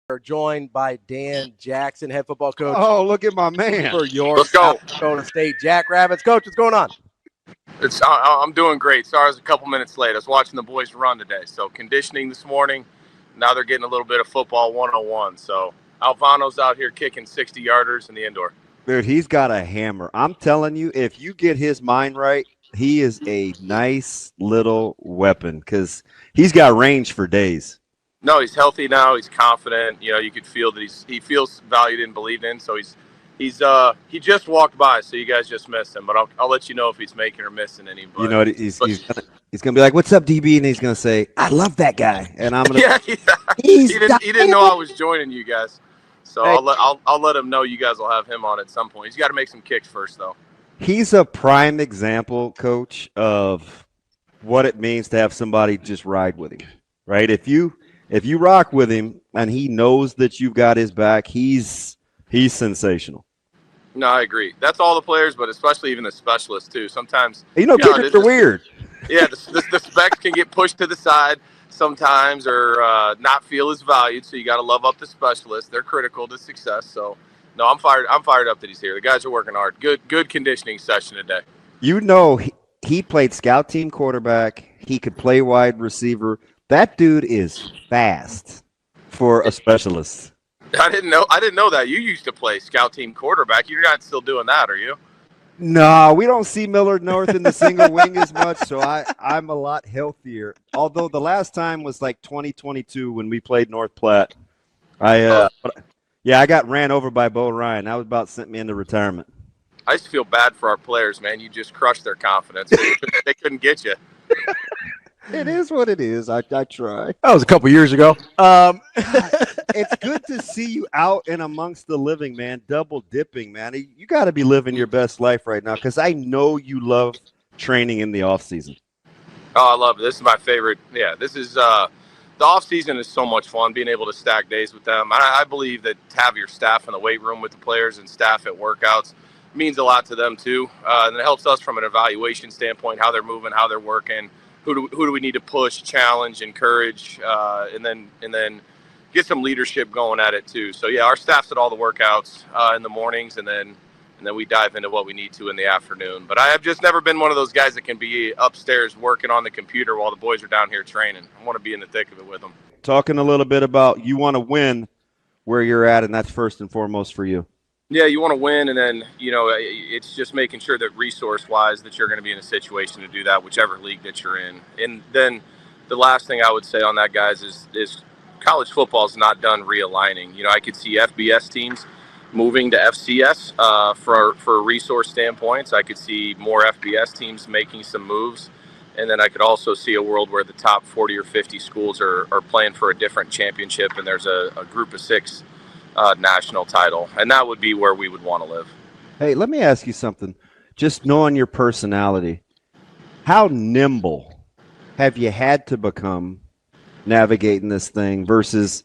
We're joined by Dan Jackson, head football coach. Oh, look at my man. For your South Dakota State Jackrabbits. Coach, what's going on? I'm doing great. Sorry I was a couple minutes late. I was watching the boys run today. So conditioning this morning. Now they're getting a little bit of football 101. So Alvano's out here kicking 60-yarders in the indoor. Dude, he's got a hammer. I'm telling you, if you get his mind right, he is a nice little weapon because he's got range for days. No, he's healthy now. He's confident. You know, you could feel that he feels valued and believed in. So he just walked by, so you guys just missed him. But I'll let you know if he's making or missing any. But, you know, he's gonna be like, "What's up, DB?" And he's gonna say, "I love that guy." And I'm gonna. Yeah. He didn't know I was joining you guys, so hey. I'll let him know you guys will have him on at some point. He's got to make some kicks first, though. He's a prime example, Coach, of what it means to have somebody just ride with him, right? If you rock with him and he knows that you've got his back, he's sensational. No, I agree. That's all the players, but especially even the specialists too. Sometimes kickers are weird. Yeah, the specs can get pushed to the side sometimes, or not feel as valued. So you got to love up the specialists. They're critical to success. So no, I'm fired up that he's here. The guys are working hard. Good conditioning session today. You know, he played scout team quarterback. He could play wide receiver. That dude is fast for a specialist. I didn't know that. You used to play scout team quarterback. You're not still doing that, are you? No, we don't see Millard North in the single wing as much, so I'm a lot healthier. Although the last time was like 2022 when we played North Platte. I got ran over by Bo Ryan. That was about sent me into retirement. I used to feel bad for our players, man. You just crushed their confidence. They couldn't get you. It is what it is. I try. That was a couple years ago. It's good to see you out and amongst the living, man. Double dipping, man. You got to be living your best life right now because I know you love training in the off season. Oh, I love it. This is my favorite. Yeah, this is the off season is so much fun. Being able to stack days with them. I believe that to have your staff in the weight room with the players and staff at workouts means a lot to them too, and it helps us from an evaluation standpoint, how they're moving, how they're working. Who do we need to push, challenge, encourage, and then get some leadership going at it too. So yeah, our staff's at all the workouts in the mornings, and then we dive into what we need to in the afternoon. But I have just never been one of those guys that can be upstairs working on the computer while the boys are down here training. I want to be in the thick of it with them. Talking a little bit about you want to win where you're at, and that's first and foremost for you. Yeah, you want to win, and then, it's just making sure that resource-wise that you're going to be in a situation to do that, whichever league that you're in. And then the last thing I would say on that, guys, is college football is not done realigning. I could see FBS teams moving to FCS for resource standpoints. I could see more FBS teams making some moves. And then I could also see a world where the top 40 or 50 schools are playing for a different championship, and there's a group of 6 national title, and that would be where we would want to live. Hey, let me ask you something. Just knowing your personality, how nimble have you had to become navigating this thing versus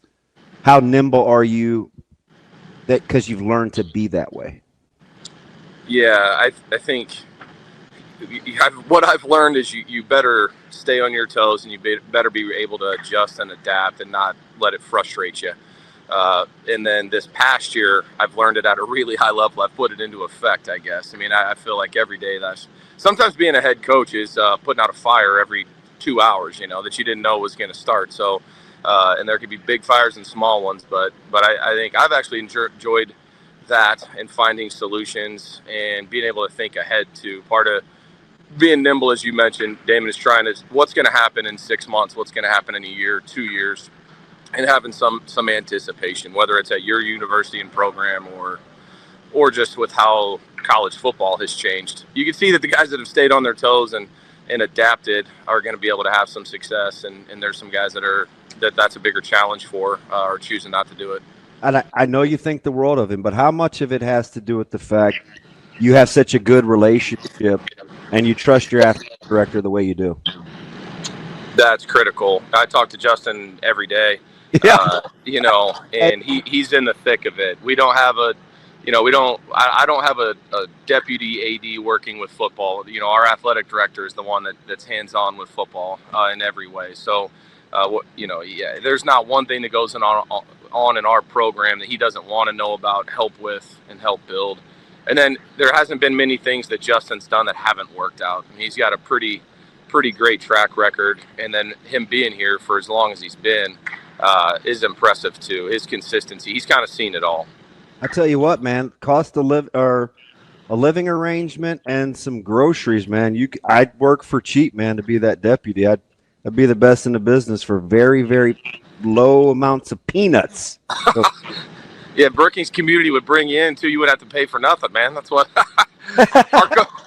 how nimble are you that because you've learned to be that way? Yeah, I think what I've learned is you better stay on your toes, and you better be able to adjust and adapt and not let it frustrate you. And then this past year, I've learned it at a really high level. I've put it into effect, I guess. I mean, I feel like every day sometimes being a head coach is putting out a fire every 2 hours, that you didn't know was going to start. So, and there could be big fires and small ones, but I think I've actually enjoyed that and finding solutions and being able to think ahead to part of being nimble, as you mentioned. Damon is trying to, what's going to happen in 6 months, what's going to happen in a year, 2 years. And having some anticipation, whether it's at your university and program or just with how college football has changed. You can see that the guys that have stayed on their toes and adapted are going to be able to have some success. And there's some guys that's a bigger challenge for or choosing not to do it. And I know you think the world of him, but how much of it has to do with the fact you have such a good relationship and you trust your athletic director the way you do? That's critical. I talk to Justin every day. Yeah. And he's in the thick of it. We don't have I don't have a deputy AD working with football. Our athletic director is the one that's hands-on with football in every way. So, there's not one thing that goes on on in our program that he doesn't want to know about, help with, and help build. And then there hasn't been many things that Justin's done that haven't worked out. I mean, he's got a pretty great track record, and then him being here for as long as he's been is impressive too. His consistency, he's kind of seen it all. I tell you what, man, cost of live or a living arrangement and some groceries, man. I'd work for cheap, man, to be that deputy. I'd be the best in the business for very, very low amounts of peanuts. So, yeah, Brookings community would bring you in too. You would have to pay for nothing, man. That's what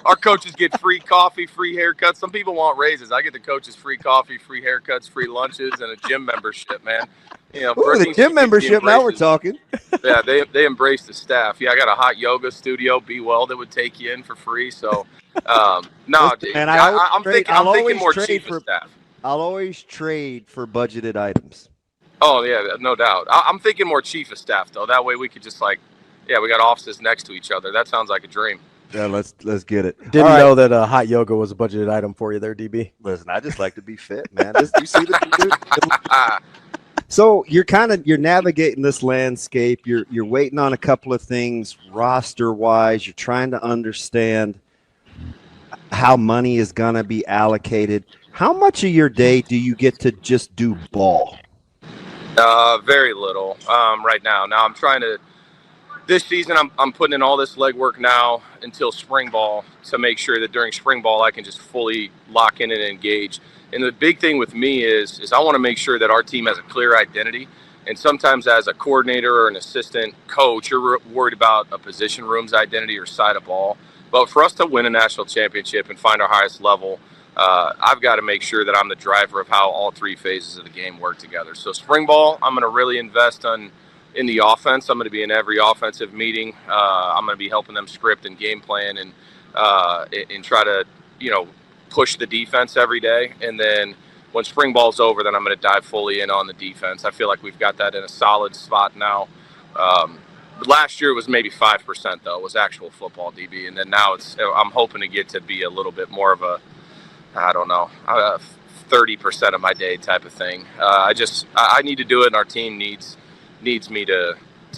our coaches get: free coffee, free haircuts. Some people want raises. I get the coaches free coffee, free haircuts, free lunches, and a gym membership, man. You know, ooh, the gym membership. Now we're talking. Yeah, they embrace the staff. Yeah, I got a hot yoga studio, Be Well, that would take you in for free. So, no, man, I'm thinking more chief of staff. I'll always trade for budgeted items. Oh, yeah, no doubt. I'm thinking more chief of staff, though. That way we could just we got offices next to each other. That sounds like a dream. Yeah, let's get it. Didn't know that hot yoga was a budgeted item for you there, DB. Listen, I just like to be fit, man. You see the So you're navigating this landscape. You're waiting on a couple of things roster-wise. You're trying to understand how money is going to be allocated. How much of your day do you get to just do ball? Very little right now. Now I'm trying to. This season, I'm putting in all this legwork now until spring ball to make sure that during spring ball I can just fully lock in and engage. And the big thing with me is I want to make sure that our team has a clear identity. And sometimes as a coordinator or an assistant coach, you're worried about a position room's identity or side of ball. But for us to win a national championship and find our highest level, I've got to make sure that I'm the driver of how all three phases of the game work together. So spring ball, I'm going to really invest in the offense. I'm going to be in every offensive meeting. I'm going to be helping them script and game plan and try to, push the defense every day. And then when spring ball's over, then I'm going to dive fully in on the defense. I feel like we've got that in a solid spot now. Last year it was maybe 5% though, was actual football DB. And then now I'm hoping to get to be a little bit more of a, 30% of my day type of thing. I need to do it, and our team needs me to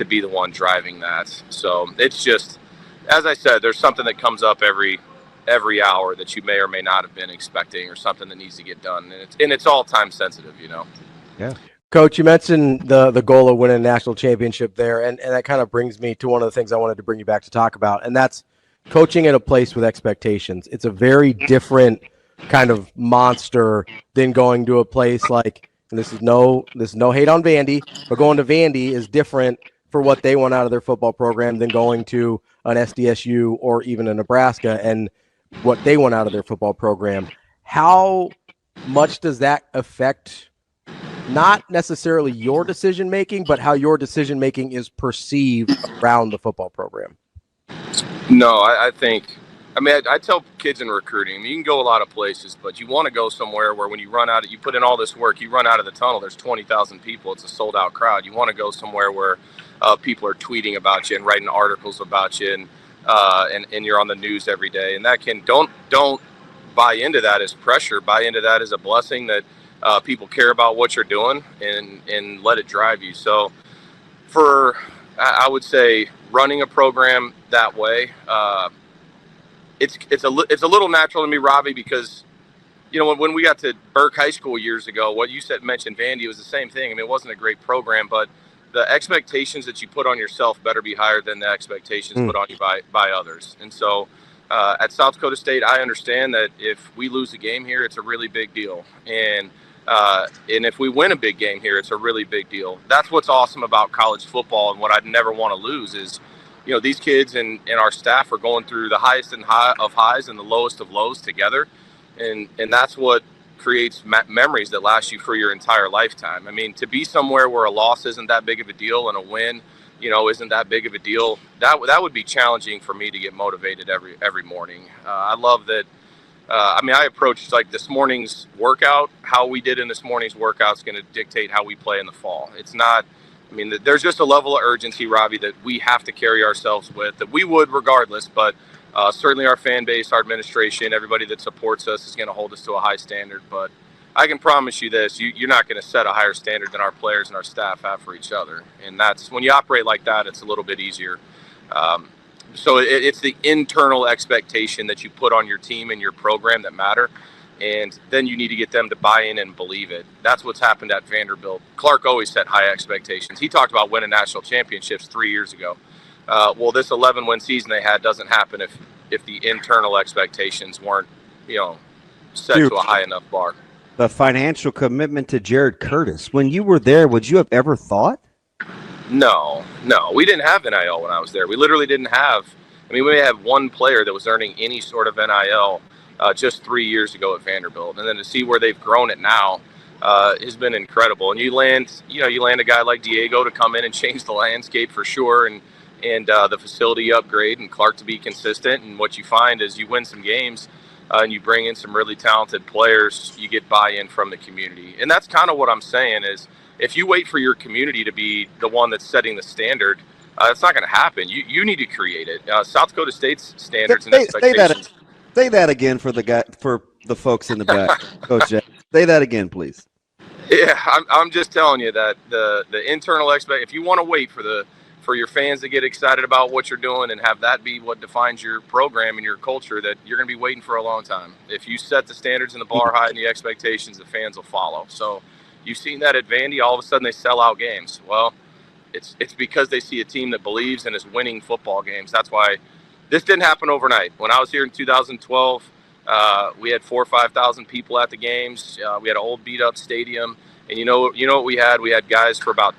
be the one driving that. So it's just, as I said, there's something that comes up every hour that you may or may not have been expecting, or something that needs to get done, and it's all time sensitive, Yeah. Coach, you mentioned the goal of winning a national championship there, and that kind of brings me to one of the things I wanted to bring you back to talk about, and that's coaching at a place with expectations. It's a very different kind of monster than going to a place like, and this is no hate on Vandy, but going to Vandy is different for what they want out of their football program than going to an SDSU or even a Nebraska and what they want out of their football program. How much does that affect not necessarily your decision making, but how your decision making is perceived around the football program? No, I tell kids in recruiting, you can go a lot of places, but you want to go somewhere where when you run out, you put in all this work, you run out of the tunnel, there's 20,000 people, it's a sold out crowd. You want to go somewhere where people are tweeting about you and writing articles about you, and you're on the news every day. And that don't buy into that as pressure, buy into that as a blessing that people care about what you're doing and let it drive you. So I would say running a program that way, it's a little natural to me, Ravi, because when we got to Burke High School years ago, what you mentioned Vandy, was the same thing. I mean, it wasn't a great program, but the expectations that you put on yourself better be higher than the expectations put on you by others. And so at South Dakota State, I understand that if we lose a game here, it's a really big deal, and if we win a big game here, it's a really big deal. That's what's awesome about college football, and what I'd never want to lose is, these kids and our staff are going through the highest of highs and the lowest of lows together. And that's what creates memories that last you for your entire lifetime. I mean, to be somewhere where a loss isn't that big of a deal and a win, isn't that big of a deal, that would be challenging for me to get motivated every morning. I love that. I approached like this morning's workout. How we did in this morning's workout is going to dictate how we play in the fall. It's not, there's just a level of urgency, Ravi, that we have to carry ourselves with, that we would regardless, but certainly our fan base, our administration, everybody that supports us is going to hold us to a high standard. But I can promise you this: you're not going to set a higher standard than our players and our staff have for each other. And that's when you operate like that, it's a little bit easier. So it's the internal expectation that you put on your team and your program that matter. And then you need to get them to buy in and believe it. That's what's happened at Vanderbilt. Clark always set high expectations. He talked about winning national championships 3 years ago. Well, this 11-win season they had doesn't happen if the internal expectations weren't, set to a high enough bar. The financial commitment to Jared Curtis. When you were there, would you have ever thought? No. We didn't have NIL when I was there. We literally didn't have. We may have one player that was earning any sort of NIL just 3 years ago at Vanderbilt, and then to see where they've grown it now has been incredible. And you land a guy like Diego to come in and change the landscape for sure, and the facility upgrade, and Clark to be consistent. And what you find is you win some games, and you bring in some really talented players. You get buy-in from the community, and that's kind of what I'm saying is if you wait for your community to be the one that's setting the standard, it's not going to happen. You need to create it. South Dakota State's standards and expectations. Say that again for the folks in the back, Coach Jack. Say that again, please. Yeah, I'm just telling you that the internal if you want to wait for your fans to get excited about what you're doing and have that be what defines your program and your culture, that you're going to be waiting for a long time. If you set the standards and the bar high and the expectations, the fans will follow. So you've seen that at Vandy. All of a sudden they sell out games. Well, it's because they see a team that believes and is winning football games. That's why. This didn't happen overnight. When I was here in 2012, we had 4,000 or 5,000 people at the games. We had an old beat-up stadium. And you know what we had? We had guys for about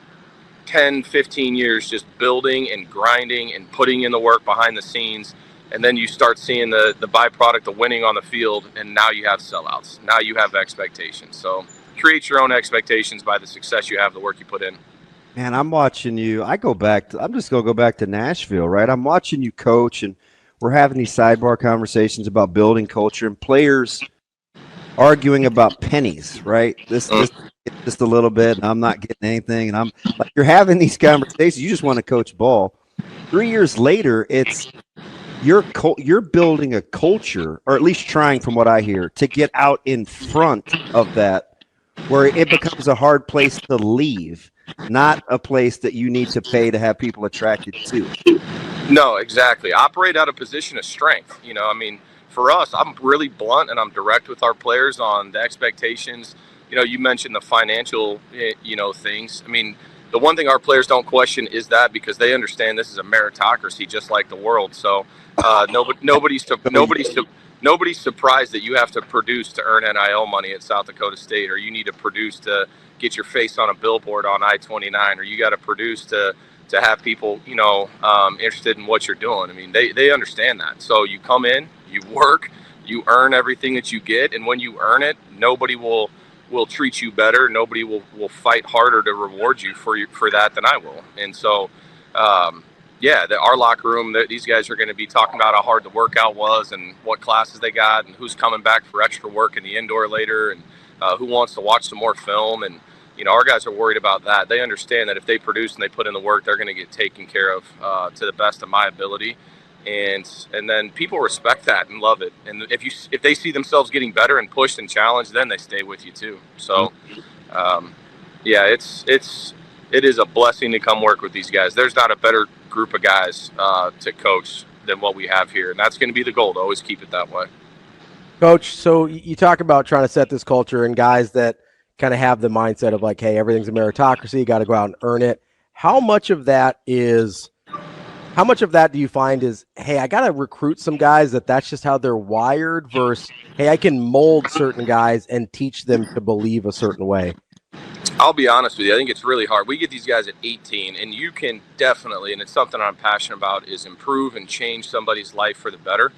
10, 15 years just building and grinding and putting in the work behind the scenes. And then you start seeing the byproduct of winning on the field, and now you have sellouts. Now you have expectations. So create your own expectations by the success you have, the work you put in. Man, I'm watching you. I'm just going to go back to Nashville, right? I'm watching you coach, and we're having these sidebar conversations about building culture and players arguing about pennies, right? This just a little bit, and I'm not getting anything. And I'm like, you're having these conversations. You just want to coach ball. 3 years later, it's you're building a culture, or at least trying, from what I hear, to get out in front of that, where it becomes a hard place to leave. Not a place that you need to pay to have people attracted to. No, exactly. Operate out of position of strength. For us, I'm really blunt and I'm direct with our players on the expectations. You mentioned the financial, things. The one thing our players don't question is that, because they understand this is a meritocracy just like the world. So nobody's surprised that you have to produce to earn NIL money at South Dakota State, or you need to produce to get your face on a billboard on I-29, or you got to produce to have people, interested in what you're doing. They understand that. So you come in, you work, you earn everything that you get, and when you earn it, nobody will treat you better. Nobody will fight harder to reward you for that than I will. And so, our locker room, these guys are going to be talking about how hard the workout was and what classes they got and who's coming back for extra work in the indoor later, and who wants to watch some more film. And our guys are worried about that. They understand that if they produce and they put in the work, they're going to get taken care of to the best of my ability. And then people respect that and love it. And if they see themselves getting better and pushed and challenged, then they stay with you too. So, it is a blessing to come work with these guys. There's not a better group of guys to coach than what we have here, and that's going to be the goal, to always keep it that way. Coach, so you talk about trying to set this culture and guys that kind of have the mindset of like, hey, everything's a meritocracy, you got to go out and earn it. How much of that do you find is, hey, I got to recruit some guys that's just how they're wired, versus, hey, I can mold certain guys and teach them to believe a certain way? I'll be honest with you. I think it's really hard. We get these guys at 18, and you can definitely, and it's something I'm passionate about, is improve and change somebody's life for the better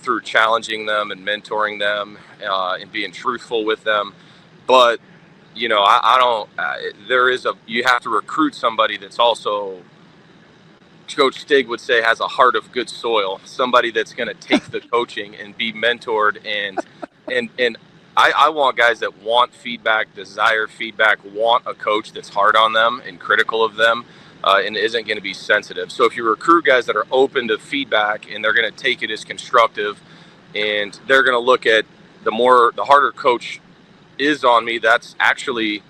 through challenging them and mentoring them and being truthful with them. But, you have to recruit somebody that's also, Coach Stig would say, has a heart of good soil, somebody that's going to take the coaching and be mentored. And I want guys that want feedback, desire feedback, want a coach that's hard on them and critical of them and isn't going to be sensitive. So if you recruit guys that are open to feedback and they're going to take it as constructive, and they're going to look at the harder coach is on me, that's actually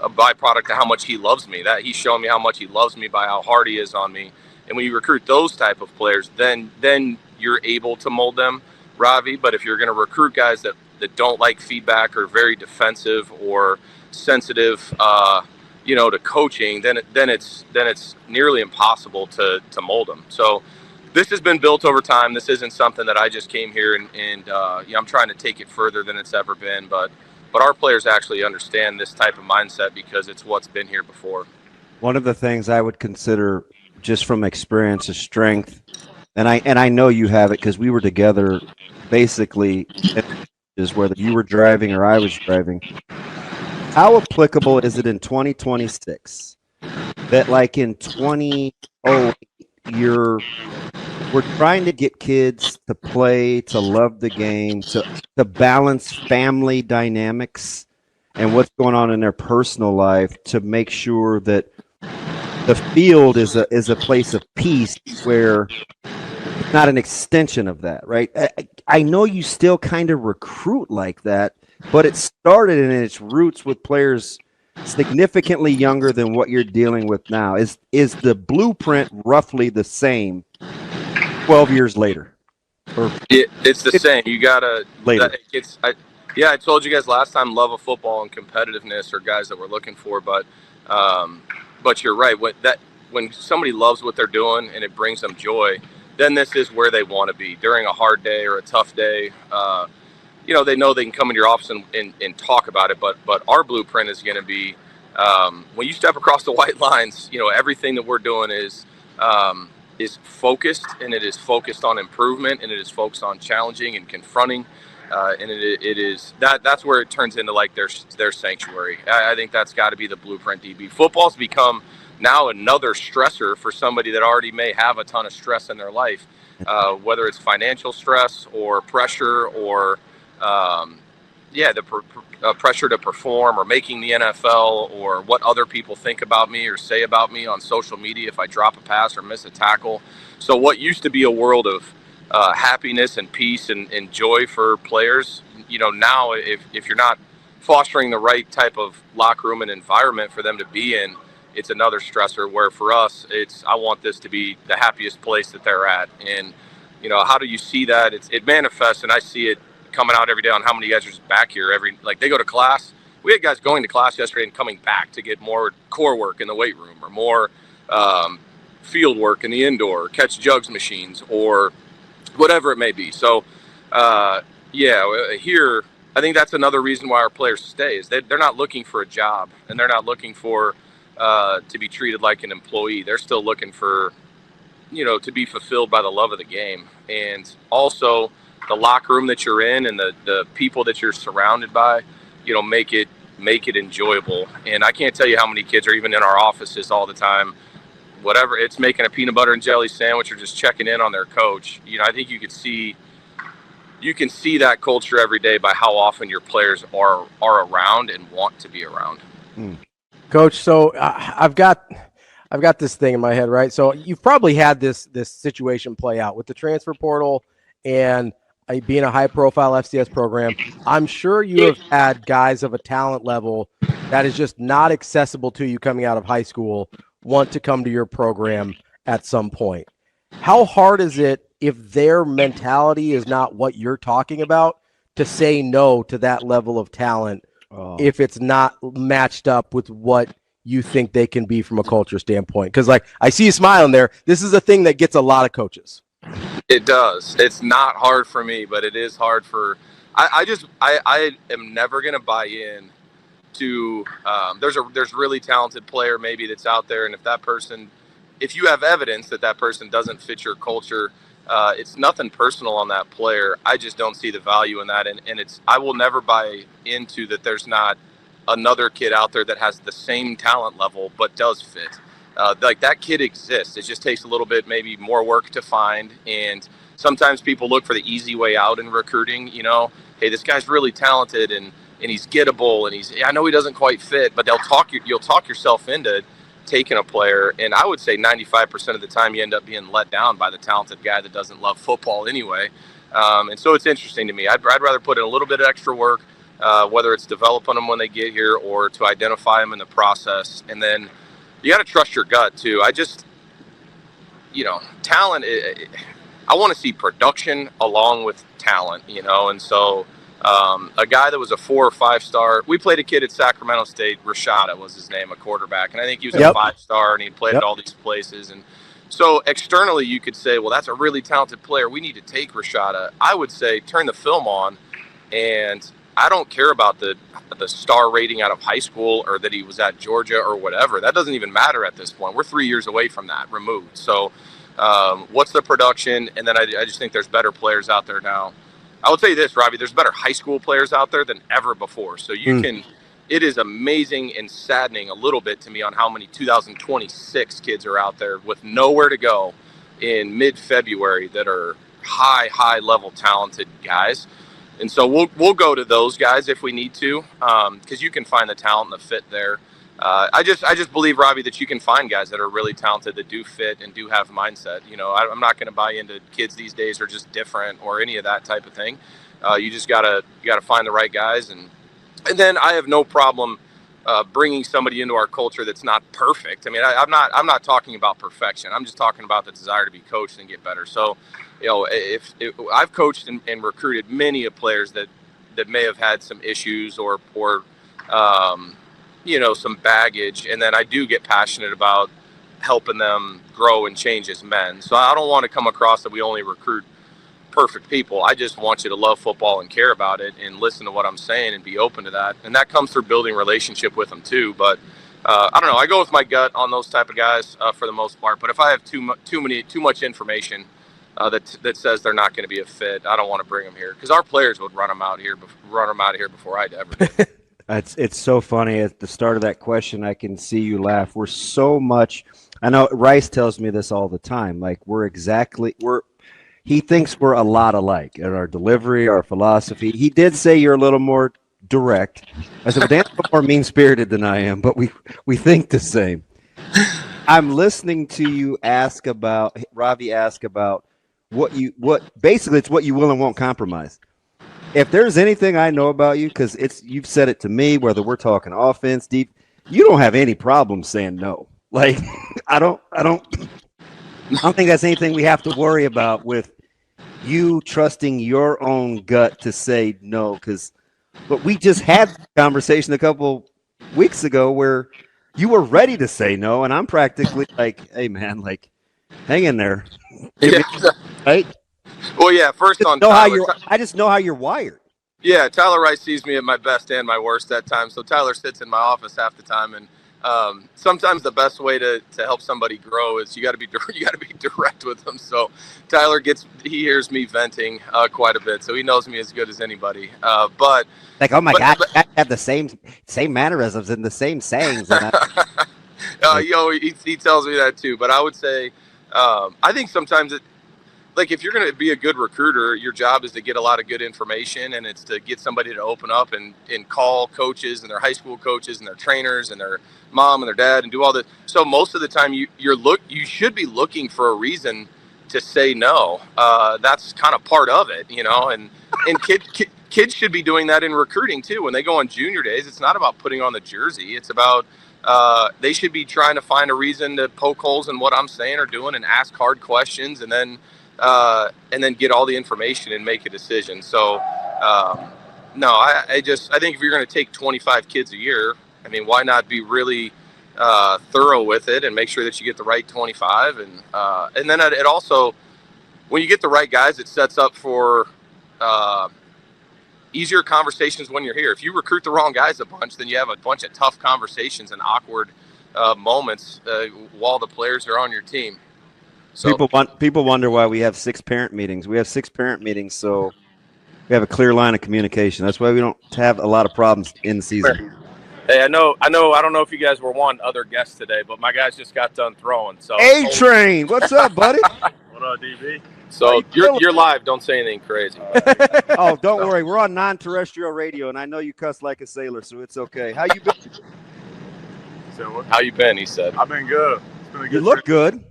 a byproduct of how much he loves me. That he's showing me how much he loves me by how hard he is on me. And when you recruit those type of players, then you're able to mold them, Ravi. But if you're going to recruit guys that don't like feedback or very defensive or sensitive, to coaching, then it's nearly impossible to mold them. So this has been built over time. This isn't something that I just came here and I'm trying to take it further than it's ever been. But our players actually understand this type of mindset because it's what's been here before. One of the things I would consider, just from experience, is strength, and I know you have it because we were together basically, is whether you were driving or I was driving. How applicable is it in 2026 that, like in 2008, we're trying to get kids to play, to love the game, to balance family dynamics and what's going on in their personal life, to make sure that the field is a place of peace where it's not an extension of that, right? I know you still kind of recruit like that, but it started in its roots with players significantly younger than what you're dealing with now. Is the blueprint roughly the same 12 years later? Or it's the same. You gotta later. I told you guys last time, love of football and competitiveness are guys that we're looking for, but you're right. When somebody loves what they're doing and it brings them joy, then this is where they want to be during a hard day or a tough day. They know they can come into your office and talk about it, but our blueprint is going to be when you step across the white lines, everything that we're doing is focused, and it is focused on improvement, and it is focused on challenging and confronting, and it is that's where it turns into like their sanctuary. I think that's got to be the blueprint, DB. Football's become now another stressor for somebody that already may have a ton of stress in their life, whether it's financial stress or pressure or pressure to perform or making the NFL or what other people think about me or say about me on social media if I drop a pass or miss a tackle. So what used to be a world of happiness and peace and joy for players, now if you're not fostering the right type of locker room and environment for them to be in, it's another stressor, where for us, I want this to be the happiest place that they're at. And, how do you see that? It manifests, and I see it coming out every day on how many guys are just back here. They go to class. We had guys going to class yesterday and coming back to get more core work in the weight room or more field work in the indoor, catch jugs machines or whatever it may be. So, here, I think that's another reason why our players stay is they're not looking for a job, and they're not looking for to be treated like an employee. They're still looking for, to be fulfilled by the love of the game. And also the locker room that you're in and the people that you're surrounded by, make it enjoyable. And I can't tell you how many kids are even in our offices all the time, whatever it's making a peanut butter and jelly sandwich or just checking in on their coach. I think you can see that culture every day by how often your players are around and want to be around. Coach, so I've got this thing in my head, right? So you've probably had this situation play out with the transfer portal and being a high-profile FCS program. I'm sure you have had guys of a talent level that is just not accessible to you coming out of high school want to come to your program at some point. How hard is it, if their mentality is not what you're talking about, to say no to that level of talent if it's not matched up with what you think they can be from a culture standpoint? Because, I see you smiling there. This is a thing that gets a lot of coaches. It does. It's not hard for me, but it is hard for – I am never going to buy in to there's really talented player maybe that's out there, and if you have evidence that person doesn't fit your culture, it's nothing personal on that player. I just don't see the value in that, and I will never buy into that there's not another kid out there that has the same talent level but does fit. That kid exists. It just takes a little bit maybe more work to find, and sometimes people look for the easy way out in recruiting. Hey, this guy's really talented and he's gettable, and I know he doesn't quite fit, but you'll talk yourself into taking a player, and I would say 95% of the time you end up being let down by the talented guy that doesn't love football anyway. And so it's interesting to me. I'd rather put in a little bit of extra work, whether it's developing them when they get here or to identify them in the process. And then you got to trust your gut too. Talent, I want to see production along with talent, and so a guy that was a 4 or 5 star, we played a kid at Sacramento State, Hurrdat was his name, a quarterback, and I think he was a 5-star, and he played at all these places. And so externally you could say, well, that's a really talented player, we need to take Hurrdat. I would say turn the film on, and I don't care about the star rating out of high school or that he was at Georgia or whatever. That doesn't even matter at this point. We're 3 years away from that, removed. So what's the production? And then I just think there's better players out there now. I will tell you this, Ravi, there's better high school players out there than ever before. So it is amazing and saddening a little bit to me on how many 2026 kids are out there with nowhere to go in mid-February that are high level talented guys. And so we'll go to those guys if we need to, because you can find the talent and the fit there. I just believe, Ravi, that you can find guys that are really talented that do fit and do have mindset. I'm not going to buy into kids these days are just different or any of that type of thing. You just gotta find the right guys, and then I have no problem bringing somebody into our culture that's not perfect. I mean, I'm not talking about perfection. I'm just talking about the desire to be coached and get better. So, if I've coached and recruited many of players that may have had some issues or some baggage, and then I do get passionate about helping them grow and change as men. So I don't want to come across that we only recruit perfect people. I just want you to love football and care about it and listen to what I'm saying and be open to that. And that comes through building relationship with them too. But I don't know. I go with my gut on those type of guys for the most part. But if I have too much information that says they're not going to be a fit, I don't want to bring them here, because our players would run them out of here before I'd ever did. It's so funny. At the start of that question, I can see you laugh. We're so much. I know Rice tells me this all the time. Like he thinks we're a lot alike in our delivery, our philosophy. He did say you're a little more direct. I said, well, Dan's more mean-spirited than I am, but we think the same. I'm listening to you Ravi ask about basically it's what you will and won't compromise. If there's anything I know about you, because you've said it to me, whether we're talking offense, deep, you don't have any problem saying no. Like I don't think that's anything we have to worry about with you trusting your own gut to say no. But we just had a conversation a couple weeks ago where you were ready to say no, and I'm practically like, hey man, like hang in there, right? Well, yeah. First on I just know how you're wired. Yeah, Tyler Rice sees me at my best and my worst at times. So Tyler sits in my office half the time, and sometimes the best way to help somebody grow is you got to be direct with them. So Tyler he hears me venting quite a bit, so he knows me as good as anybody. But like, oh my God, you have the same mannerisms and the same sayings. He tells me that too. But I would say, I think sometimes like if you're going to be a good recruiter, your job is to get a lot of good information, and it's to get somebody to open up and call coaches and their high school coaches and their trainers and their mom and their dad and do all that. So most of the time you should be looking for a reason to say no. That's kind of part of it, and kids should be doing that in recruiting too. When they go on junior days, it's not about putting on the jersey. It's about they should be trying to find a reason to poke holes in what I'm saying or doing and ask hard questions, and then get all the information and make a decision. So, no, I think if you're going to take 25 kids a year, I mean, why not be really thorough with it and make sure that you get the right 25? And then it also, when you get the right guys, it sets up for easier conversations when you're here. If you recruit the wrong guys a bunch, then you have a bunch of tough conversations and awkward moments while the players are on your team. So, people wonder why we have 6 parent meetings. We have 6 parent meetings, so we have a clear line of communication. That's why we don't have a lot of problems in season. Hey, I don't know if you guys were wanting other guests today, but my guys just got done throwing. So A-Train, what's up, buddy? What up, DB? So you're live. Don't say anything crazy. Oh, don't worry. We're on non-terrestrial radio, and I know you cuss like a sailor, so it's okay. How you been? How you been? He said. I've been good. It's been a good You look good.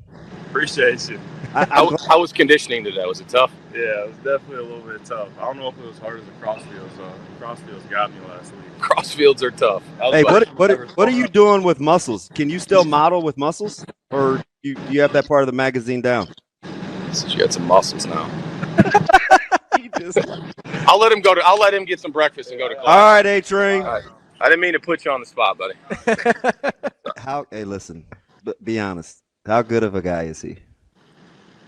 Appreciate you. How was conditioning today? Was it tough? Yeah, it was definitely a little bit tough. I don't know if it was hard as the crossfields. Crossfields got me last week. Crossfields are tough. Hey, what are you doing with muscles? Can you still model with muscles, or do you have that part of the magazine down? So you got some muscles now. I'll let him go. I'll let him get some breakfast and go to class. All right, A-Train. All right. I didn't mean to put you on the spot, buddy. Hey, listen. Be honest. How good of a guy is he?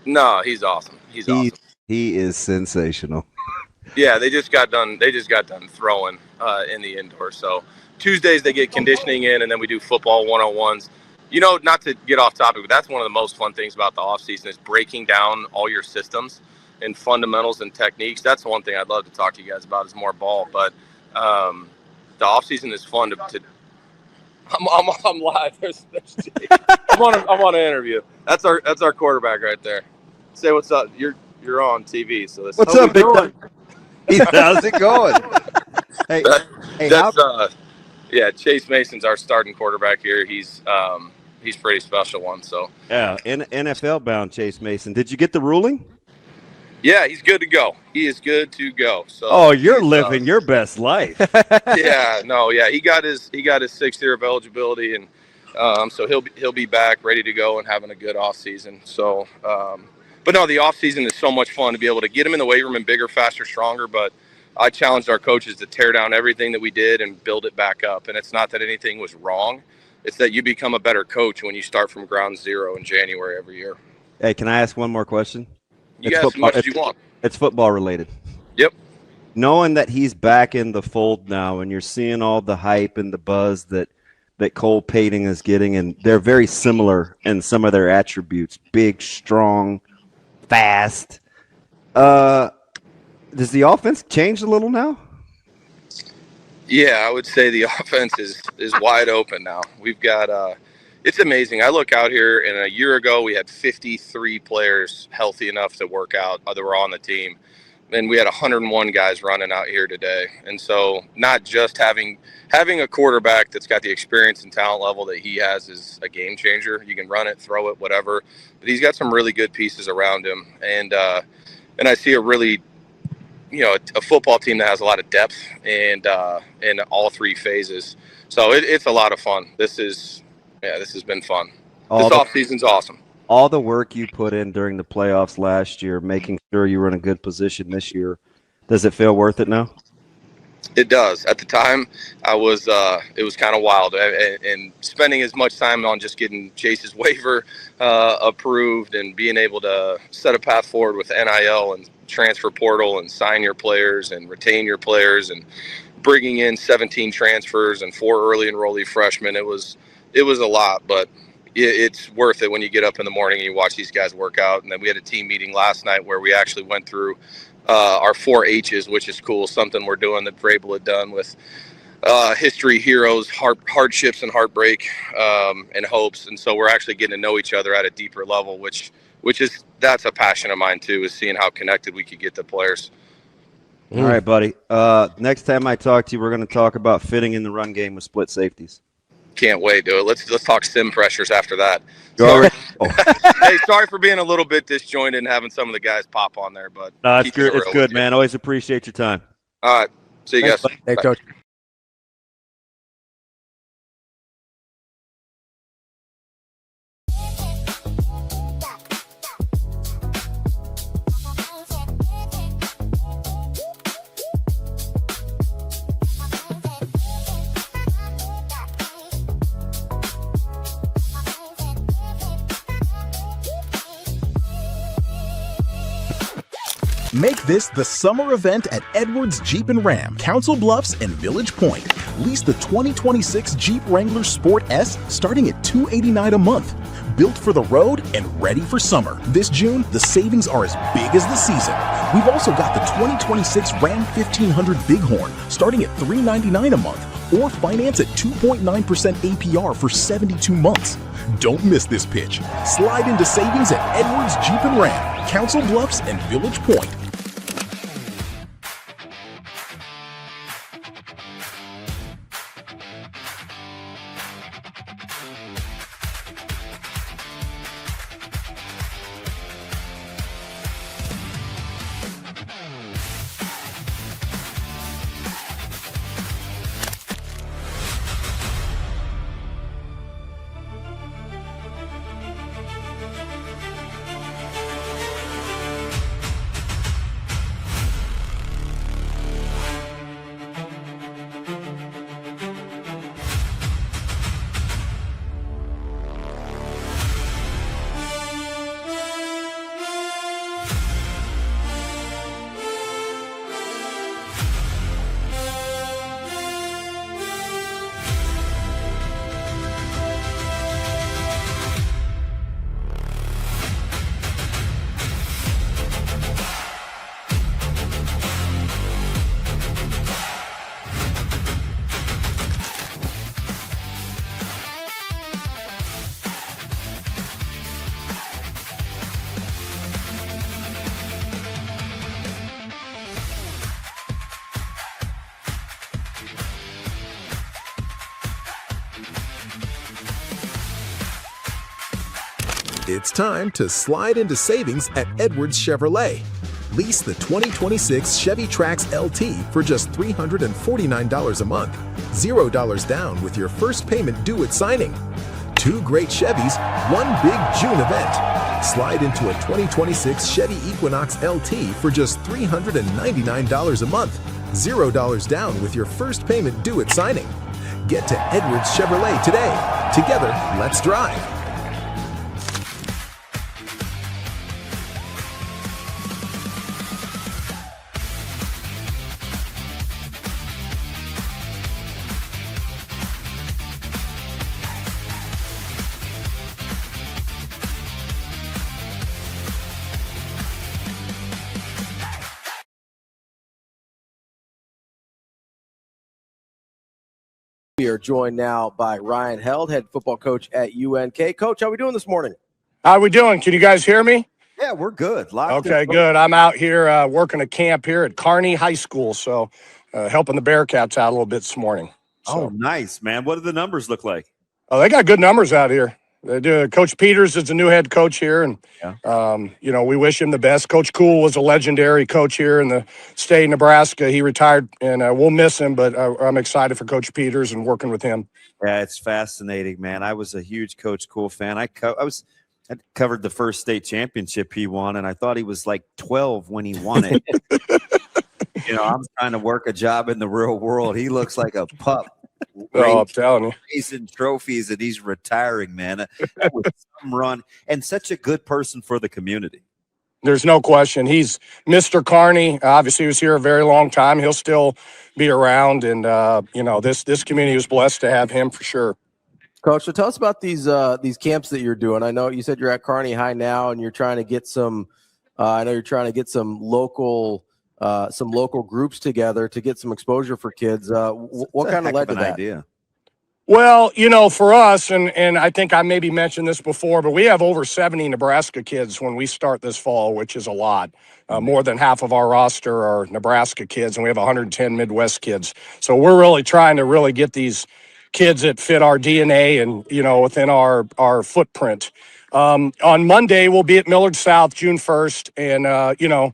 No, he's awesome. He's awesome. He is sensational. Yeah, they just got done throwing in the indoor. So Tuesdays they get conditioning in, and then we do football 101s. You know, not to get off topic, but that's one of the most fun things about the off season is breaking down all your systems and fundamentals and techniques. That's one thing I'd love to talk to you guys about is more ball. But the off season is fun to I'm live. There's I'm on an interview. That's our quarterback right there. Say what's up. You're on TV. So what's up, big guy? How's it going? Hey, Chase Mason's our starting quarterback here. He's pretty special one. So yeah, NFL bound Chase Mason. Did you get the ruling? Yeah, he's good to go. He is good to go. So you're living your best life. He got his 6th year of eligibility, and so he'll be back ready to go and having a good off season. So, but no, the off season is so much fun to be able to get him in the weight room and bigger, faster, stronger. But I challenged our coaches to tear down everything that we did and build it back up. And it's not that anything was wrong; it's that you become a better coach when you start from ground zero in January every year. Hey, can I ask one more question? You can ask as much as you want. It's football related. Yep. Knowing that he's back in the fold now and you're seeing all the hype and the buzz that Cole Payton is getting, and they're very similar in some of their attributes, big, strong, fast. Does the offense change a little now? Yeah, I would say the offense is wide open now. We've got it's amazing. I look out here, and a year ago we had 53 players healthy enough to work out that were on the team. And we had 101 guys running out here today. And so not just having a quarterback that's got the experience and talent level that he has is a game changer. You can run it, throw it, whatever. But he's got some really good pieces around him. And I see a really, a football team that has a lot of depth and in all three phases. So it's a lot of fun. This has been fun. This offseason's awesome. All the work you put in during the playoffs last year, making sure you were in a good position this year, does it feel worth it now? It does. At the time, it was kind of wild. And spending as much time on just getting Chase's waiver approved and being able to set a path forward with NIL and transfer portal and sign your players and retain your players and bringing in 17 transfers and 4 early enrollee freshmen, it was a lot, but it's worth it when you get up in the morning and you watch these guys work out. And then we had a team meeting last night where we actually went through our 4 H's, which is cool, something we're doing that Vrabel had done with history, heroes, hardships and heartbreak and hopes. And so we're actually getting to know each other at a deeper level, that's a passion of mine too, is seeing how connected we could get the players. All right, buddy. Next time I talk to you, we're going to talk about fitting in the run game with split safeties. Can't wait, dude. Let's talk sim pressures after that. Hey, sorry for being a little bit disjointed and having some of the guys pop on there, but no, it's good. It's good, man. Always appreciate your time. All right, see you guys. Hey, Coach. Make this the summer event at Edwards Jeep and Ram, Council Bluffs and Village Point. Lease the 2026 Jeep Wrangler Sport S starting at $289 a month. Built for the road and ready for summer. This June, the savings are as big as the season. We've also got the 2026 Ram 1500 Bighorn starting at $399 a month or finance at 2.9% APR for 72 months. Don't miss this pitch. Slide into savings at Edwards Jeep and Ram, Council Bluffs and Village Point. It's time to slide into savings at Edwards Chevrolet. Lease the 2026 Chevy Trax LT for just $349 a month. $0 down with your first payment due at signing. 2 great Chevys, one big June event. Slide into a 2026 Chevy Equinox LT for just $399 a month. $0 down with your first payment due at signing. Get to Edwards Chevrolet today. Together, let's drive. We are joined now by Ryan Held, head football coach at UNK. Coach, how are we doing this morning? How we doing? Can you guys hear me? Yeah, we're good. Okay, good. I'm out here working a camp here at Kearney High School, so helping the Bearcats out a little bit this morning. So. Oh, nice, man. What do the numbers look like? Oh, they got good numbers out here. They do. Coach Peters is the new head coach here, and we wish him the best. Coach Cool was a legendary coach here in the state of Nebraska. He retired, and we'll miss him, but I'm excited for Coach Peters and working with him. Yeah, it's fascinating, man. I was a huge Coach Cool fan. I covered the first state championship he won, and I thought he was like 12 when he won it. I'm trying to work a job in the real world. He looks like a pup. Oh, I'm telling you. Raising trophies, and he's retiring, man. That was some run, and such a good person for the community. There's no question. He's Mr. Kearney. Obviously, he was here a very long time. He'll still be around, and this community was blessed to have him for sure. Coach, so tell us about these camps that you're doing. I know you said you're at Kearney High now, and you're trying to get some. I know you're trying to get some local groups together to get some exposure for kids. What kind of led to that? Idea. Well, for us, and I think I maybe mentioned this before, but we have over 70 Nebraska kids when we start this fall, which is a lot. More than half of our roster are Nebraska kids, and we have 110 Midwest kids. So we're really trying to really get these kids that fit our DNA and, within our footprint. On Monday, we'll be at Millard South, June 1st, and,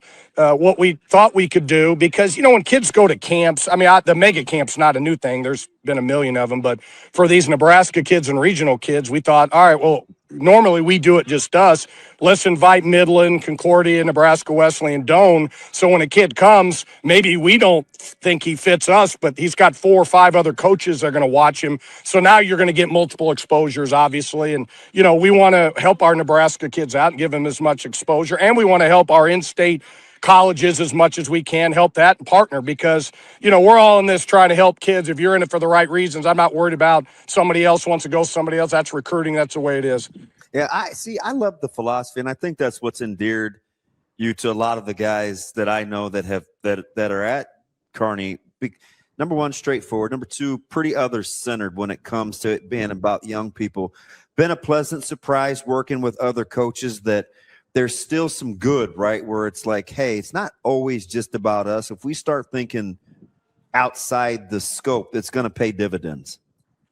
what we thought we could do, because, when kids go to camps, the mega camp's not a new thing. There's been a million of them, but for these Nebraska kids and regional kids, we thought, all right, well, normally we do it just us. Let's invite Midland, Concordia, Nebraska Wesleyan, Doane. So when a kid comes, maybe we don't think he fits us, but he's got 4 or 5 other coaches that are going to watch him. So now you're going to get multiple exposures, obviously. And, we want to help our Nebraska kids out and give them as much exposure. And we want to help our in-state colleges as much as we can, help that and partner, because, we're all in this trying to help kids. If you're in it for the right reasons, I'm not worried about somebody else wants to go somebody else. That's recruiting. That's the way it is. Yeah, I love the philosophy, and I think that's what's endeared you to a lot of the guys that I know that are at Kearney. Number one, straightforward. Number two, pretty other-centered when it comes to it being about young people. Been a pleasant surprise working with other coaches that there's still some good, right, where it's like, hey, it's not always just about us. If we start thinking outside the scope, it's going to pay dividends.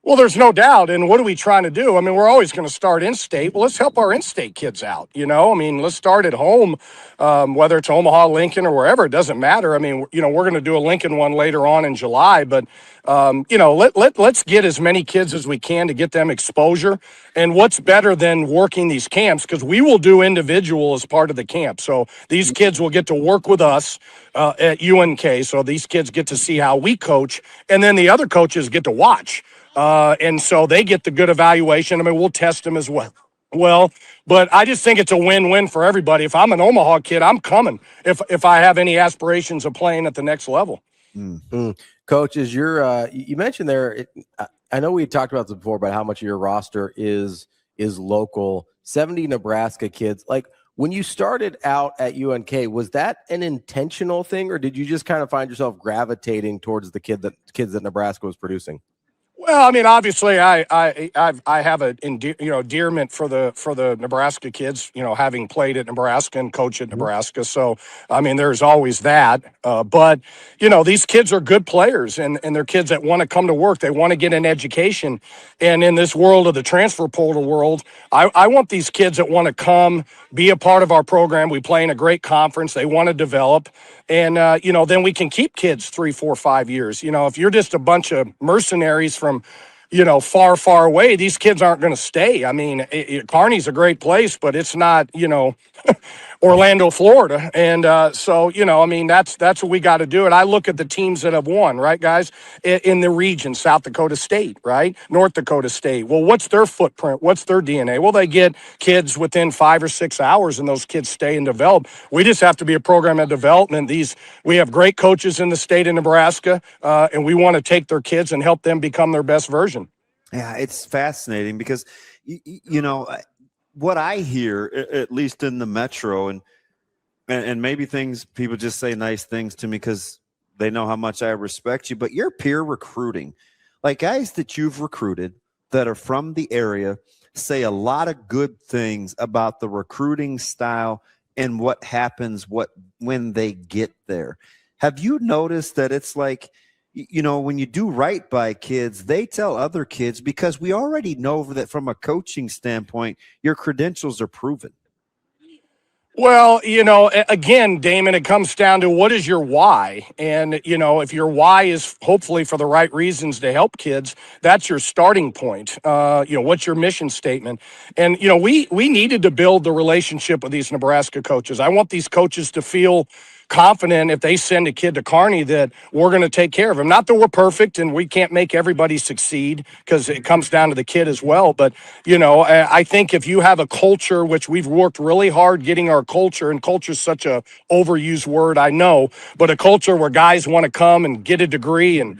Well, there's no doubt. And what are we trying to do? We're always going to start in-state. Well, let's help our in-state kids out, let's start at home, whether it's Omaha, Lincoln, or wherever. It doesn't matter. We're going to do a Lincoln one later on in July. But, let's get as many kids as we can to get them exposure. And what's better than working these camps? Because we will do individual as part of the camp. So these kids will get to work with us at UNK. So these kids get to see how we coach. And then the other coaches get to watch. And so they get the good evaluation. We'll test them as well. But I just think it's a win-win for everybody. If I'm an Omaha kid, I'm coming if I have any aspirations of playing at the next level. Coach, is you mentioned there, I know we talked about this before, about how much of your roster is local, 70 Nebraska kids. Like, when you started out at UNK, was that an intentional thing, or did you just kind of find yourself gravitating towards the kids that Nebraska was producing? Well, I mean, obviously, I have a endearment for the Nebraska kids, having played at Nebraska and coached at Nebraska. So, I mean, there's always that. But these kids are good players, and they're kids that want to come to work. They want to get an education. And in this world of the transfer portal world, I want these kids that want to come be a part of our program. We play in a great conference. They want to develop. And, then we can keep kids 3, 4, 5 years. If you're just a bunch of mercenaries from, far, far away, these kids aren't going to stay. I mean, Kearney's a great place, but it's not, Orlando, Florida. And that's what we got to do. And I look at the teams that have won, right, guys, in the region, South Dakota State, right, North Dakota State. Well, what's their footprint? What's their DNA? Well, they get kids within 5 or 6 hours, and those kids stay and develop. We just have to be a program of development. We have great coaches in the state of Nebraska, and we want to take their kids and help them become their best version. Yeah, it's fascinating because, what I hear, at least in the metro, and maybe people just say nice things to me because they know how much I respect you, but your peer recruiting, like guys that you've recruited that are from the area, say a lot of good things about the recruiting style and what happens when they get there. Have you noticed that it's like, when you do right by kids, they tell other kids, because we already know that from a coaching standpoint, your credentials are proven. Well, again, Damon, it comes down to what is your why? And, if your why is hopefully for the right reasons to help kids, that's your starting point. What's your mission statement? And, we needed to build the relationship with these Nebraska coaches. I want these coaches to feel confident if they send a kid to Kearney that we're going to take care of him. Not that we're perfect and we can't make everybody succeed, because it comes down to the kid as well. But, I think if you have a culture, which we've worked really hard getting our culture, and culture is such a overused word, I know, but a culture where guys want to come and get a degree and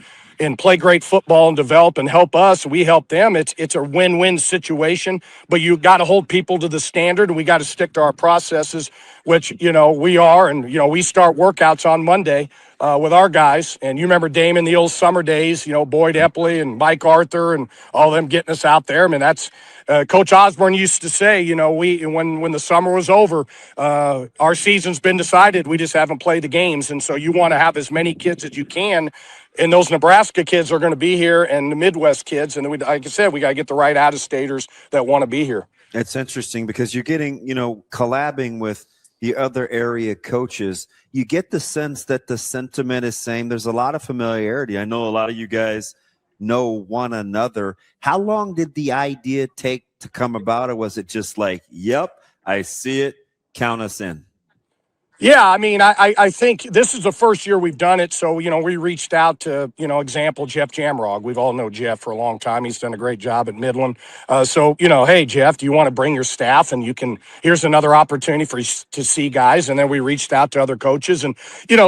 play great football and develop and help us, we help them. It's a win-win situation, but you got to hold people to the standard, and we got to stick to our processes, which, we are. And, we start workouts on Monday with our guys. And you remember, Damon, the old summer days, Boyd Epley and Mike Arthur and all them getting us out there. I mean, that's Coach Osborne used to say, when the summer was over, our season's been decided. We just haven't played the games. And so you want to have as many kids as you can. And those Nebraska kids are going to be here, and the Midwest kids. And like I said, we got to get the right out-of-staters that want to be here. It's interesting because you're getting, collabing with the other area coaches. You get the sense that the sentiment is same. There's a lot of familiarity. I know a lot of you guys know one another. How long did the idea take to come about? Or was it just like, yep, I see it, count us in? Yeah, I mean, I think this is the first year we've done it. So, we reached out to, example, Jeff Jamrog. We've all known Jeff for a long time. He's done a great job at Midland. Hey, Jeff, do you want to bring your staff? And here's another opportunity for you to see guys. And then we reached out to other coaches. And,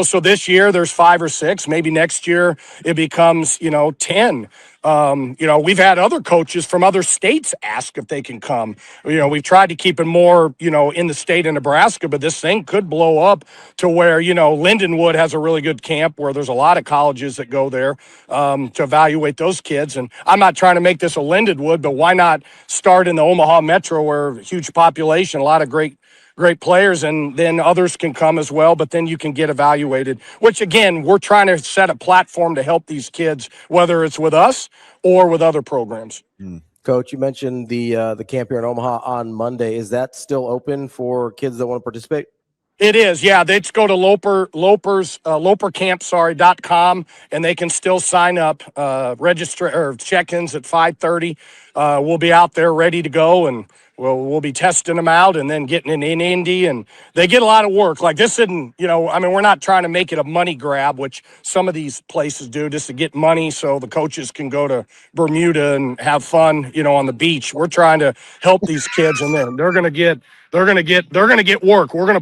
so this year there's 5 or 6. Maybe next year it becomes, 10. We've had other coaches from other states ask if they can come. We've tried to keep it more, in the state of Nebraska, but this thing could blow up to where, Lindenwood has a really good camp where there's a lot of colleges that go there to evaluate those kids. And I'm not trying to make this a Lindenwood, but why not start in the Omaha metro, where huge population, a lot of great players, and then others can come as well, but then you can get evaluated, which again, we're trying to set a platform to help these kids, whether it's with us or with other programs. Coach, you mentioned the camp here in Omaha on Monday. Is that still open for kids that want to participate? It is, yeah. They just go to lopercamp.com, and they can still sign up, register or check-ins at 5:30. We'll be out there ready to go, and we'll be testing them out and then getting in Indy, and they get a lot of work. Like this isn't, we're not trying to make it a money grab, which some of these places do just to get money so the coaches can go to Bermuda and have fun, on the beach. We're trying to help these kids, and then they're going to get work. We're going to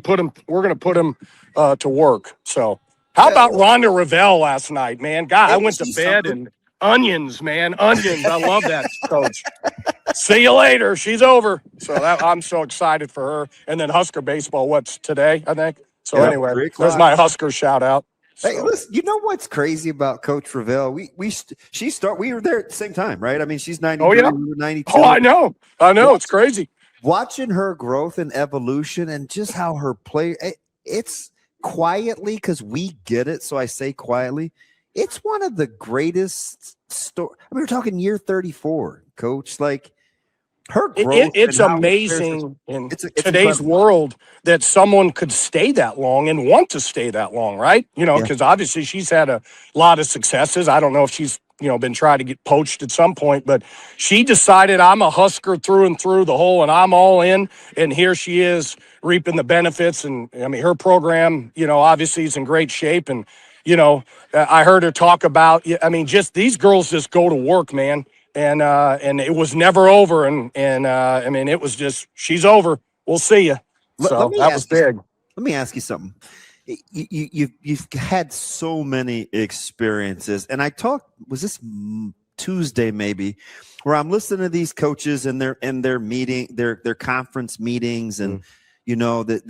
put them to work. So how about Rhonda Revelle last night, man? God, I went to bed and onions, man. Onions. I love that, Coach. See you later. She's over. So I'm so excited for her. And then Husker baseball, what's today, I think? So anyway, there's my Husker shout out. Hey, So. listen, you know what's crazy about Coach Ravel? We were there at the same time, right? I mean, she's 93, Oh, yeah. we were 92. Oh, I know. It's crazy. Watching her growth and evolution and just how her play, it's quietly, because we get it. So I say quietly, it's one of the greatest stories. I mean, we're talking year 34, Coach. Like, her growth. It's and how amazing in it's today's incredible. world that someone could stay that long and want to stay that long, right? Because obviously she's had a lot of successes. I don't know if she's, been trying to get poached at some point, but she decided, I'm a Husker through and through the whole, and I'm all in. And here she is reaping the benefits. And I mean, her program, obviously is in great shape. And, I heard her talk about, just these girls just go to work, man. And it was never over. And it was just, she's over. We'll see you. So that was big. Let me ask you something. You've had so many experiences, and was this Tuesday maybe, where I'm listening to these coaches and their meeting, their conference meetings, and that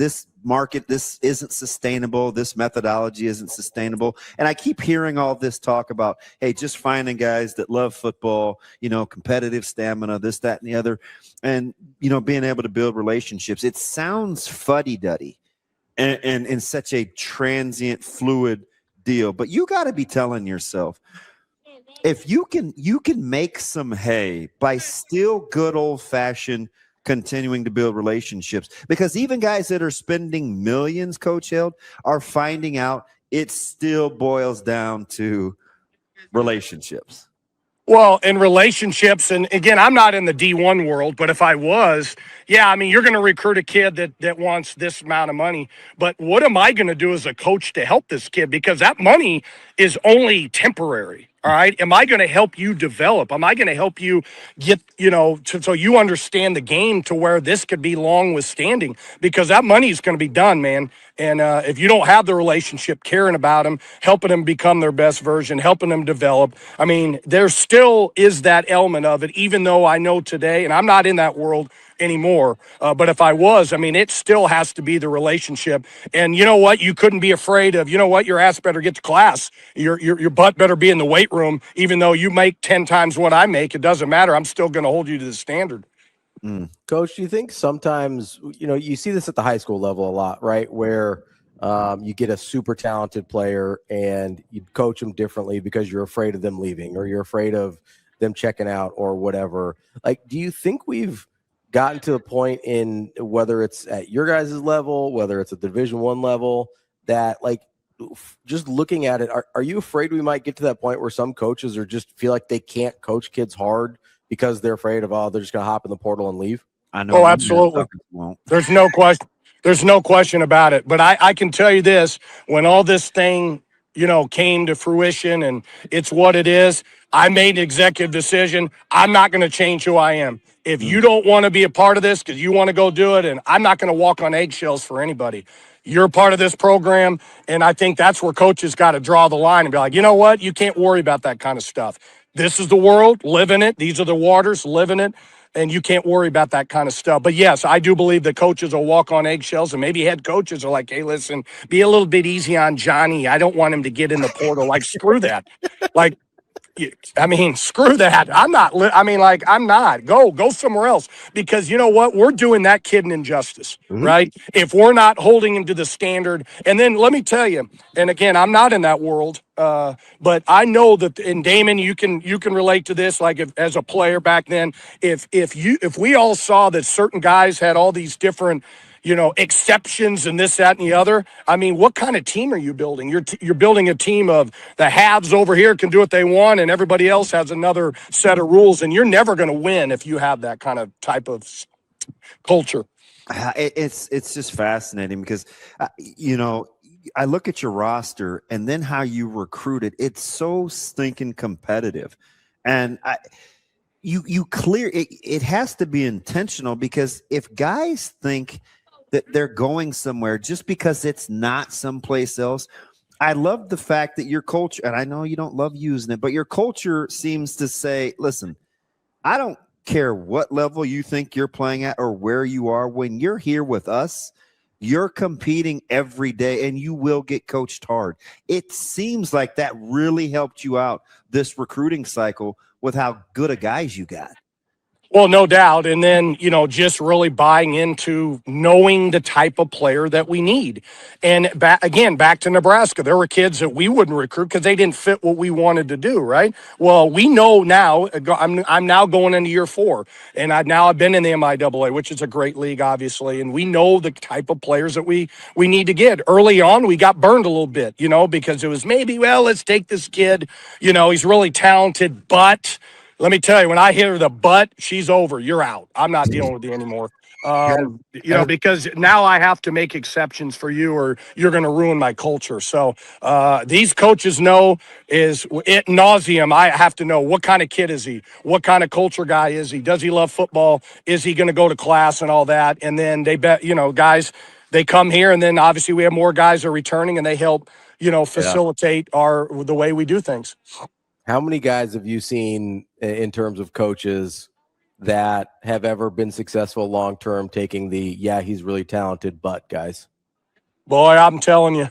this isn't sustainable. This methodology isn't sustainable. And I keep hearing all this talk about, hey, just finding guys that love football, competitive stamina, this, that, and the other, and, being able to build relationships. It sounds fuddy-duddy and in such a transient, fluid deal. But you got to be telling yourself, if you can make some hay by still good old-fashioned continuing to build relationships, because even guys that are spending millions, Coach Held, are finding out it still boils down to relationships. Well, in relationships, and again, I'm not in the D1 world, but if I was, you're going to recruit a kid that wants this amount of money. But what am I going to do as a coach to help this kid? Because that money is only temporary. All right. Am I going to help you develop? Am I going to help you get, so you understand the game to where this could be long withstanding? Because that money is going to be done, man. And if you don't have the relationship, caring about them, helping them become their best version, helping them develop, there still is that element of it, even though I know today, and I'm not in that world anymore. But if I was, it still has to be the relationship. And you know what? You couldn't be afraid of, your ass better get to class. Your butt better be in the weight room, even though you make 10 times what I make. It doesn't matter. I'm still going to hold you to the standard. Coach, do you think sometimes, you see this at the high school level a lot, right? Where you get a super talented player and you coach them differently because you're afraid of them leaving or you're afraid of them checking out or whatever. Like, do you think we've gotten to the point in whether it's at your guys' level, whether it's at the Division I level, that like just looking at it, are you afraid we might get to that point where some coaches are just feel like they can't coach kids hard because they're afraid of, they're just going to hop in the portal and leave? I know. Oh, absolutely. There's no question. There's no question about it. But I can tell you this, when all this thing, came to fruition and it's what it is, I made an executive decision. I'm not going to change who I am. If you don't want to be a part of this because you want to go do it, and I'm not going to walk on eggshells for anybody. You're a part of this program, and I think that's where coaches got to draw the line and be like, you know what? You can't worry about that kind of stuff. This is the world, live in it. These are the waters, live in it, and you can't worry about that kind of stuff. But, yes, I do believe that coaches will walk on eggshells, and maybe head coaches are like, hey, listen, be a little bit easy on Johnny. I don't want him to get in the portal. Like, screw that. Like, screw that. I'm not. I'm not. Go somewhere else, because you know what? We're doing that kid an injustice, right? If we're not holding him to the standard. And then let me tell you, and again, I'm not in that world, but I know that. And Damon, you can relate to this. Like as a player back then, if we all saw that certain guys had all these different, exceptions and this, that, and the other. What kind of team are you building? You're building a team of the haves over here can do what they want, and everybody else has another set of rules, and you're never going to win if you have that kind of type of culture. It's just fascinating because, I look at your roster and then how you recruit it. It's so stinking competitive, and you clear it. It has to be intentional, because if guys think that they're going somewhere just because it's not someplace else. I love the fact that your culture, and I know you don't love using it, but your culture seems to say, listen, I don't care what level you think you're playing at or where you are. When you're here with us, You're competing every day and you will get coached hard. It seems like that really helped you out this recruiting cycle with how good of guys you got. Well, no doubt. And then, just really buying into knowing the type of player that we need. And back to Nebraska, there were kids that we wouldn't recruit because they didn't fit what we wanted to do, right? Well, we know now, I'm now going into year 4, and I've been in the MIAA, which is a great league, obviously. And we know the type of players that we need to get. Early on, we got burned a little bit, because it was maybe, well, let's take this kid, he's really talented, but let me tell you, when I hit her the butt, she's over. You're out. I'm not dealing with you anymore. Because now I have to make exceptions for you or you're going to ruin my culture. So these coaches know is ad nauseum. I have to know what kind of kid is he? What kind of culture guy is he? Does he love football? Is he going to go to class and all that? And then they bet, guys, they come here and then obviously we have more guys are returning and they help, facilitate the way we do things. How many guys have you seen in terms of coaches that have ever been successful long-term taking he's really talented, but guys? Boy, I'm telling you,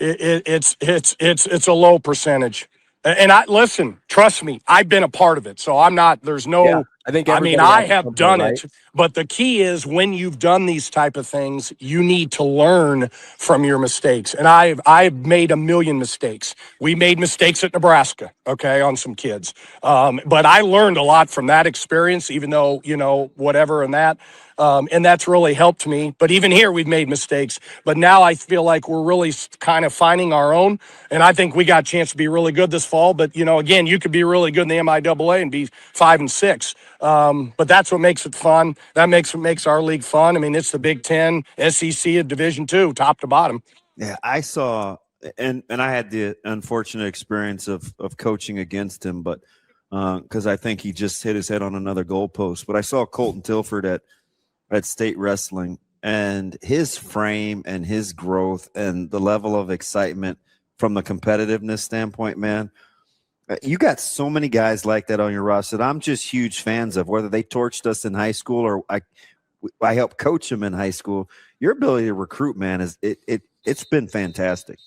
it's a low percentage. And listen, trust me, I've been a part of it. So I'm not, there's no, yeah, I have done it, but the key is when you've done these type of things, you need to learn from your mistakes. And I've made a million mistakes. We made mistakes at Nebraska, okay, on some kids. But I learned a lot from that experience, even though, whatever and that. And that's really helped me. But even here, we've made mistakes. But now I feel like we're really kind of finding our own. And I think we got a chance to be really good this fall. But, again, you could be really good in the MIAA and be 5-6. But that's what makes it fun. That makes what makes our league fun. I mean, it's the Big Ten, SEC, and Division II, top to bottom. Yeah, I saw, and I had the unfortunate experience of coaching against him, but because I think he just hit his head on another goalpost. But I saw Colton Tilford at state wrestling, and his frame and his growth and the level of excitement from the competitiveness standpoint, man, you got so many guys like that on your roster that I'm just huge fans of, whether they torched us in high school or I helped coach them in high school. Your ability to recruit, man, it's been fantastic.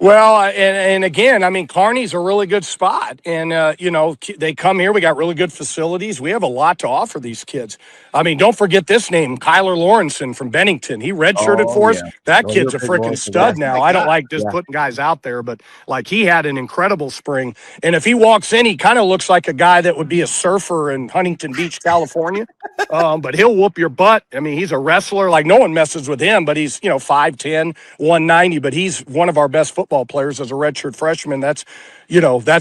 Well, and again, I mean, Kearney's a really good spot. And, they come here. We got really good facilities. We have a lot to offer these kids. I mean, don't forget this name, Kyler Lawrenson from Bennington. He redshirted for us. That kid's a freaking stud now. I don't like just putting guys out there, but, he had an incredible spring. And if he walks in, he kind of looks like a guy that would be a surfer in Huntington Beach, California. But he'll whoop your butt. I mean, he's a wrestler. Like, no one messes with him, but he's, 5'10", 190. But he's one of our best football players as a redshirt freshman. That's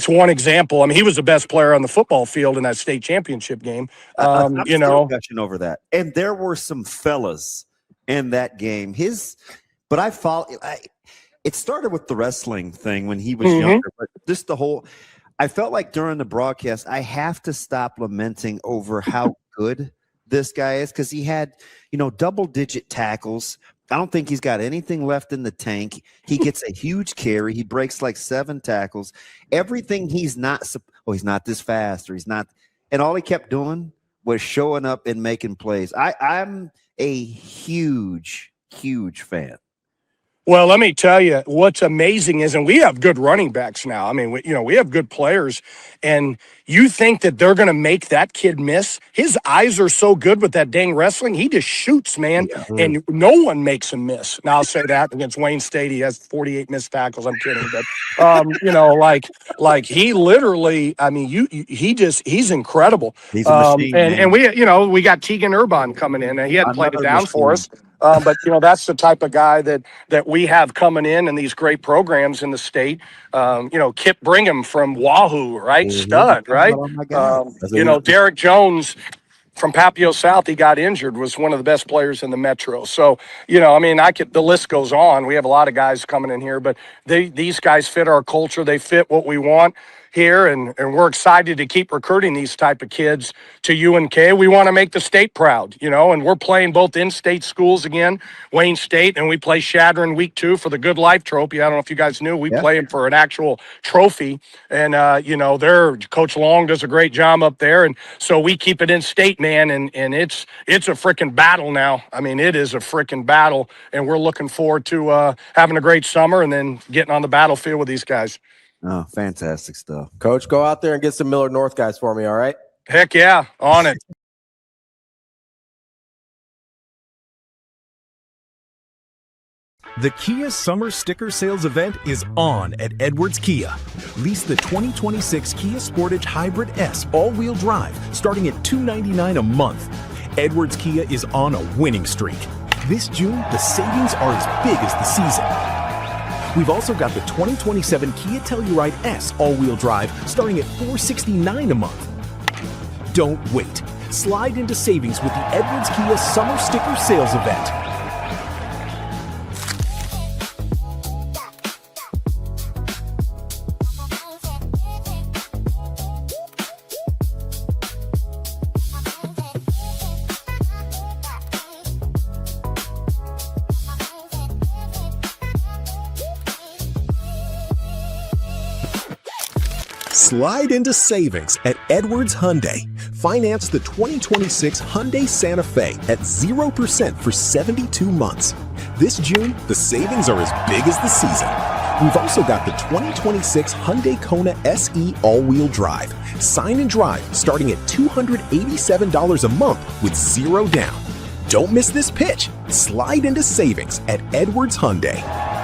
one example. I mean, he was the best player on the football field in that state championship game. I'm still gushing over that. And there were some fellas in that game. It started with the wrestling thing when he was younger, but just I felt like during the broadcast, I have to stop lamenting over how good this guy is, because he had, double-digit tackles. I don't think he's got anything left in the tank. He gets a huge carry. He breaks like 7 tackles. Everything he's not this fast, or he's not. And all he kept doing was showing up and making plays. I'm a huge, huge fan. Well, let me tell you, what's amazing is, and we have good running backs now. I mean, we have good players, and you think that they're going to make that kid miss? His eyes are so good with that dang wrestling. He just shoots, man, and no one makes him miss. Now, I'll say that against Wayne State, he has 48 missed tackles. I'm kidding, but he literally, I mean, he's incredible. He's a machine, and we got Tegan Urban coming in, and he hadn't played it down for us. But that's the type of guy that we have coming in these great programs in the state. Kip Brigham from Wahoo, right? Stud, right? Oh my God. Derek Jones from Papio South, he got injured, was one of the best players in the Metro. So, the list goes on. We have a lot of guys coming in here, but these guys fit our culture. They fit what we want. here, and we're excited to keep recruiting these type of kids to UNK. We want to make the state proud, and we're playing both in-state schools again, Wayne State, and we play Shattern week 2 for the Good Life Trophy. I don't know if you guys knew, we play them for an actual trophy, and their Coach Long does a great job up there, and so we keep it in state, man, and it's a freaking battle now. I mean, it is a freaking battle, and we're looking forward to having a great summer and then getting on the battlefield with these guys. Oh, fantastic stuff. Coach, go out there and get some Millard North guys for me, all right? Heck yeah, on it. The Kia Summer Sticker Sales event is on at Edwards Kia. Lease the 2026 Kia Sportage Hybrid S all-wheel drive starting at $299 a month. Edwards Kia is on a winning streak. This June, the savings are as big as the season. We've also got the 2027 Kia Telluride S all-wheel drive starting at $469 a month. Don't wait. Slide into savings with the Edwards Kia Summer Sticker Sales event. Slide into savings at Edwards Hyundai. Finance the 2026 Hyundai Santa Fe at 0% for 72 months. This June, the savings are as big as the season. We've also got the 2026 Hyundai Kona SE all-wheel drive. Sign and drive starting at $287 a month with 0 down. Don't miss this pitch. Slide into savings at Edwards Hyundai.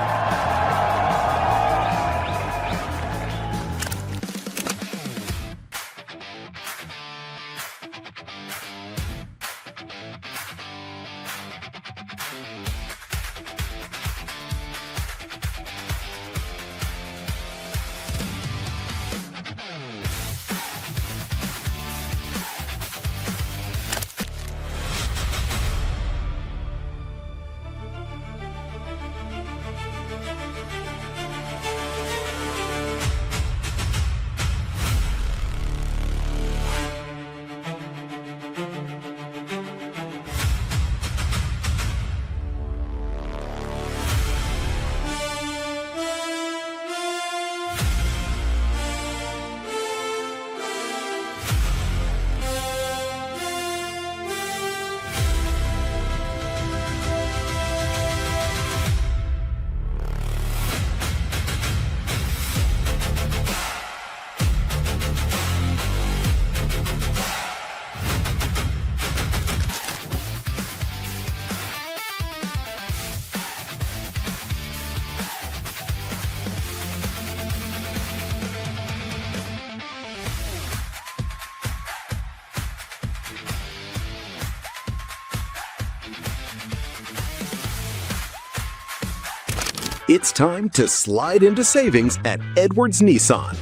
It's time to slide into savings at Edwards Nissan.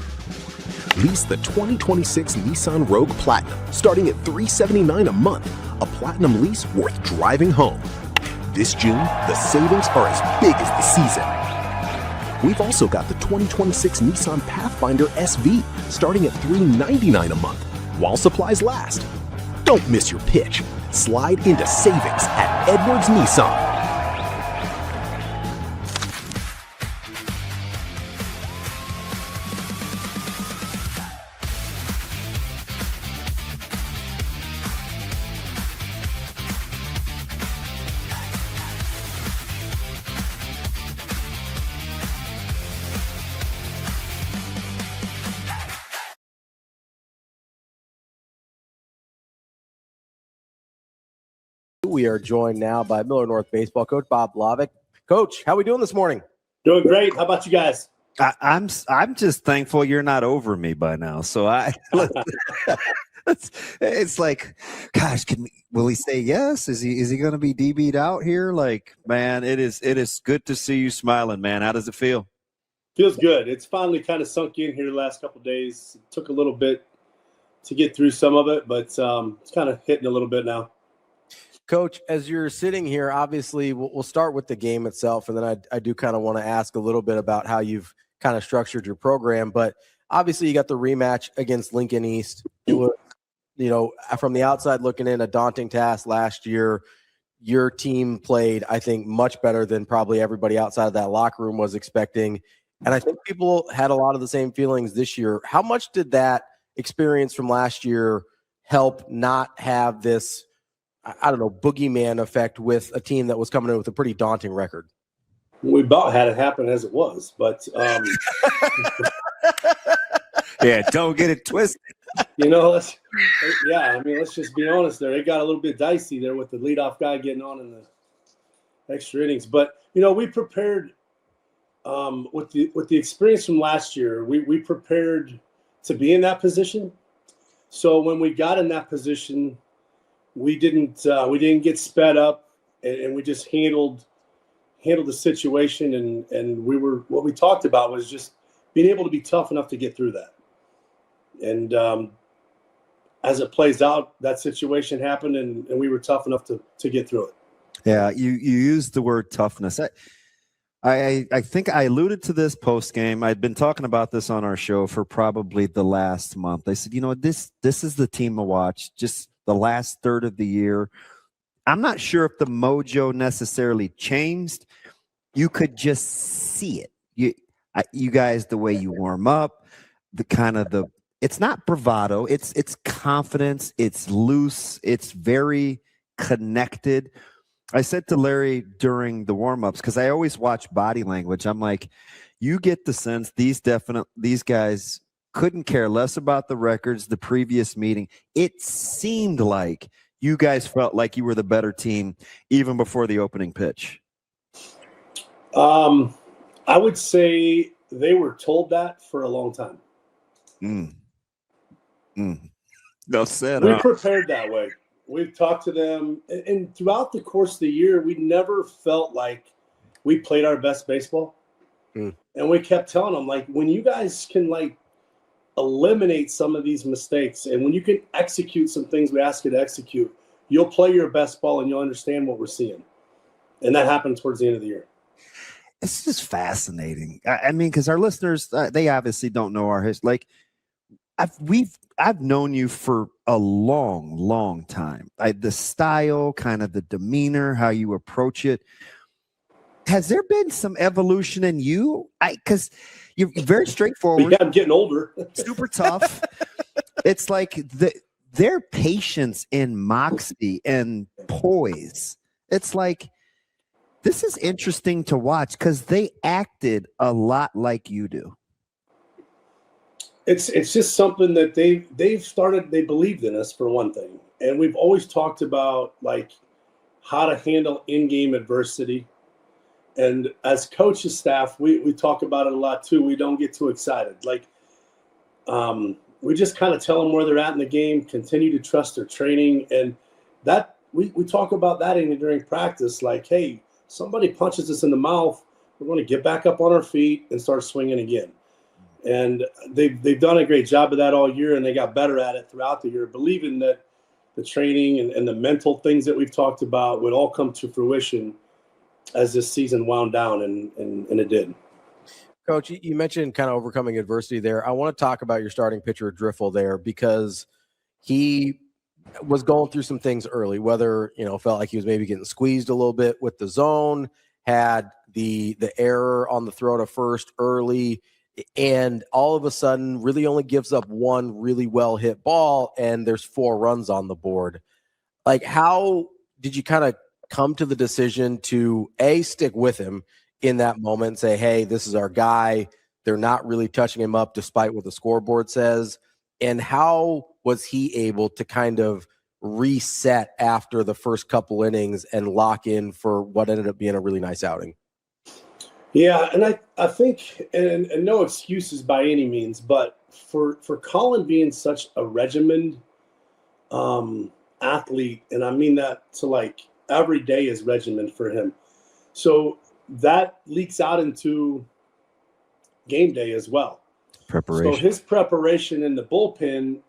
Lease the 2026 Nissan Rogue Platinum starting at $379 a month, a platinum lease worth driving home. This June, the savings are as big as the season. We've also got the 2026 Nissan Pathfinder SV starting at $399 a month while supplies last. Don't miss your pitch. Slide into savings at Edwards Nissan. We are joined now by Millard North baseball coach Bob Hlavac. Coach, how are we doing this morning? Doing great. How about you guys? I'm just thankful you're not over me by now. So it's like, gosh, will he say yes? Is he going to be DB'd out here? Like, man, it is good to see you smiling, man. How does it feel? Feels good. It's finally kind of sunk in here the last couple of days. It took a little bit to get through some of it, but it's kind of hitting a little bit now. Coach, as you're sitting here, obviously we'll start with the game itself, and then I do kind of want to ask a little bit about how you've kind of structured your program. But obviously you got the rematch against Lincoln East. It was, from the outside looking in, a daunting task last year. Your team played, I think, much better than probably everybody outside of that locker room was expecting. And I think people had a lot of the same feelings this year. How much did that experience from last year help not have this, I don't know, boogeyman effect with a team that was coming in with a pretty daunting record? We about had it happen as it was, but yeah, don't get it twisted. let's just be honest there. It got a little bit dicey there with the leadoff guy getting on in the extra innings. But, we prepared with the experience from last year, we prepared to be in that position. So when we got in that position, we didn't get sped up, and we just handled the situation, and what we talked about was just being able to be tough enough to get through that. And as it plays out, that situation happened, and we were tough enough to get through it. Yeah, you used the word toughness. I think I alluded to this post game. I'd been talking about this on our show for probably the last month. I said, this is the team to watch, just the last third of the year. I'm not sure if the mojo necessarily changed. You could just see it. You guys, the way you warm up, it's not bravado. It's confidence. It's loose. It's very connected. I said to Larry during the warm-ups, because I always watch body language, I'm like, you get the sense these guys couldn't care less about the records the previous meeting. It seemed like you guys felt like you were the better team even before the opening pitch. I would say they were told that for a long time. No said. We prepared that way. We've talked to them, and throughout the course of the year, we never felt like we played our best baseball. And we kept telling them, like, when you guys can, like, eliminate some of these mistakes, and when you can execute some things we ask you to execute, you'll play your best ball and you'll understand what we're seeing. And that happened towards the end of the year. It's just fascinating. I mean, because our listeners, they obviously don't know our history. Like, I've known you for a long, long time. The style, kind of the demeanor, how you approach it. Has there been some evolution in you? Because you're very straightforward. Yeah, I'm getting older. Super tough. It's like their patience and moxie and poise. It's like, this is interesting to watch because they acted a lot like you do. It's just something that they've started. They believed in us, for one thing, and we've always talked about, like, how to handle in-game adversity. And as coaches, staff, we talk about it a lot too. We don't get too excited. Like, we just kind of tell them where they're at in the game, continue to trust their training, and that we talk about that during practice. Like, hey, somebody punches us in the mouth, we're going to get back up on our feet and start swinging again. And they've done a great job of that all year, and they got better at it throughout the year, believing that the training and the mental things that we've talked about would all come to fruition as this season wound down, and it did. Coach, you mentioned kind of overcoming adversity there. I want to talk about your starting pitcher, Driffle, there, because he was going through some things early, whether, felt like he was maybe getting squeezed a little bit with the zone, had the error on the throw to first early, and all of a sudden really only gives up one really well hit ball, and there's 4 runs on the board. Like, how did you kind of come to the decision to stick with him in that moment and say, hey, this is our guy, they're not really touching him up despite what the scoreboard says? And how was he able to kind of reset after the first couple innings and lock in for what ended up being a really nice outing? Yeah, and I think, and no excuses by any means, but for Colin being such a regimented athlete, and I mean that to, like, every day is regimen for him. So that leaks out into game day as well. Preparation. So his preparation in the bullpen,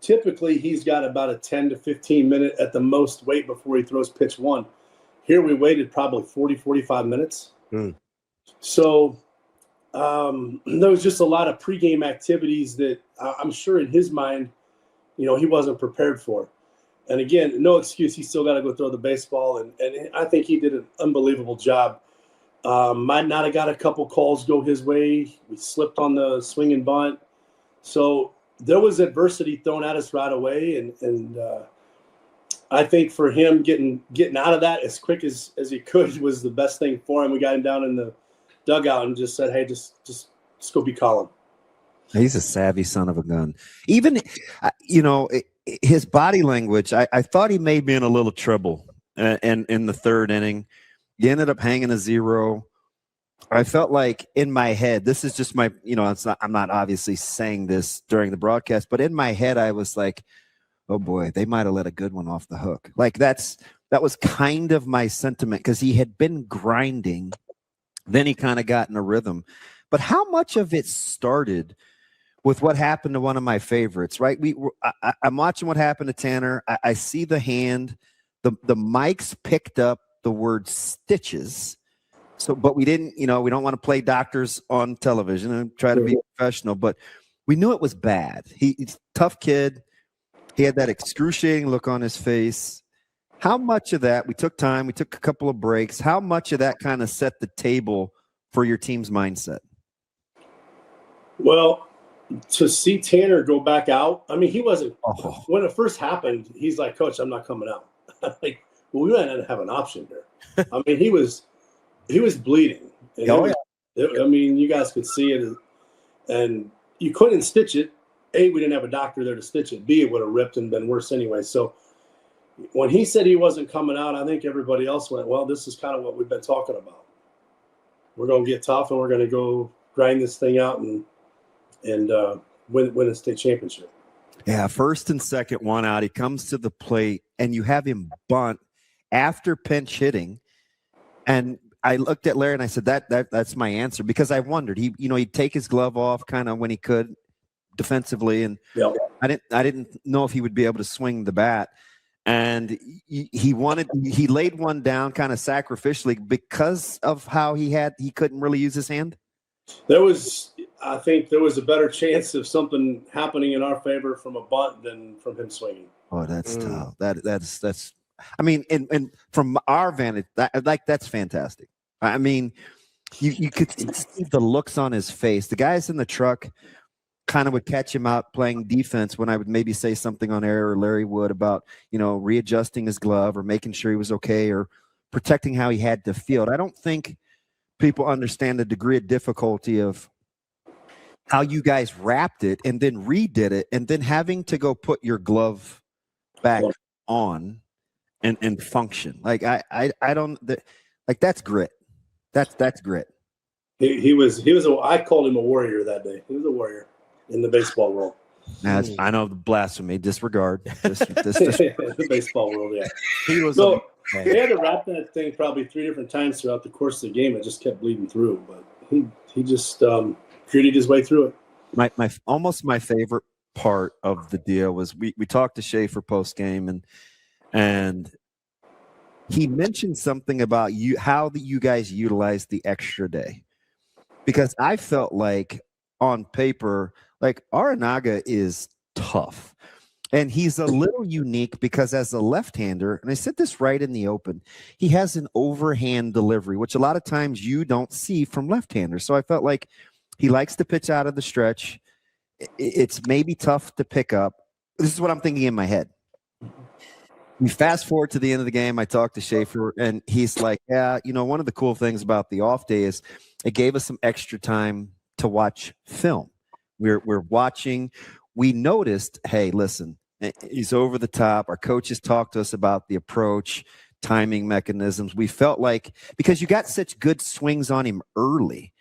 typically he's got about a 10 to 15 minute at the most wait before he throws pitch 1. Here we waited probably 40, 45 minutes. So there was just a lot of pregame activities that I'm sure in his mind, he wasn't prepared for. And again, no excuse. He still got to go throw the baseball. And I think he did an unbelievable job. Might not have got a couple calls go his way. We slipped on the swing and bunt. So there was adversity thrown at us right away. And I think for him getting out of that as quick as he could was the best thing for him. We got him down in the dugout and just said, hey, just go be calm. He's a savvy son of a gun. Even, his body language, I thought he may be in a little trouble in the third inning. He ended up hanging a 0. I felt like in my head, this is just my, I'm not obviously saying this during the broadcast, but in my head, I was like, oh boy, they might have let a good one off the hook. Like that was kind of my sentiment because he had been grinding. Then he kind of got in a rhythm. But how much of it started with what happened to one of my favorites, right? I'm watching what happened to Tanner. I see the hand. The mics picked up the word stitches. So, but we didn't, we don't want to play doctors on television and try to be professional, but we knew it was bad. He's a tough kid. He had that excruciating look on his face. How much of that, we took time, we took a couple of breaks, how much of that kind of set the table for your team's mindset? Well, to see Tanner go back out, I mean, he wasn't when it first happened, he's like, Coach, I'm not coming out. Like, well, we didn't have an option there. I mean, he was bleeding. And I mean, you guys could see it, and you couldn't stitch it. A, we didn't have a doctor there to stitch it. B, it would have ripped and been worse anyway. So when he said he wasn't coming out, I think everybody else went, well, this is kind of what we've been talking about. We're going to get tough, and we're going to go grind this thing out and win a state championship. Yeah, first and second, one out. He comes to the plate, and you have him bunt after pinch hitting. And I looked at Larry, and I said, that's my answer, because I wondered. He'd take his glove off kind of when he could defensively, and I didn't know if he would be able to swing the bat. And he laid one down kind of sacrificially because of how he couldn't really use his hand. I think there was a better chance of something happening in our favor from a bunt than from him swinging. Oh, that's tough. That's. I mean, and from our vantage, that's fantastic. I mean, you could see the looks on his face. The guys in the truck kind of would catch him out playing defense when I would maybe say something on air, or Larry would, about, readjusting his glove or making sure he was okay or protecting how he had to field. I don't think people understand the degree of difficulty of how you guys wrapped it and then redid it, and then having to go put your glove back on and function. Like I don't like, that's grit. That's grit. He was I called him a warrior that day. He was a warrior in the baseball world. I know the blasphemy. Disregard. The baseball world, yeah. He was. So they had to wrap that thing probably 3 different times throughout the course of the game. It just kept bleeding through, but he just gritted his way through it. My almost my favorite part of the deal was we talked to Schaefer post game, and he mentioned something about how you guys utilized the extra day, because I felt like on paper, like Aranaga is tough, and he's a little unique because as a left-hander, and I said this right in the open, he has an overhand delivery, which a lot of times you don't see from left-handers. So I felt like he likes to pitch out of the stretch. It's maybe tough to pick up. This is what I'm thinking in my head. We fast forward to the end of the game. I talked to Schaefer, and he's like, yeah, one of the cool things about the off day is it gave us some extra time to watch film. We're watching. We noticed, hey, listen, he's over the top. Our coaches talked to us about the approach, timing mechanisms. We felt like, because you got such good swings on him early,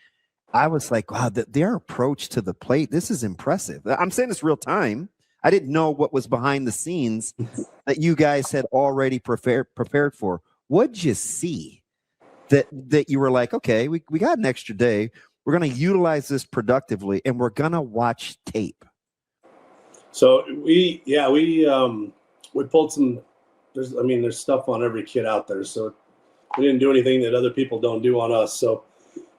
I was like, wow, their approach to the plate, this is impressive. I'm saying this real time. I didn't know what was behind the scenes that you guys had already prepared for. What'd you see that you were like, okay, we got an extra day. We're going to utilize this productively, and we're going to watch tape. So we pulled some. There's stuff on every kid out there. So we didn't do anything that other people don't do on us. So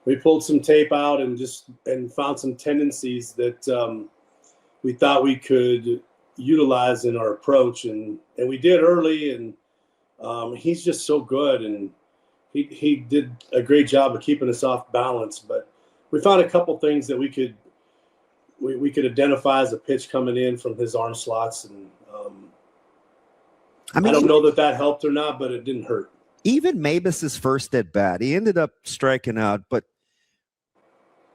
we pulled some tape out and found some tendencies that we thought we could utilize in our approach, and we did early. And he's just so good, and he did a great job of keeping us off balance. But we found a couple things that we could identify as a pitch coming in from his arm slots, and I don't know that helped or not, but it didn't hurt. Even Mabus's first at bat, he ended up striking out, but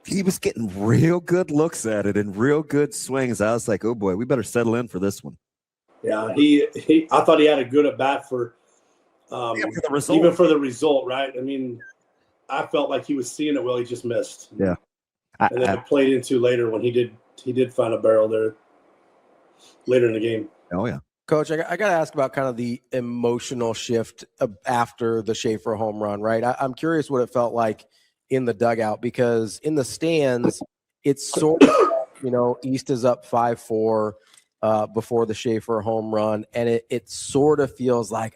he was getting real good looks at it and real good swings. I was like, oh boy, we better settle in for this one. Yeah, I thought he had a good at bat for the result. Even for the result, right? I mean, I felt like he was seeing it well. He just missed. Yeah, and then it played into later when he did find a barrel there later in the game. Oh yeah. Coach, I got to ask about kind of the emotional shift after the Schaefer home run, right? I'm curious what it felt like in the dugout, because in the stands, it's sort of, East is up 5-4 before the Schaefer home run, and it sort of feels like,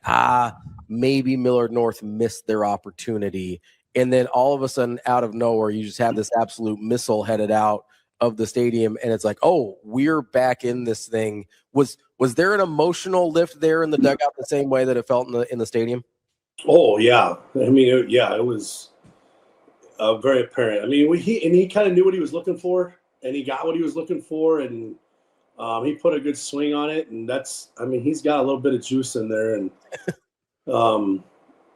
maybe Millard North missed their opportunity. And then all of a sudden, out of nowhere, you just have this absolute missile headed out of the stadium, and it's like, oh, we're back in this thing. Was there an emotional lift there in the dugout the same way that it felt in the stadium? Oh yeah, I mean, it was very apparent. I mean, he kind of knew what he was looking for, and he got what he was looking for, and he put a good swing on it, and he's got a little bit of juice in there, and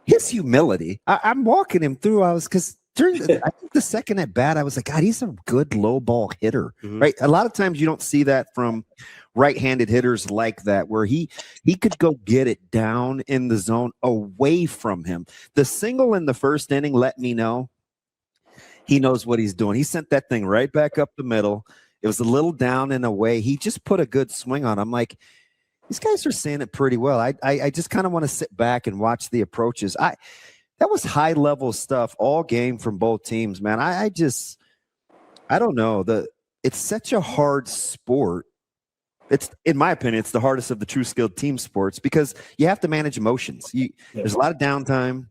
his humility. I'm walking him through. Because during I think the second at bat, I was like, God, he's a good low ball hitter, right? A lot of times you don't see that from right-handed hitters like that, where he could go get it down in the zone away from him. The single in the first inning let me know he knows what he's doing. He sent that thing right back up the middle. It was a little down and away. He just put a good swing on. I'm like, these guys are seeing it pretty well. I just kind of want to sit back and watch the approaches. That was high-level stuff all game from both teams, man. I don't know. It's such a hard sport. It's, in my opinion, it's the hardest of the true skilled team sports, because you have to manage emotions. There's a lot of downtime.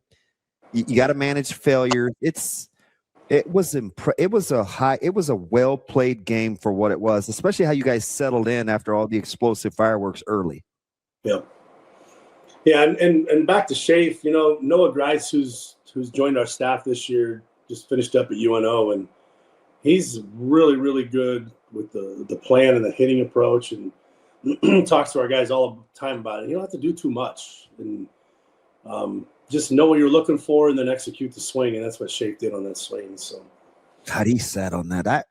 You got to manage failure. It was a well played game for what it was, especially how you guys settled in after all the explosive fireworks early. Yeah. Yeah, and back to Shafe, Noah Grice, who's joined our staff this year, just finished up at UNO, and he's really, really good with the plan and the hitting approach, and talks to our guys all the time about it. You don't have to do too much, and just know what you're looking for and then execute the swing, and that's what Shafe did on that swing. So, God, he sat on that. That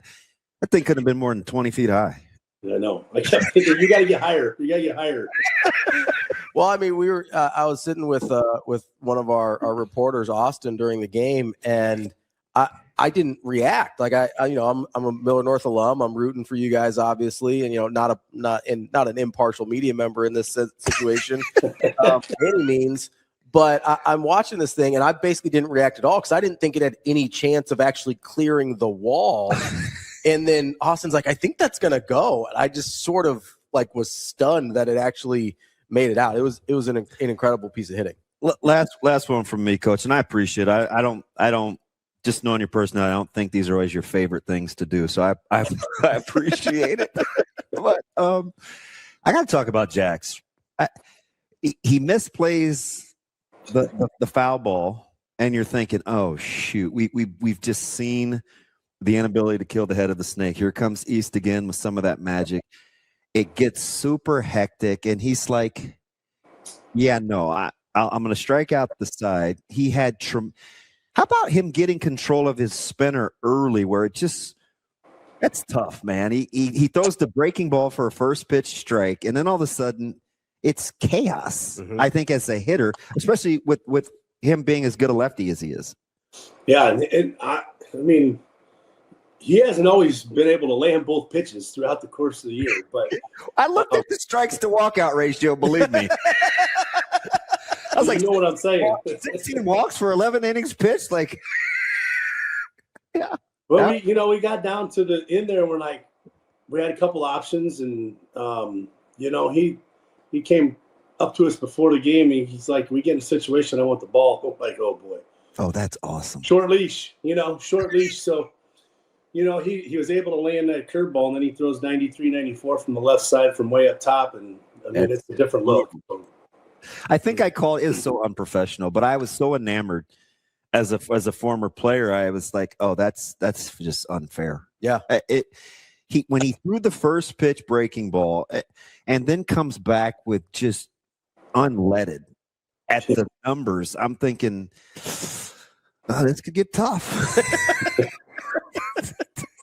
thing couldn't have been more than 20 feet high. I know. I kept thinking, you got to get higher. You got to get higher. Well, I mean, we were. I was sitting with one of our reporters, Austin, during the game, and I didn't react. Like I'm a Millard North alum. I'm rooting for you guys, obviously, and not an impartial media member in this situation by any means. But I'm watching this thing, and I basically didn't react at all because I didn't think it had any chance of actually clearing the wall. And then Austin's like, I think that's gonna go. And I just sort of was stunned that it actually made it out. It was an incredible piece of hitting. Last one from me, Coach, and I appreciate it. I don't just knowing your personality, I don't think these are always your favorite things to do. So I appreciate it. But I got to talk about Jax. He misplays the foul ball, and you're thinking, oh shoot, we've just seen the inability to kill the head of the snake. Here comes East again with some of that magic. It gets super hectic, and he's like, yeah, no, I'm going to strike out the side. He had how about him getting control of his spinner early, where that's tough, man. He throws the breaking ball for a first pitch strike, and then all of a sudden it's chaos. I think as a hitter, especially with him being as good a lefty as he is. Yeah, and I mean, he hasn't always been able to land both pitches throughout the course of the year. But I looked at the strikes to walkout ratio. Believe me, I was like, you know what I'm saying? 16 walks for 11 innings pitched. Like, yeah. Well, we got down to the end there. And we're like, we had a couple options, and he came up to us before the game. And he's like, we get in a situation, I want the ball. I'm like, oh boy. Oh, that's awesome. Short leash, short leash. So, he was able to land that curveball, and then he throws 93, 94 from the left side from way up top. And, it's a different look. I think I call it is so unprofessional, but I was so enamored as a former player. I was like, oh, that's just unfair. Yeah. When he threw the first pitch breaking ball and then comes back with just unleaded at the numbers, I'm thinking, oh, this could get tough.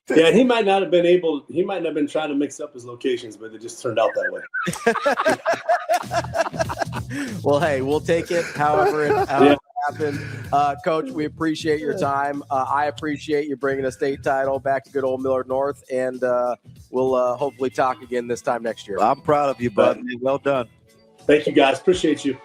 Yeah, he might not have been trying to mix up his locations, but it just turned out that way. Well, hey, we'll take it however it happened. Coach, we appreciate your time. I appreciate you bringing a state title back to good old Millard North, and we'll hopefully talk again this time next year. I'm proud of you, bud. Well done. Thank you, guys. Appreciate you.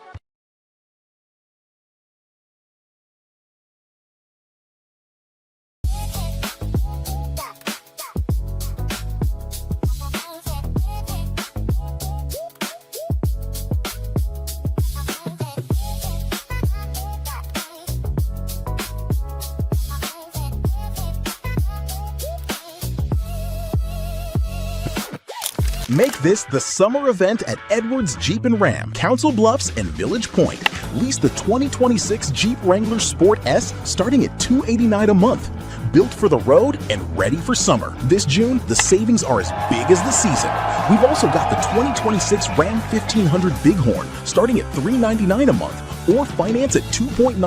Make this the summer event at Edwards Jeep and Ram, Council Bluffs and Village Point. Lease the 2026 Jeep Wrangler Sport S starting at $289 a month. Built for the road and ready for summer. This June, the savings are as big as the season. We've also got the 2026 Ram 1500 Bighorn starting at $399 a month, or finance at 2.9%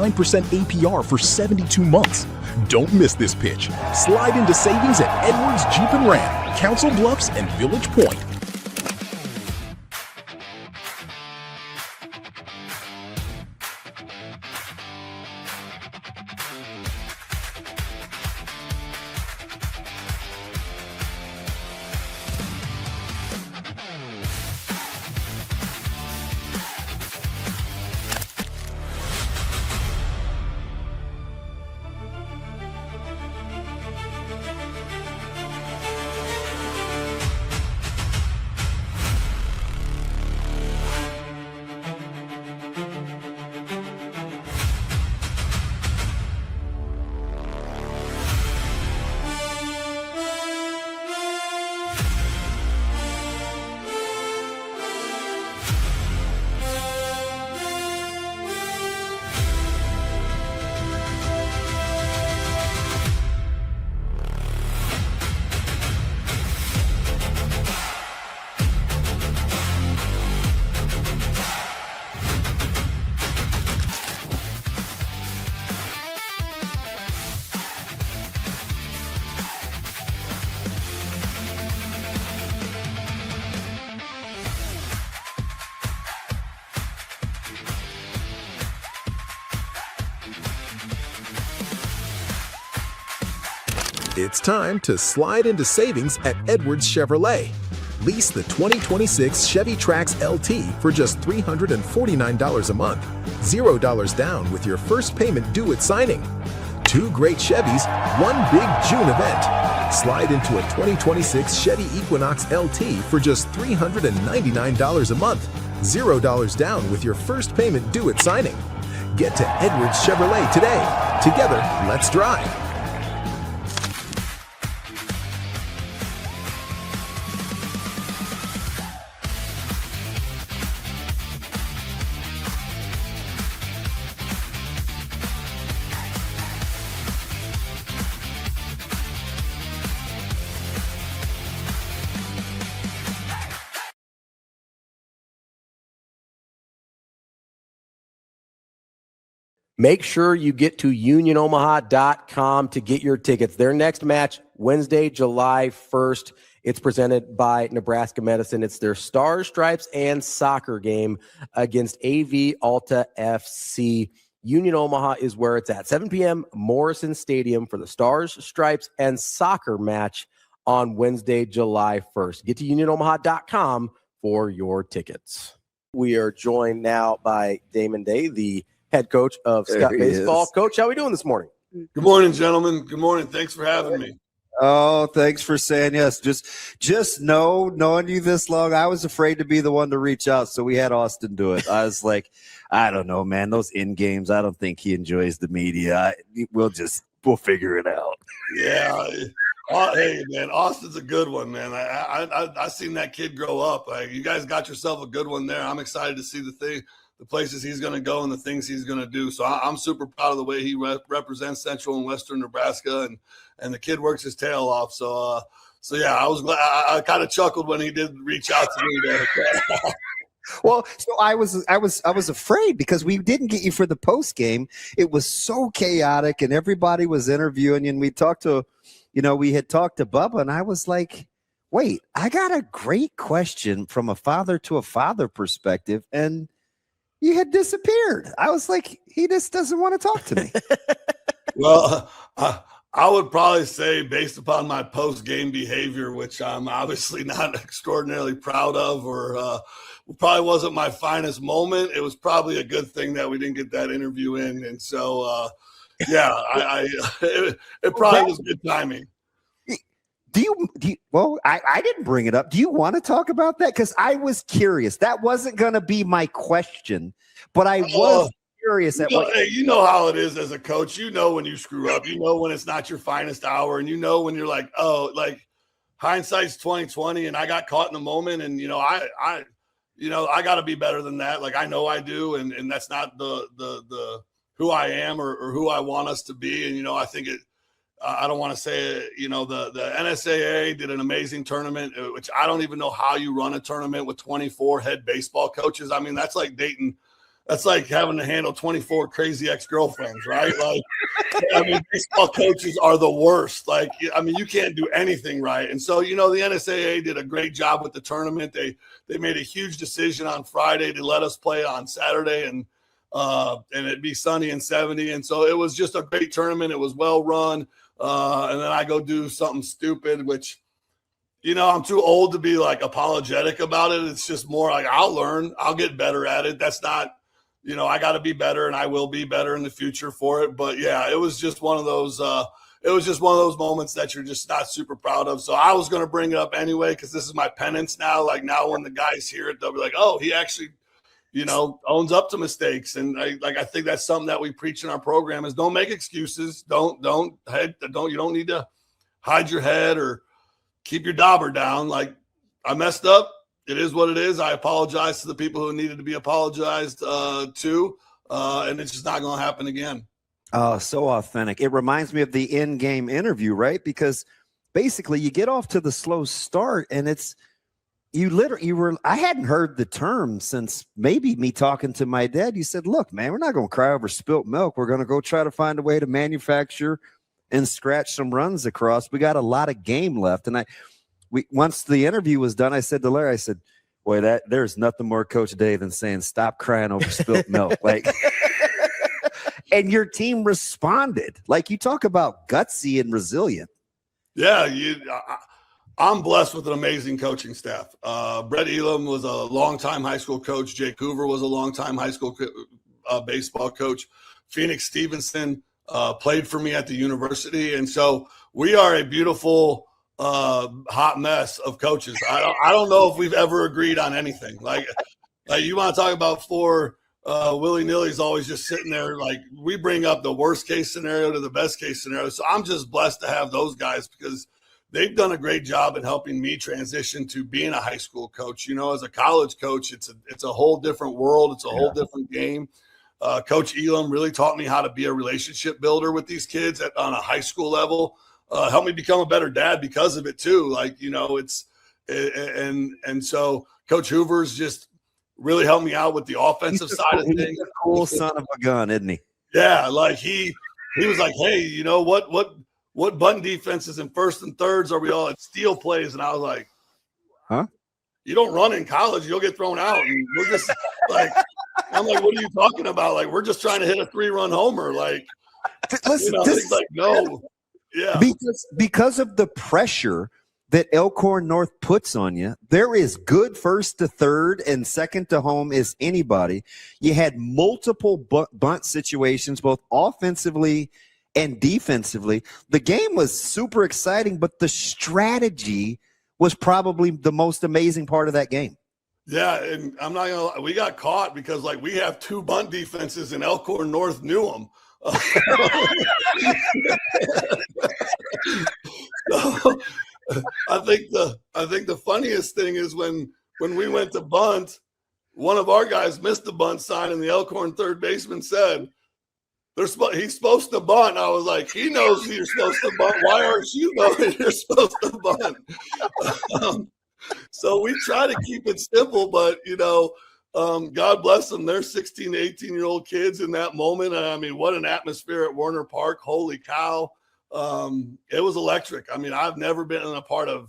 APR for 72 months. Don't miss this pitch. Slide into savings at Edwards Jeep and Ram, Council Bluffs and Village Point. It's time to slide into savings at Edwards Chevrolet. Lease the 2026 Chevy Trax LT for just $349 a month. $0 down with your first payment due at signing. 2 great Chevys, one big June event. Slide into a 2026 Chevy Equinox LT for just $399 a month. $0 down with your first payment due at signing. Get to Edwards Chevrolet today. Together, let's drive. Make sure you get to unionomaha.com to get your tickets. Their next match, Wednesday, July 1st. It's presented by Nebraska Medicine. It's their Stars, Stripes, and Soccer game against AV Alta FC. Union Omaha is where it's at. 7 p.m., Morrison Stadium for the Stars, Stripes, and Soccer match on Wednesday, July 1st. Get to unionomaha.com for your tickets. We are joined now by Damon Day, the head coach of Skutt Baseball. Coach, how are we doing this morning? Good morning, gentlemen. Good morning. Thanks for having me. Oh, thanks for saying yes. Just knowing you this long, I was afraid to be the one to reach out, so we had Austin do it. I was like, I don't know, man. Those in games, I don't think he enjoys the media. We'll figure it out. Yeah. Hey, man, Austin's a good one, man. I seen that kid grow up. Like, you guys got yourself a good one there. I'm excited to see the places he's going to go and the things he's going to do. So I'm super proud of the way he represents Central and Western Nebraska, and the kid works his tail off. So yeah, I was glad. I kind of chuckled when he did reach out to me there. Well, so I was afraid because we didn't get you for the post game. It was so chaotic, and everybody was interviewing you. And we had talked to Bubba, and I was like, wait, I got a great question from a father to a father perspective, and you had disappeared. I was like, he just doesn't want to talk to me. Well, I would probably say, based upon my post-game behavior, which I'm obviously not extraordinarily proud of, or probably wasn't my finest moment, it was probably a good thing that we didn't get that interview in. And so, yeah, it probably was good timing. Do you well, I didn't bring it up. Do you want to talk about that? Because I was curious. That wasn't going to be my question, but I was curious. You know how it is as a coach. You know when you screw up. You know when it's not your finest hour, and you know when you're like, oh, like hindsight's 20/20, and I got caught in the moment, and I got to be better than that. Like I know I do, and that's not the who I am or who I want us to be. And I think it. I don't want to say it, the NSAA did an amazing tournament, which I don't even know how you run a tournament with 24 head baseball coaches. I mean, that's like dating. That's like having to handle 24 crazy ex-girlfriends, right? Like, I mean, baseball coaches are the worst. Like, I mean, you can't do anything right. And so, the NSAA did a great job with the tournament. They made a huge decision on Friday to let us play on Saturday and it'd be sunny and 70. And so it was just a great tournament. It was well run. And then I go do something stupid, which, I'm too old to be like apologetic about it. It's just more like I'll learn, I'll get better at it. That's not, I got to be better, and I will be better in the future for it. But yeah, it was just one of those. It was just one of those moments that you're just not super proud of. So I was going to bring it up anyway because this is my penance now. Like now, when the guys hear it, they'll be like, "Oh, he actually." Owns up to mistakes. And I think that's something that we preach in our program is don't make excuses. You don't need to hide your head or keep your dauber down. Like I messed up. It is what it is. I apologize to the people who needed to be apologized to. And it's just not going to happen again. Oh, so authentic. It reminds me of the in-game interview, right? Because basically you get off to the slow start and I hadn't heard the term since maybe me talking to my dad. You said, look, man, we're not going to cry over spilt milk. We're going to go try to find a way to manufacture and scratch some runs across. We got a lot of game left. And once the interview was done, I said to Larry, boy, there's nothing more Coach Day than saying, stop crying over spilt milk. Like, and your team responded. Like you talk about gutsy and resilient. Yeah. I'm blessed with an amazing coaching staff. Brett Elam was a longtime high school coach. Jake Hoover was a longtime high school baseball coach. Phoenix Stevenson played for me at the university. And so we are a beautiful hot mess of coaches. I don't know if we've ever agreed on anything. Like you want to talk about four willy-nilly's always just sitting there. Like we bring up the worst case scenario to the best case scenario. So I'm just blessed to have those guys because they've done a great job in helping me transition to being a high school coach. As a college coach, it's a whole different world. It's a whole different game. Coach Elam really taught me how to be a relationship builder with these kids on a high school level. Helped me become a better dad because of it too. So Coach Hoover's just really helped me out with the offensive side of things. He's a cool son of a gun, isn't he? Yeah, like he was like, hey, what button defenses and first and thirds are we all at steal plays? And I was like, huh? You don't run in college, you'll get thrown out. And we're just like, I'm like, what are you talking about? Like, we're just trying to hit a 3-run homer. Like, listen, he's like, no. Yeah. Because of the pressure that Elkhorn North puts on you, there is good first to third and second to home as anybody. You had multiple bunt situations, both offensively and defensively. The game was super exciting, but the strategy was probably the most amazing part of that game. Yeah, and I'm not gonna lie, we got caught because like we have 2 bunt defenses and Elkhorn North knew them. So, I think the funniest thing is when we went to bunt, one of our guys missed the bunt sign, and the Elkhorn third baseman said, he's supposed to bunt. I was like, he knows you're supposed to bunt. Why aren't you knowing you're supposed to bunt? So we try to keep it simple, but, God bless them. They're 16 to 18-year-old kids in that moment. And I mean, what an atmosphere at Warner Park. Holy cow. It was electric. I mean, I've never been in a part of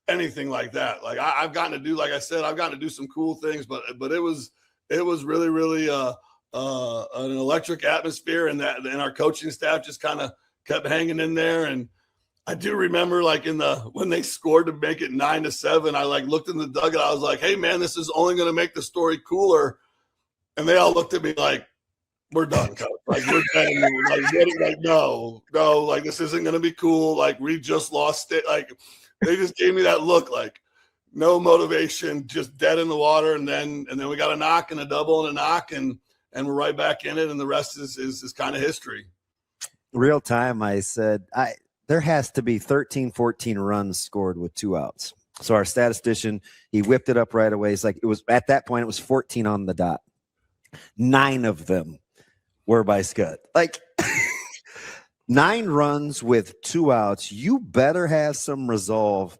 anything like that. Like I've gotten to do, like I said, I've gotten to do some cool things, but it was really, really an electric atmosphere, and our coaching staff just kind of kept hanging in there. And I do remember like when they scored to make it 9-7, I like looked in the dugout. I was like, hey man, this is only going to make the story cooler. And they all looked at me like, we're done, coach. Like we're done. Like no, like this isn't going to be cool. Like we just lost it. Like they just gave me that look, like no motivation, just dead in the water. And then we got a knock and a double and a knock, and we're right back in it. And the rest is kind of history. Real time, I said, there has to be 13, 14 runs scored with 2 outs. So our statistician, he whipped it up right away. He's like, it was at that point, it was 14 on the dot. 9 of them were by Skutt. Like 9 runs with 2 outs. You better have some resolve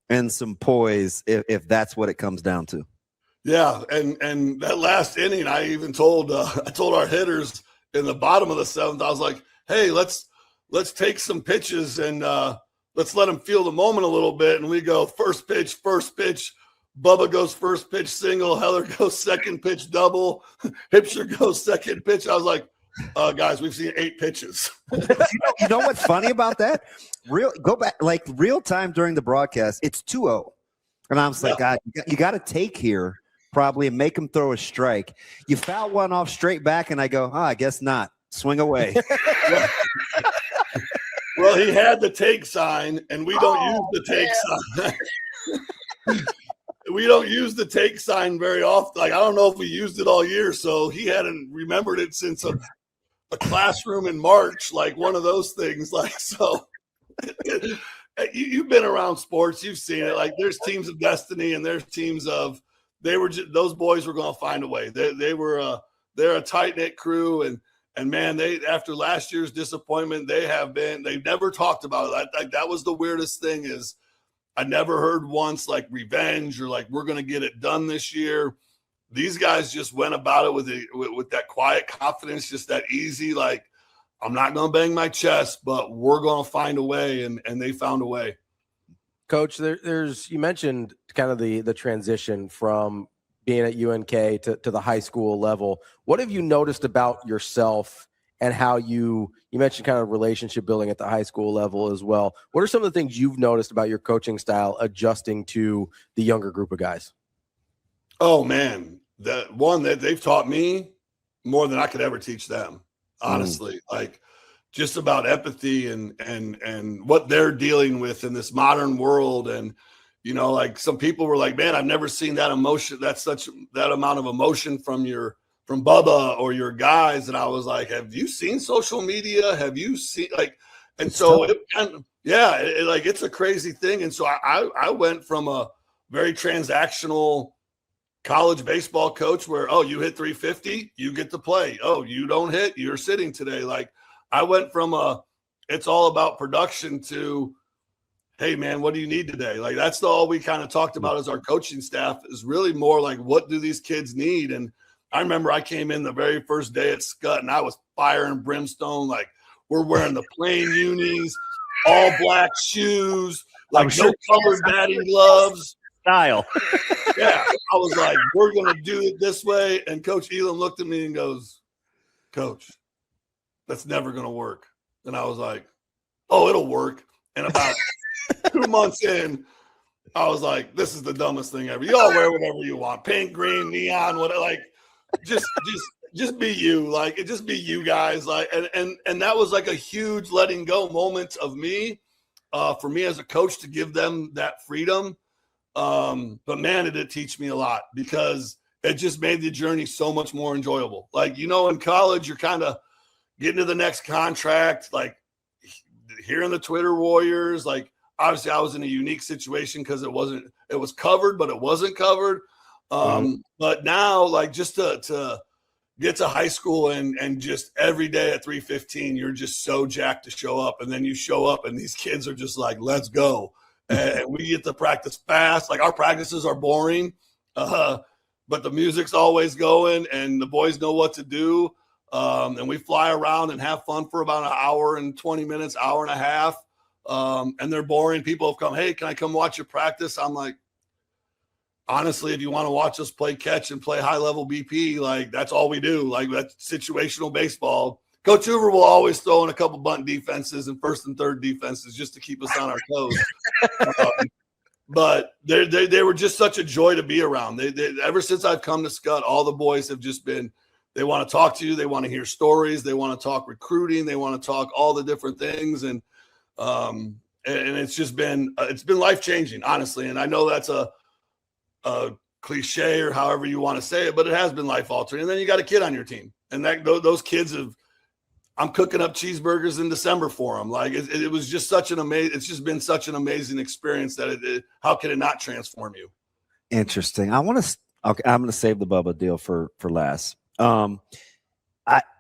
and some poise if that's what it comes down to. Yeah, and that last inning, I even told our hitters in the bottom of the 7th, I was like, hey, let's take some pitches and let's let them feel the moment a little bit. And we go first pitch. Bubba goes first pitch single. Heller goes second pitch double. Hipsher goes second pitch. I was like, guys, we've seen 8 pitches. You know what's funny about that? Go back, like real time during the broadcast, it's 2-0. And I'm just like, God, you got to take here probably and make him throw a strike. You foul one off straight back, and I go, I guess not. Swing away. Well, he had the take sign, and we don't use the take sign. We don't use the take sign very often. Like, I don't know if we used it all year, so he hadn't remembered it since a classroom in March, like one of those things. Like, so you've been around sports, you've seen it. Like, there's teams of destiny, and there's teams of those boys were going to find a way. They're a tight knit crew, and man, after last year's disappointment, they've never talked about it. That was the weirdest thing is I never heard once like revenge or like we're going to get it done this year. These guys just went about it with that quiet confidence, just that easy, like I'm not going to bang my chest, but we're going to find a way, and they found a way. Coach, you mentioned kind of the transition from being at UNK to the high school level. What have you noticed about yourself and how you mentioned kind of relationship building at the high school level as well? What are some of the things you've noticed about your coaching style adjusting to the younger group of guys? Oh man, the one that they've taught me more than I could ever teach them, honestly. Like just about empathy and what they're dealing with in this modern world. And like some people were like, man, I've never seen that emotion. That amount of emotion from Bubba or your guys. And I was like, have you seen social media? Have you seen and so it's a crazy thing. And so I went from a very transactional college baseball coach where, you hit 350, you get to play. Oh, you don't hit, you're sitting today. Like I went from it's all about production to, hey man, what do you need today? Like that's all we kind of talked about as our coaching staff is really more like, what do these kids need? And I remember I came in the very first day at Skutt and I was fire and brimstone. Like we're wearing the plain unis, all black shoes, like no colored batting gloves. Style. Yeah. I was like, we're going to do it this way. And Coach Elam looked at me and goes, Coach, that's never going to work. And I was like, oh, it'll work. And about 2 months in, I was like, this is the dumbest thing ever. You all wear whatever you want. Pink, green, neon, whatever. Like, just just be you. Like, it just be you guys. Like, and that was like a huge letting go moment of me, for me as a coach, to give them that freedom. But man, it did teach me a lot, because it just made the journey so much more enjoyable. Like, in college, you're kind of getting to the next contract, like hearing the Twitter warriors. Like, obviously I was in a unique situation because it was covered, but it wasn't covered. But now, like, just to get to high school and just every day at 3:15, you're just so jacked to show up. And then you show up and these kids are just like, let's go. And we get to practice fast. Like, our practices are boring, but the music's always going and the boys know what to do. And we fly around and have fun for about an hour and 20 minutes, hour and a half. And they're boring. People have come, hey, can I come watch your practice? I'm like, honestly, if you want to watch us play catch and play high-level BP, like, that's all we do. Like, that's situational baseball. Coach Hoover will always throw in a couple bunt defenses and first and third defenses just to keep us on our toes. But they were just such a joy to be around. They ever since I've come to Skutt, all the boys have just been – they want to talk to you. They want to hear stories. They want to talk recruiting. They want to talk all the different things. And it's just been it's been life-changing, honestly. And I know that's a cliche or however you want to say it, but it has been life-altering. And then you got a kid on your team. And those kids I'm cooking up cheeseburgers in December for them. Like, it was just it's just been such an amazing experience that how can it not transform you? Interesting. I'm going to save the Bubba deal for last.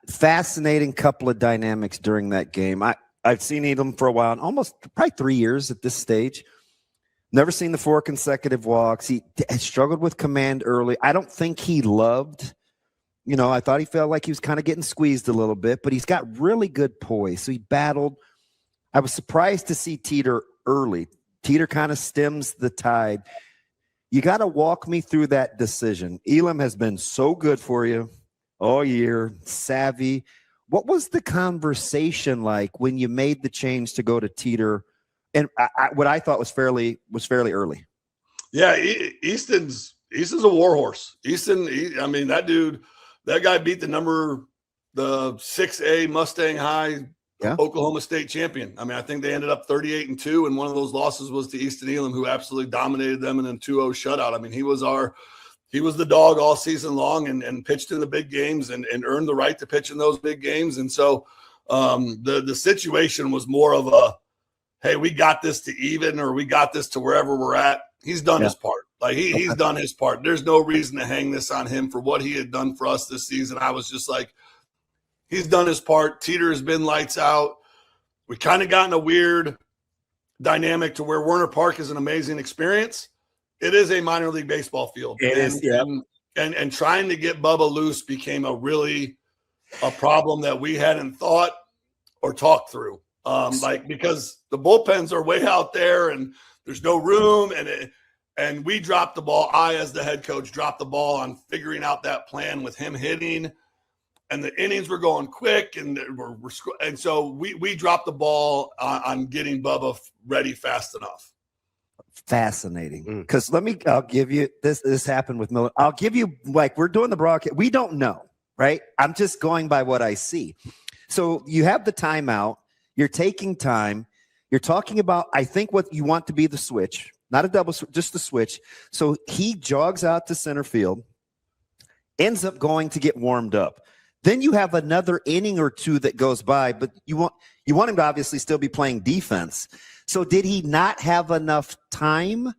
Fascinating couple of dynamics during that game. I've seen Elam for a while, probably 3 years at this stage. Never seen the 4 consecutive walks. He struggled with command early. I don't think he loved, I thought he felt like he was kind of getting squeezed a little bit, but he's got really good poise. So he battled. I was surprised to see Teeter early. Teeter kind of stems the tide. You got to walk me through that decision. Elam has been so good for you all year, savvy. What was the conversation like when you made the change to go to Teeter? And what I thought was fairly early. Yeah, Easton's a war horse. Easton, that guy beat the 6A Mustang High Oklahoma State champion. I think they ended up 38-2, and one of those losses was to Easton Elam, who absolutely dominated them in a 2-0 shutout. He was the dog all season long and pitched in the big games and earned the right to pitch in those big games. And so the situation was more of a, hey, we got this to even, or we got this to wherever we're at. He's done his part. Like, he's done his part. There's no reason to hang this on him for what he had done for us this season. I was just like, he's done his part. Teeter has been lights out. We kind of got in a weird dynamic to where Werner Park is an amazing experience. It is a minor league baseball field. It is, yeah. And trying to get Bubba loose became a problem that we hadn't thought or talked through. Because the bullpens are way out there and there's no room, and we dropped the ball. I, as the head coach, dropped the ball on figuring out that plan with him hitting, and the innings were going quick, and so we dropped the ball on getting Bubba ready fast enough. Fascinating. Because I'll give you this. This happened with Millard. I'll give you, like, we're doing the broadcast. We don't know, right? I'm just going by what I see. So you have the timeout. You're taking time. You're talking about, I think, what you want to be the switch, not a double, just the switch. So he jogs out to center field, ends up going to get warmed up. Then you have another inning or two that goes by, but you want him to obviously still be playing defense. So did he not have enough time,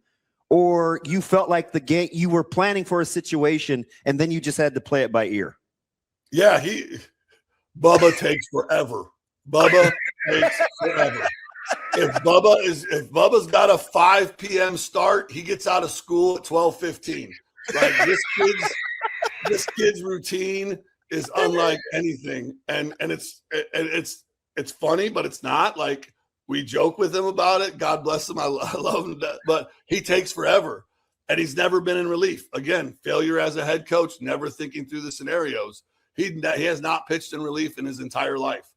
or you felt like the game, you were planning for a situation and then you just had to play it by ear? Yeah, Bubba takes forever. Bubba takes forever. If Bubba's got a 5 p.m. start, he gets out of school at 12:15. Like, this kid's routine is unlike anything, and it's funny, but it's not. Like, we joke with him about it. God bless him. I love him, but he takes forever, and he's never been in relief. Again, failure as a head coach, never thinking through the scenarios. He has not pitched in relief in his entire life.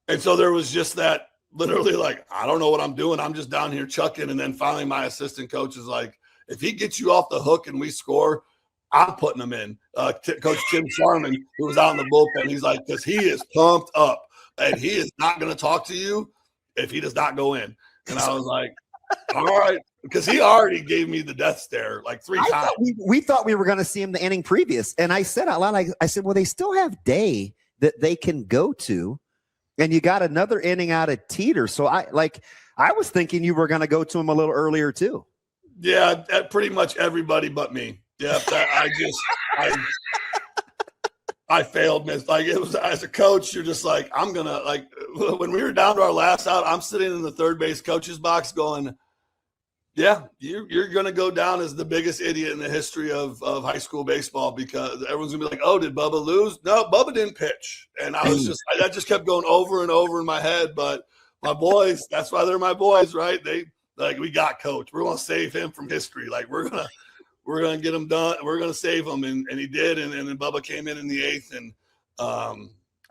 And so there was just that, literally, like, I don't know what I'm doing. I'm just down here chucking. And then finally my assistant coach is like, if he gets you off the hook and we score, I'm putting him in. Coach Tim Sharman, who was out in the bullpen, he's like, because he is pumped up, and he is not going to talk to you if he does not go in. And I was like, all right, because he already gave me the death stare like 3 times. We thought we were going to see him the inning previous, and I said out loud, I said, well, they still have Day that they can go to, and you got another inning out of Teeter. So I was thinking you were going to go to him a little earlier too. Yeah, pretty much everybody but me. Yeah, I failed, miss. Like, it was, as a coach, you're just like, I'm gonna, like, when we were down to our last out, I'm sitting in the third base coach's box going, yeah, you're gonna go down as the biggest idiot in the history of high school baseball, because everyone's gonna be like, oh, did Bubba lose? No, Bubba didn't pitch. And I was just, that just kept going over and over in my head. But my boys, that's why they're my boys, right? They, like, we got coach. We're gonna save him from history. Like, we're gonna get him done. We're gonna save him, and he did. And then Bubba came in the 8th, and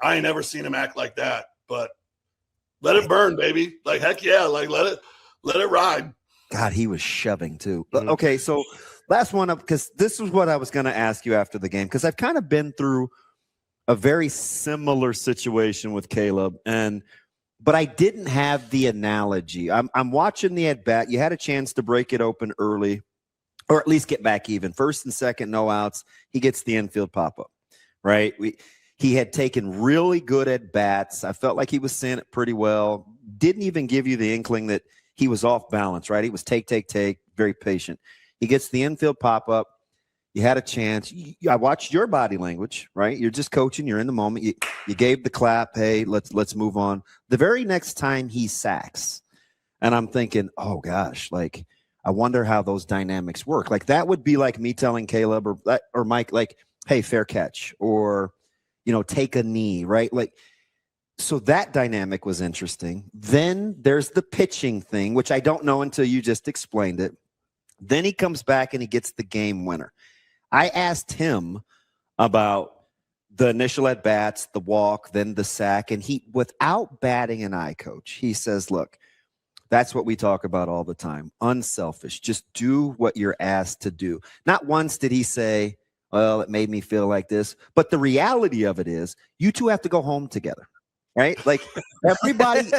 I ain't never seen him act like that. But let it burn, baby. Like, heck yeah, like let it ride. God, he was shoving too. Okay, so last one up, because this is what I was going to ask you after the game, because I've kind of been through a very similar situation with Caleb, but I didn't have the analogy. I'm watching the at bat. You had a chance to break it open early, or at least get back even. First and second, no outs. He gets the infield pop up, right? He had taken really good at bats. I felt like he was seeing it pretty well. Didn't even give you the inkling that he was off balance, right? He was take, very patient. He gets the infield pop up. You had a chance. I watched your body language, right? You're just coaching. You're in the moment. You gave the clap. Hey, let's move on. The very next time he sacks, and I'm thinking, oh gosh, like, I wonder how those dynamics work. Like, that would be like me telling Caleb or Mike, like, hey, fair catch, or, take a knee, right? Like, so that dynamic was interesting. Then there's the pitching thing, which I don't know until you just explained it. Then he comes back and he gets the game winner. I asked him about the initial at-bats, the walk, then the sack, and he, without batting an eye, Coach, he says, look, that's what we talk about all the time. Unselfish. Just do what you're asked to do. Not once did he say, well, it made me feel like this. But the reality of it is you two have to go home together. Right? Like, everybody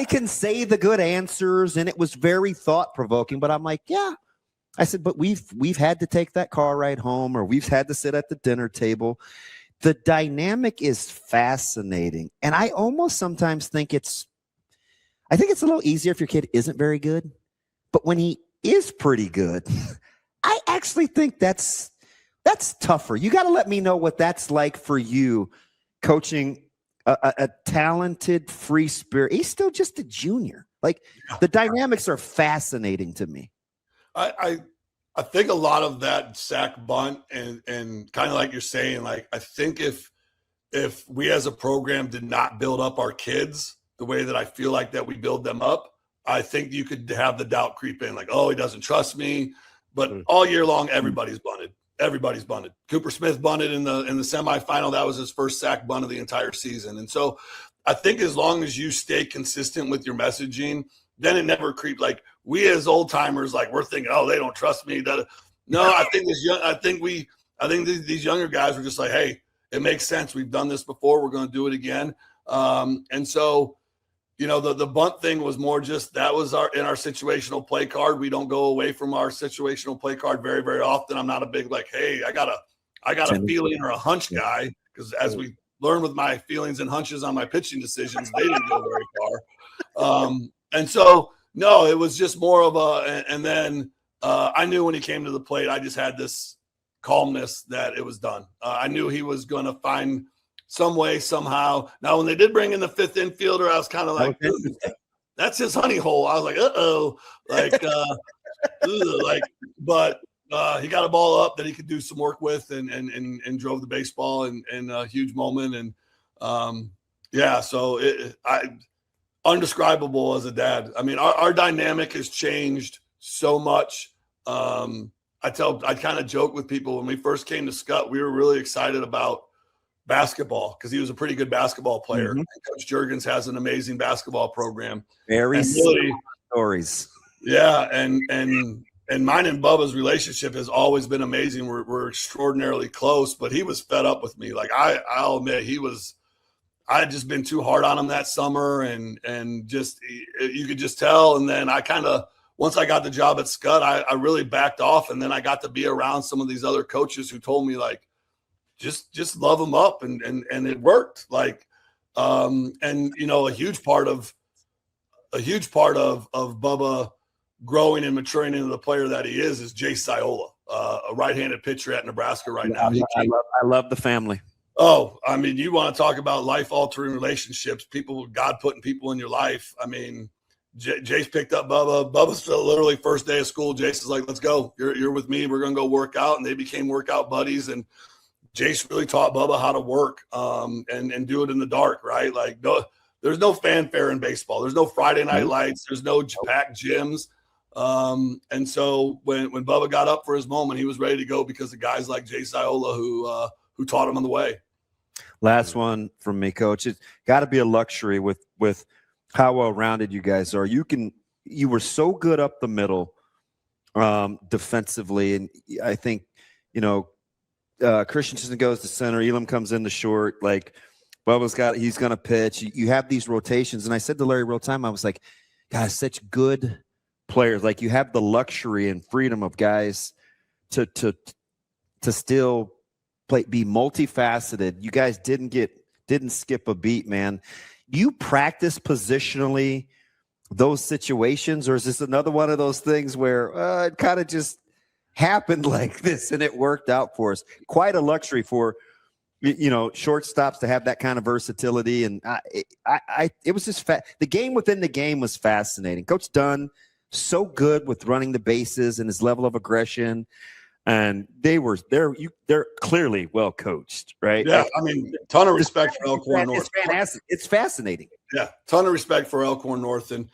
can say the good answers, and it was very thought-provoking, but I'm like, yeah. I said, but we've had to take that car ride home, or we've had to sit at the dinner table. The dynamic is fascinating. And I almost sometimes think it's a little easier if your kid isn't very good. But when he is pretty good, I actually think that's tougher. You got to let me know what that's like for you, coaching a talented, free spirit. He's still just a junior. Like, the dynamics are fascinating to me. I think a lot of that sack bunt and kind of like you're saying, like, I think if we as a program did not build up our kids the way that I feel like that we build them up, I think you could have the doubt creep in, like, oh, he doesn't trust me. But all year long, everybody's bunted. Everybody's bunted. Cooper Smith bunted in the semifinal. That was his first sack bunt of the entire season. And so I think as long as you stay consistent with your messaging, then it never creeps. Like, we as old timers, like, we're thinking, oh, they don't trust me. No, I think these younger guys were just like, hey, it makes sense. We've done this before. We're going to do it again. And so, the bunt thing was more just, that was in our situational play card. We don't go away from our situational play card very, very often. I'm not a big, like, hey, I got a feeling or a hunch guy, because as we learned with my feelings and hunches on my pitching decisions, they didn't go very far. And so, no, it was just more of and then I knew when he came to the plate, I just had this calmness that it was done. I knew he was going to find some way, somehow. Now, when they did bring in the 5th infielder, I was kind of like, that's his honey hole. I was like, but he got a ball up that he could do some work with and drove the baseball in a huge moment. And so undescribable as a dad. I mean, our dynamic has changed so much. I kind of joke with people, when we first came to Skutt, we were really excited about basketball because he was a pretty good basketball player. Mm-hmm. Coach Juergens has an amazing basketball program. Very really, stories. Yeah, and and mine and Bubba's relationship has always been amazing. We're extraordinarily close, but he was fed up with me. Like I'll admit I had just been too hard on him that summer, and just you could just tell. And then I kind of, once I got the job at Skutt, I really backed off, and then I got to be around some of these other coaches who told me like, just love them up, and it worked. Like, and you know, a huge part of Bubba growing and maturing into the player that he is Jace Siola, a right-handed pitcher at Nebraska right now. I love the family. Oh, I mean, you want to talk about life-altering relationships, God putting people in your life. I mean, Jace picked up Bubba. Bubba's literally first day of school. Jace is like, let's go. You're with me. We're going to go work out. And they became workout buddies. And Jace really taught Bubba how to work and do it in the dark, right? Like, there's no fanfare in baseball. There's no Friday night lights. There's no packed gyms. And so when Bubba got up for his moment, he was ready to go because of guys like Jace Siola who taught him on the way. Last one from me, Coach. It's got to be a luxury with how well-rounded you guys are. You were so good up the middle defensively, and I think, you know, Christensen goes to center, Elam comes in the short, like Bubba's he's going to pitch. You have these rotations, and I said to Larry real time, I was like, guys, such good players. Like, you have the luxury and freedom of guys to still be multifaceted. You guys didn't skip a beat, man. You practice positionally those situations, or is this another one of those things where it kind of just happened like this and it worked out for us? Quite a luxury for, you know, shortstops to have that kind of versatility. And it was just the game within the game was fascinating. Coach Dunn, so good with running the bases and his level of aggression. And they're clearly well coached, right? Yeah, I mean, ton of respect for Elkhorn North. It's fantastic. It's fascinating. Yeah, ton of respect for Elkhorn North, and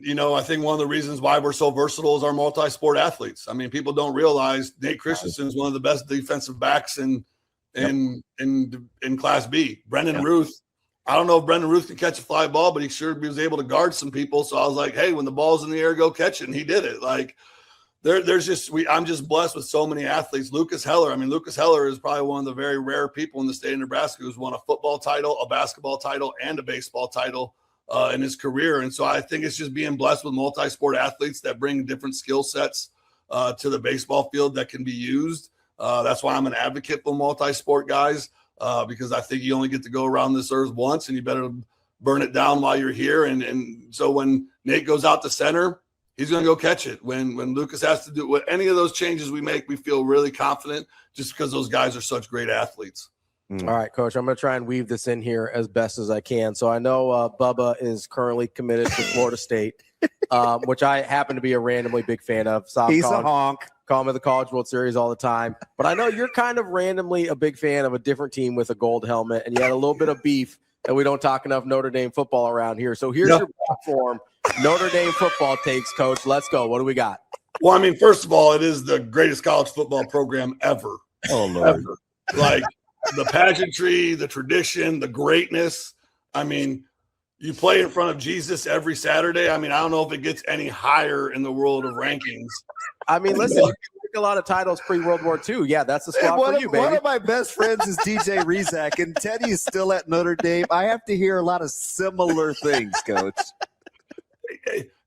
you know, I think one of the reasons why we're so versatile is our multi-sport athletes. I mean, people don't realize Nate Christensen is one of the best defensive backs in Class B. Brendan Ruth, I don't know if Brendan Ruth can catch a fly ball, but he sure was able to guard some people. So I was like, hey, when the ball's in the air, go catch it, and he did it. Like, I'm just blessed with so many athletes. Lucas Heller is probably one of the very rare people in the state of Nebraska who's won a football title, a basketball title, and a baseball title in his career. And so I think it's just being blessed with multi-sport athletes that bring different skill sets to the baseball field that can be used. That's why I'm an advocate for multi-sport guys, because I think you only get to go around this earth once, and you better burn it down while you're here. And so when Nate goes out to center, he's going to go catch it. When Lucas has to do any of those changes we make, we feel really confident just because those guys are such great athletes. All right, Coach, I'm going to try and weave this in here as best as I can. So I know Bubba is currently committed to Florida State, which I happen to be a randomly big fan of. He's a honk. Call him the College World Series all the time. But I know you're kind of randomly a big fan of a different team with a gold helmet, and you had a little bit of beef that we don't talk enough Notre Dame football around here. So here's your platform. Notre Dame football takes, Coach. Let's go. What do we got? Well, I mean, first of all, it is the greatest college football program ever. Oh, Lord. Ever. Like, the pageantry, the tradition, the greatness. I mean, you play in front of Jesus every Saturday. I mean, I don't know if it gets any higher in the world of rankings. I mean, listen, you took a lot of titles pre-World War II. Yeah, that's the squad for you, baby. One of my best friends is DJ Rizak, and Teddy is still at Notre Dame. I have to hear a lot of similar things, Coach.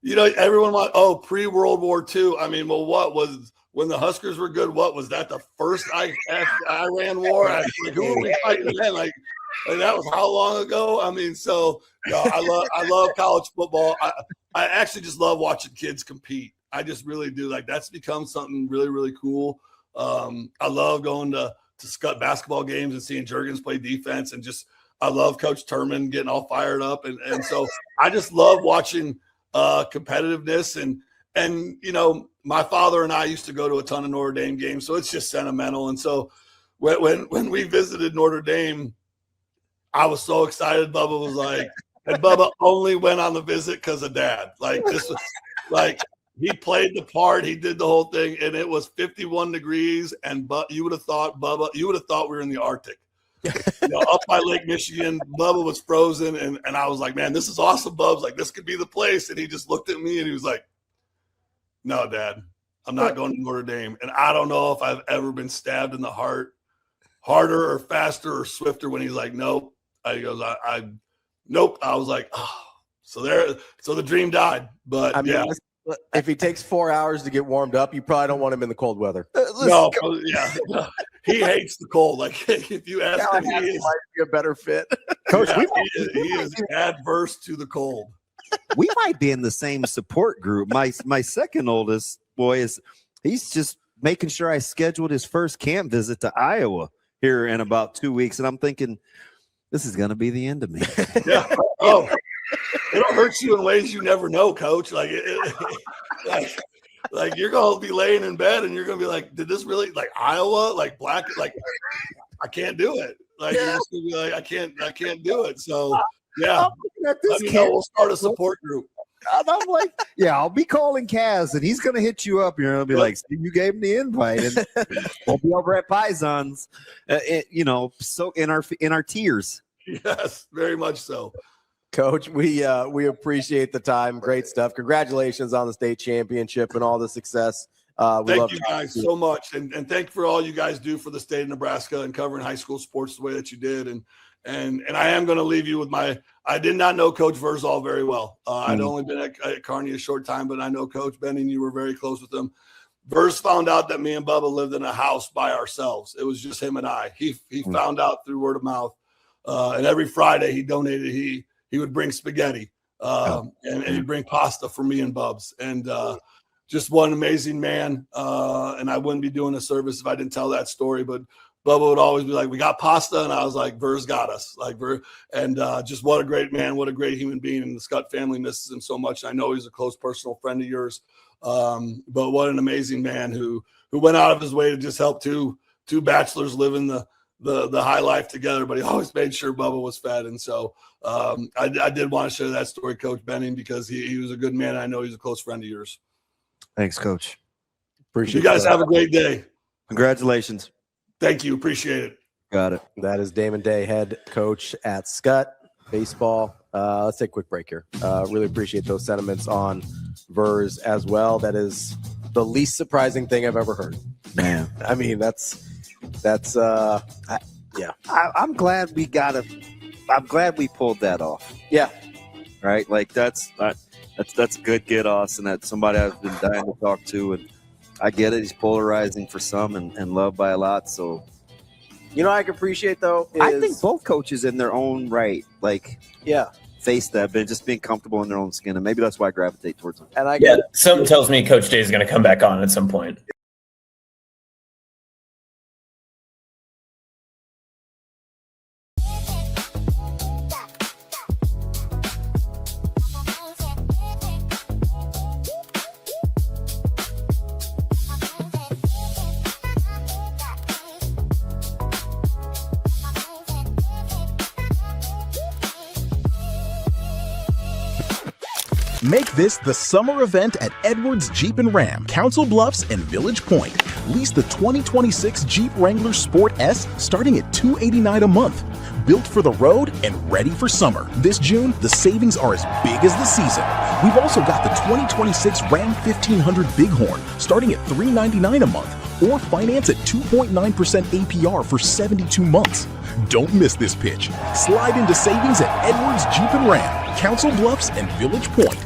You know, everyone went, pre-World War II. I mean, well, what was – when the Huskers were good, what was that, the first Iran war? Like, who were we fighting then? Like that was how long ago? I mean, so I love college football. I actually just love watching kids compete. I just really do. Like, that's become something really, really cool. I love going to Skutt basketball games and seeing Juergens play defense, and just I love Coach Turman getting all fired up, and so I just love watching competitiveness and you know. My father and I used to go to a ton of Notre Dame games, so it's just sentimental. And so when we visited Notre Dame, I was so excited. Bubba was like, and Bubba only went on the visit because of Dad. Like, this was like, he played the part, he did the whole thing, and it was 51 degrees. And you would have thought we were in the Arctic. You know, up by Lake Michigan, Bubba was frozen, and I was like, man, this is awesome, Bub's like, this could be the place. And he just looked at me and he was like, no, Dad, I'm not going to Notre Dame. And I don't know if I've ever been stabbed in the heart harder or faster or swifter when he's like, nope. He goes, nope. I was like, oh, so the dream died. But I mean, yeah. If he takes 4 hours to get warmed up, you probably don't want him in the cold weather. No, yeah. He hates the cold. Like, if you ask him, he might be a better fit. Coach, yeah, he is adverse to the cold. We might be in the same support group. My second oldest boy he's just making sure I scheduled his first camp visit to Iowa here in about 2 weeks, and I'm thinking this is going to be the end of me. Yeah. Oh, it'll hurt you in ways you never know, Coach. Like, like you're going to be laying in bed and you're going to be like, did this really, like, Iowa, like black, like I can't do it. Like, you're just going to be like, I can't do it. So yeah, let me know. We'll start a support group. And I'm like, yeah, I'll be calling Kaz, and he's going to hit you up. You're going to be like, see, you gave him the invite, and we'll be over at Pisons, so in our tiers. Yes, very much so. Coach, we appreciate the time. Great stuff. Congratulations on the state championship and all the success. Thank you guys so much, and thank you for all you guys do for the state of Nebraska and covering high school sports the way that you did. And I am going to leave you with I did not know Coach Verzal very well. I'd only been at Kearney a short time, but I know Coach Benning. You were very close with him. Verz found out that me and Bubba lived in a house by ourselves. It was just him and I. He found out through word of mouth. And every Friday he donated. He would bring spaghetti and he'd bring pasta for me and Bubs. And just one amazing man. And I wouldn't be doing a service if I didn't tell that story. But Bubba would always be like, we got pasta. And I was like, Verz got us. And just what a great man, what a great human being. And the Skutt family misses him so much. I know he's a close personal friend of yours. But what an amazing man who went out of his way to just help two bachelors living the high life together. But he always made sure Bubba was fed. And so I did want to share that story, Coach Benning, because he was a good man. I know he's a close friend of yours. Thanks, Coach. Appreciate you guys. Have a great day. Congratulations. Thank you. Appreciate it. Got it. That is Damon Day, head coach at Skutt baseball. Let's take a quick break here. Really appreciate those sentiments on Verz as well. That is the least surprising thing I've ever heard. Man, I mean, that's yeah. I'm glad we I'm glad we pulled that off. Yeah. Right. Like that's a good get off, and that's somebody I've been dying to talk to. And I get it. He's polarizing for some and loved by a lot. So, I can appreciate though. I think both coaches in their own right, face that, but just being comfortable in their own skin, and maybe that's why I gravitate towards them. And something tells me Coach Day is going to come back on at some point. Make this the summer event at Edwards Jeep and Ram, Council Bluffs and Village Point. Lease the 2026 Jeep Wrangler Sport S starting at $289 a month. Built for the road and ready for summer. This June, the savings are as big as the season. We've also got the 2026 Ram 1500 Bighorn starting at $399 a month, or finance at 2.9% APR for 72 months. Don't miss this pitch. Slide into savings at Edwards Jeep and Ram, Council Bluffs and Village Point.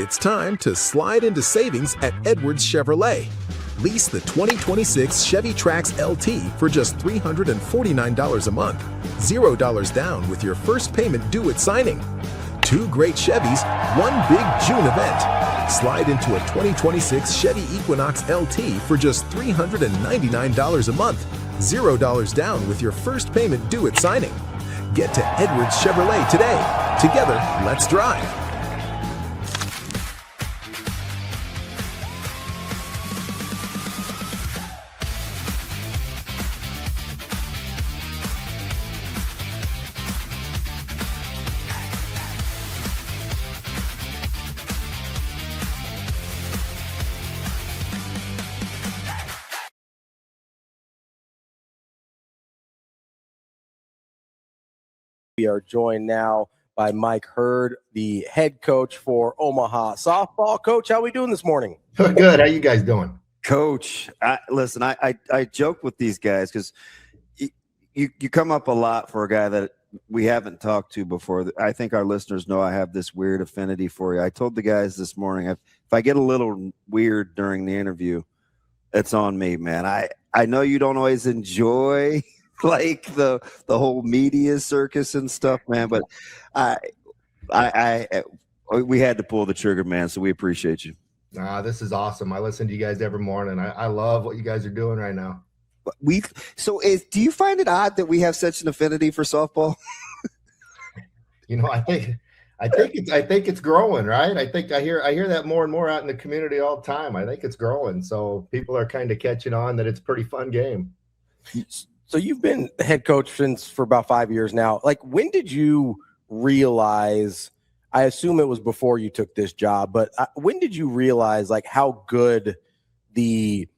It's time to slide into savings at Edwards Chevrolet. Lease the 2026 Chevy Trax LT for just $349 a month. $0 down with your first payment due at signing. 2 great Chevys, one big June event. Slide into a 2026 Chevy Equinox LT for just $399 a month. $0 down with your first payment due at signing. Get to Edwards Chevrolet today. Together, let's drive. We are joined now by Mike Hurd, the head coach for Omaha softball. Coach, how are we doing this morning? Good. How you guys doing? Coach, listen, I joke with these guys because you come up a lot for a guy that we haven't talked to before. I think our listeners know I have this weird affinity for you. I told the guys this morning, if I get a little weird during the interview, it's on me, man. I know you don't always enjoy like the whole media circus and stuff, man, but we had to pull the trigger, man, so we appreciate you. This is awesome. I listen to you guys every morning. I love what you guys are doing right now. Do you find it odd that we have such an affinity for softball? I think it's growing, right? I think I hear that more and more out in the community all the time. I think it's growing. So people are kind of catching on that it's a pretty fun game. So you've been head coach for about 5 years now. Like, when did you realize, I assume it was before you took this job, but when did you realize like how good the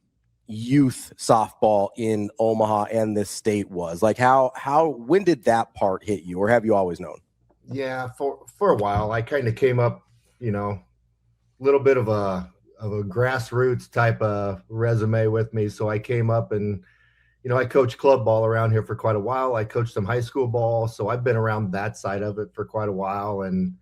youth softball in Omaha and this state was? Like when did that part hit you, or have you always known? Yeah, for a while. I kind of came up, a little bit of a grassroots type of resume with me. So I came up and I coached club ball around here for quite a while. I coached some high school ball, so I've been around that side of it for quite a while. And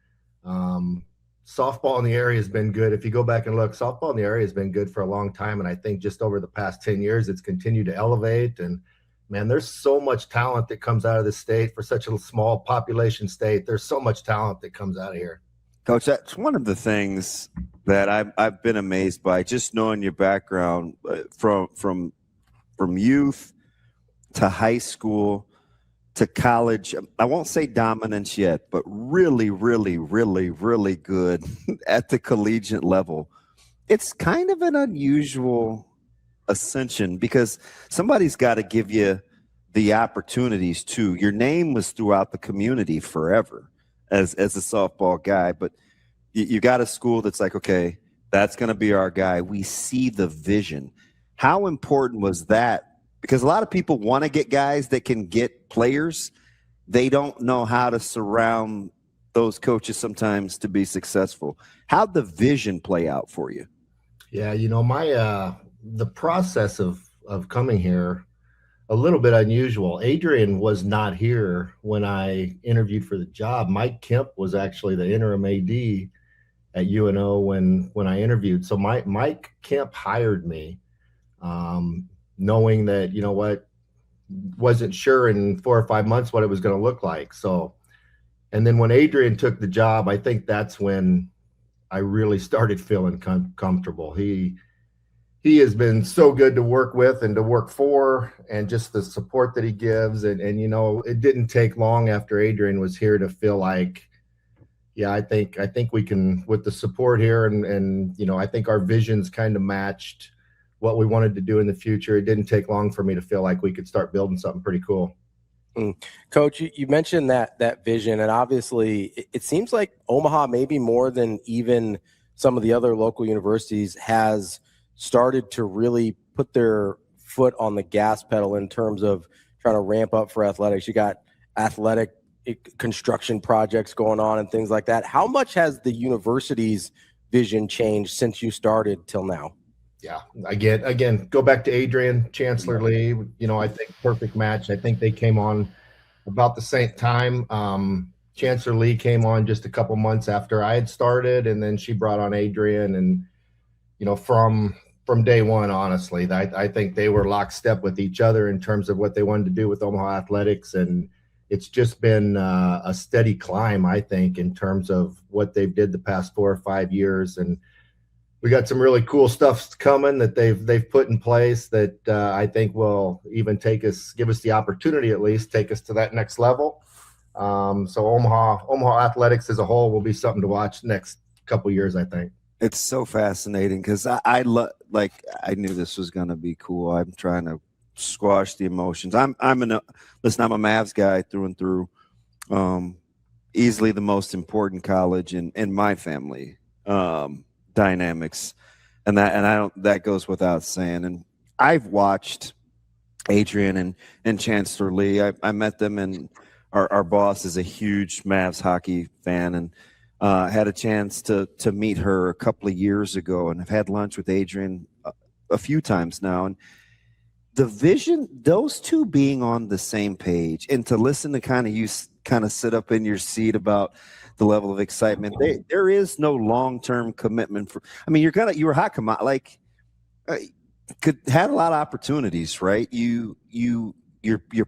softball in the area has been good. If you go back and look, softball in the area has been good for a long time. And I think just over the past 10 years, it's continued to elevate. And, man, there's so much talent that comes out of the state for such a small population state. There's so much talent that comes out of here. Coach, that's one of the things that I've been amazed by, just knowing your background from youth to high school to college. I won't say dominance yet, but really, really, really, really good at the collegiate level. It's kind of an unusual ascension because somebody's got to give you the opportunities too. Your name was throughout the community forever as a softball guy, but you got a school that's like, okay, that's going to be our guy. We see the vision. How important was that? Because a lot of people want to get guys that can get players. They don't know how to surround those coaches sometimes to be successful. How'd the vision play out for you? Yeah, the process of coming here, a little bit unusual. Adrian was not here when I interviewed for the job. Mike Kemp was actually the interim AD at UNO when I interviewed. So Mike Kemp hired me, knowing that, wasn't sure in 4 or 5 months what it was going to look like. So, and then when Adrian took the job, I think that's when I really started feeling comfortable. He has been so good to work with and to work for, and just the support that he gives. And it didn't take long after Adrian was here to feel like, yeah, I think we can, with the support here and I think our visions kind of matched what we wanted to do in the future. It didn't take long for me to feel like we could start building something pretty cool. Coach, you mentioned that vision, and obviously it seems like Omaha, maybe more than even some of the other local universities, has started to really put their foot on the gas pedal in terms of trying to ramp up for athletics. You got athletic construction projects going on and things like that. How much has the university's vision changed since you started till now? Yeah, again, go back to Adrian, Chancellor Lee, I think perfect match. I think they came on about the same time. Chancellor Lee came on just a couple months after I had started, and then she brought on Adrian. And, you know, from day one, honestly, I think they were lockstep with each other in terms of what they wanted to do with Omaha athletics. And it's just been a steady climb, I think, in terms of what they've did the past 4 or 5 years. And we got some really cool stuff coming that they've put in place that I think will even give us the opportunity, at least take us to that next level. So Omaha athletics as a whole will be something to watch next couple years, I think. It's so fascinating because I knew this was going to be cool. I'm trying to squash the emotions. I'm a Mavs guy through and through. Easily the most important college in my family dynamics, and that goes without saying. And I've watched Adrian and Chancellor Lee. I met them, and our boss is a huge Mavs hockey fan, and had a chance to meet her a couple of years ago, and I've had lunch with Adrian a few times now. And the vision, those two being on the same page, and to listen to kind of sit up in your seat about the level of excitement. There is no long-term commitment you were hot commodity, had a lot of opportunities, right? Your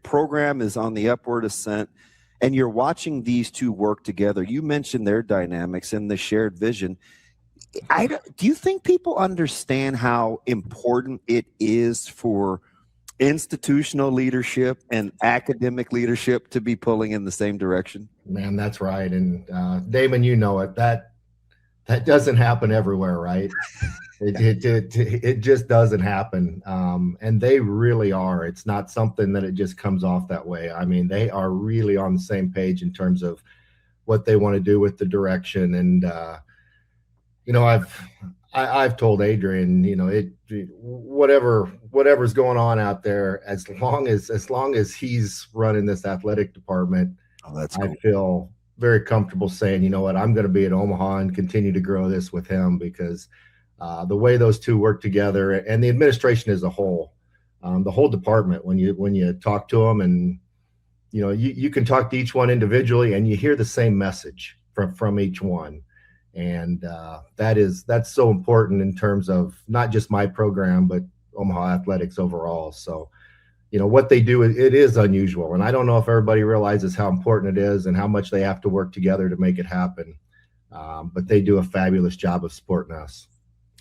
program is on the upward ascent, and you're watching these two work together. You mentioned their dynamics and the shared vision. Do you think people understand how important it is for institutional leadership and academic leadership to be pulling in the same direction? Man, that's right. And Damon, you know it. That doesn't happen everywhere, right? It just doesn't happen. And they really are. It's not something that it just comes off that way. I mean, they are really on the same page in terms of what they want to do with the direction. And you know, I've told Adrian, you know, whatever's going on out there, as long as he's running this athletic department, that's cool. I feel very comfortable saying, you know what, I'm going to be at Omaha and continue to grow this with him, because the way those two work together, and the administration as a whole, the whole department, when you talk to them, and you know, you can talk to each one individually and you hear the same message from each one. And that's so important in terms of not just my program, but Omaha athletics overall. So, you know, what they do, it is unusual. And I don't know if everybody realizes how important it is and how much they have to work together to make it happen. But they do a fabulous job of supporting us.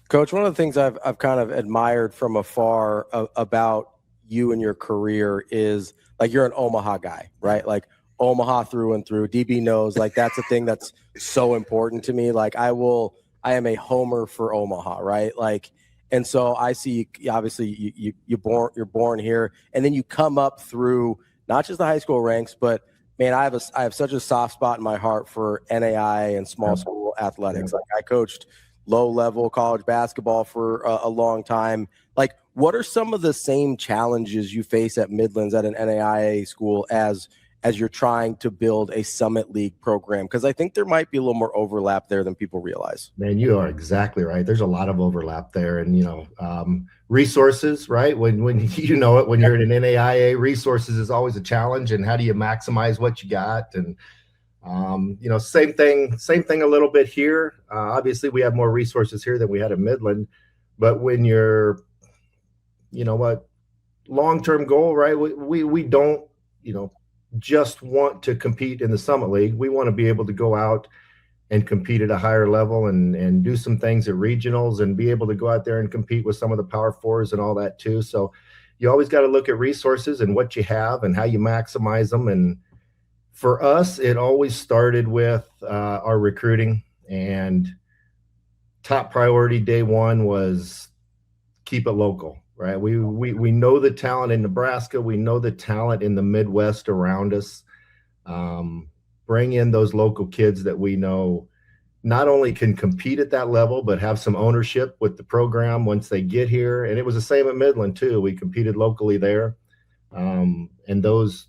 Coach, one of the things I've kind of admired from afar about you and your career is, like, you're an Omaha guy, right? Like, Omaha through and through. DB knows, like, that's a thing that's so important to me. Like, I am a homer for Omaha, right? Like, and so I see, obviously you're born here, and then you come up through not just the high school ranks, but man, I have such a soft spot in my heart for NAI and small school athletics. Like, I coached low-level college basketball for a long time. Like, what are some of the same challenges you face at Midlands at an NAIA school as you're trying to build a Summit League program? Because I think there might be a little more overlap there than people realize. Man, you are exactly right. There's a lot of overlap there. And, you know, resources, right? When you know it, when you're in an NAIA, resources is always a challenge. And how do you maximize what you got? And, you know, same thing a little bit here. Obviously, we have more resources here than we had at Midland. But when you're, you know what, long-term goal, right? We don't, you know, just want to compete in the Summit League. We want to be able to go out and compete at a higher level and do some things at regionals and be able to go out there and compete with some of the Power Fours and all that too. So you always got to look at resources and what you have and how you maximize them. And for us, it always started with our recruiting, and top priority day one was keep it local. Right. We know the talent in Nebraska. We know the talent in the Midwest around us. Bring in those local kids that we know not only can compete at that level, but have some ownership with the program once they get here. And it was the same at Midland too. We competed locally there. And those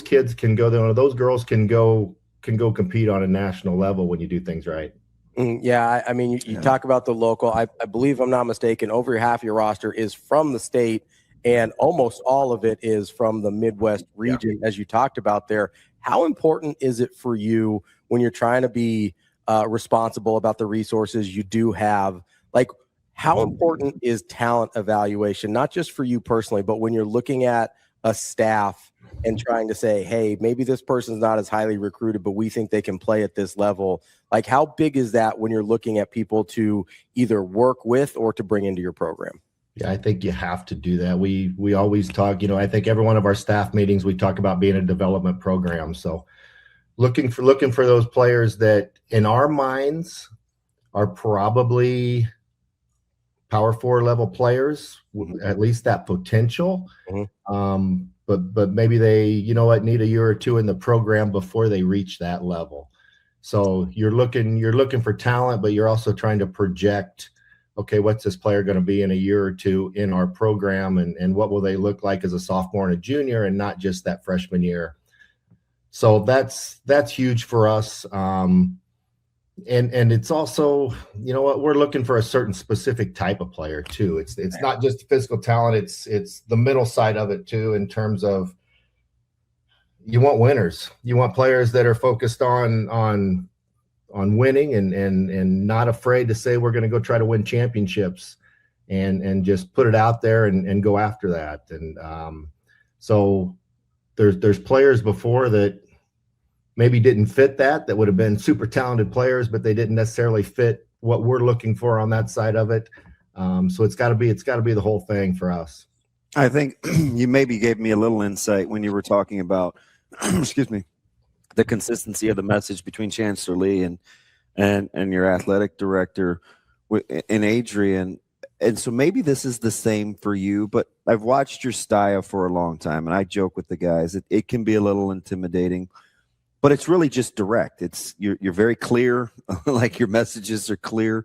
kids can go there. Those girls can go compete on a national level when you do things right. Yeah, I mean, you talk about the local. I believe, if I'm not mistaken, over half your roster is from the state, and almost all of it is from the Midwest region, as you talked about there. How important is it for you when you're trying to be responsible about the resources you do have? Like, how important is talent evaluation, not just for you personally, but when you're looking at a staff and trying to say, hey, maybe this person's not as highly recruited, but we think they can play at this level? Like, how big is that when you're looking at people to either work with or to bring into your program? Yeah, I think you have to do that. We always talk, I think every one of our staff meetings, we talk about being a development program. So looking for those players that in our minds are probably Power 4 level players, at least that potential. But maybe they, need a year or two in the program before they reach that level. So you're looking for talent, but you're also trying to project, okay, what's this player going to be in a year or two in our program, and what will they look like as a sophomore and a junior, and not just that freshman year. So that's huge for us. And it's also, we're looking for a certain specific type of player too. It's not just physical talent. It's the mental side of it too, in terms of you want winners. You want players that are focused on winning and not afraid to say we're going to go try to win championships and just put it out there and go after that. And so there's players before that maybe didn't fit that would have been super talented players, but they didn't necessarily fit what we're looking for on that side of it. So it's got to be the whole thing for us. I think you maybe gave me a little insight when you were talking about, excuse me, the consistency of the message between Chancellor Lee and your athletic director and Adrian. And so maybe this is the same for you, but I've watched your style for a long time, and I joke with the guys. It can be a little intimidating, but it's really just direct. You're very clear, like your messages are clear.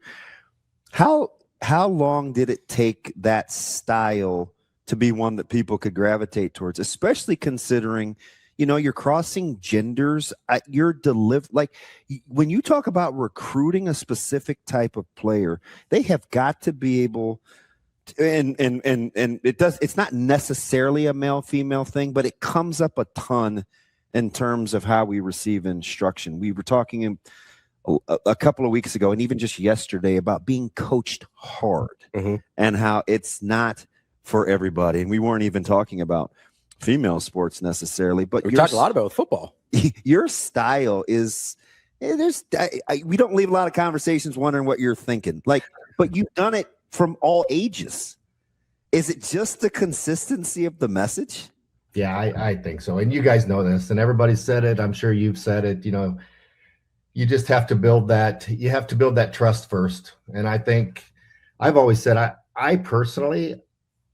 How long did it take that style to be one that people could gravitate towards, especially considering, you're crossing genders. Like when you talk about recruiting a specific type of player, they have got to be able to, and it's not necessarily a male female thing, but it comes up a ton in terms of how we receive instruction. We were talking a couple of weeks ago, and even just yesterday, about being coached hard and how it's not for everybody. And we weren't even talking about female sports necessarily, but we talked a lot about football. Your style is we don't leave a lot of conversations wondering what you're thinking, but you've done it from all ages. Is it just the consistency of the message? Yeah, I think so. And you guys know this, and everybody said it. I'm sure you've said it. You just have to build that. You have to build that trust first. And I think I've always said, I personally,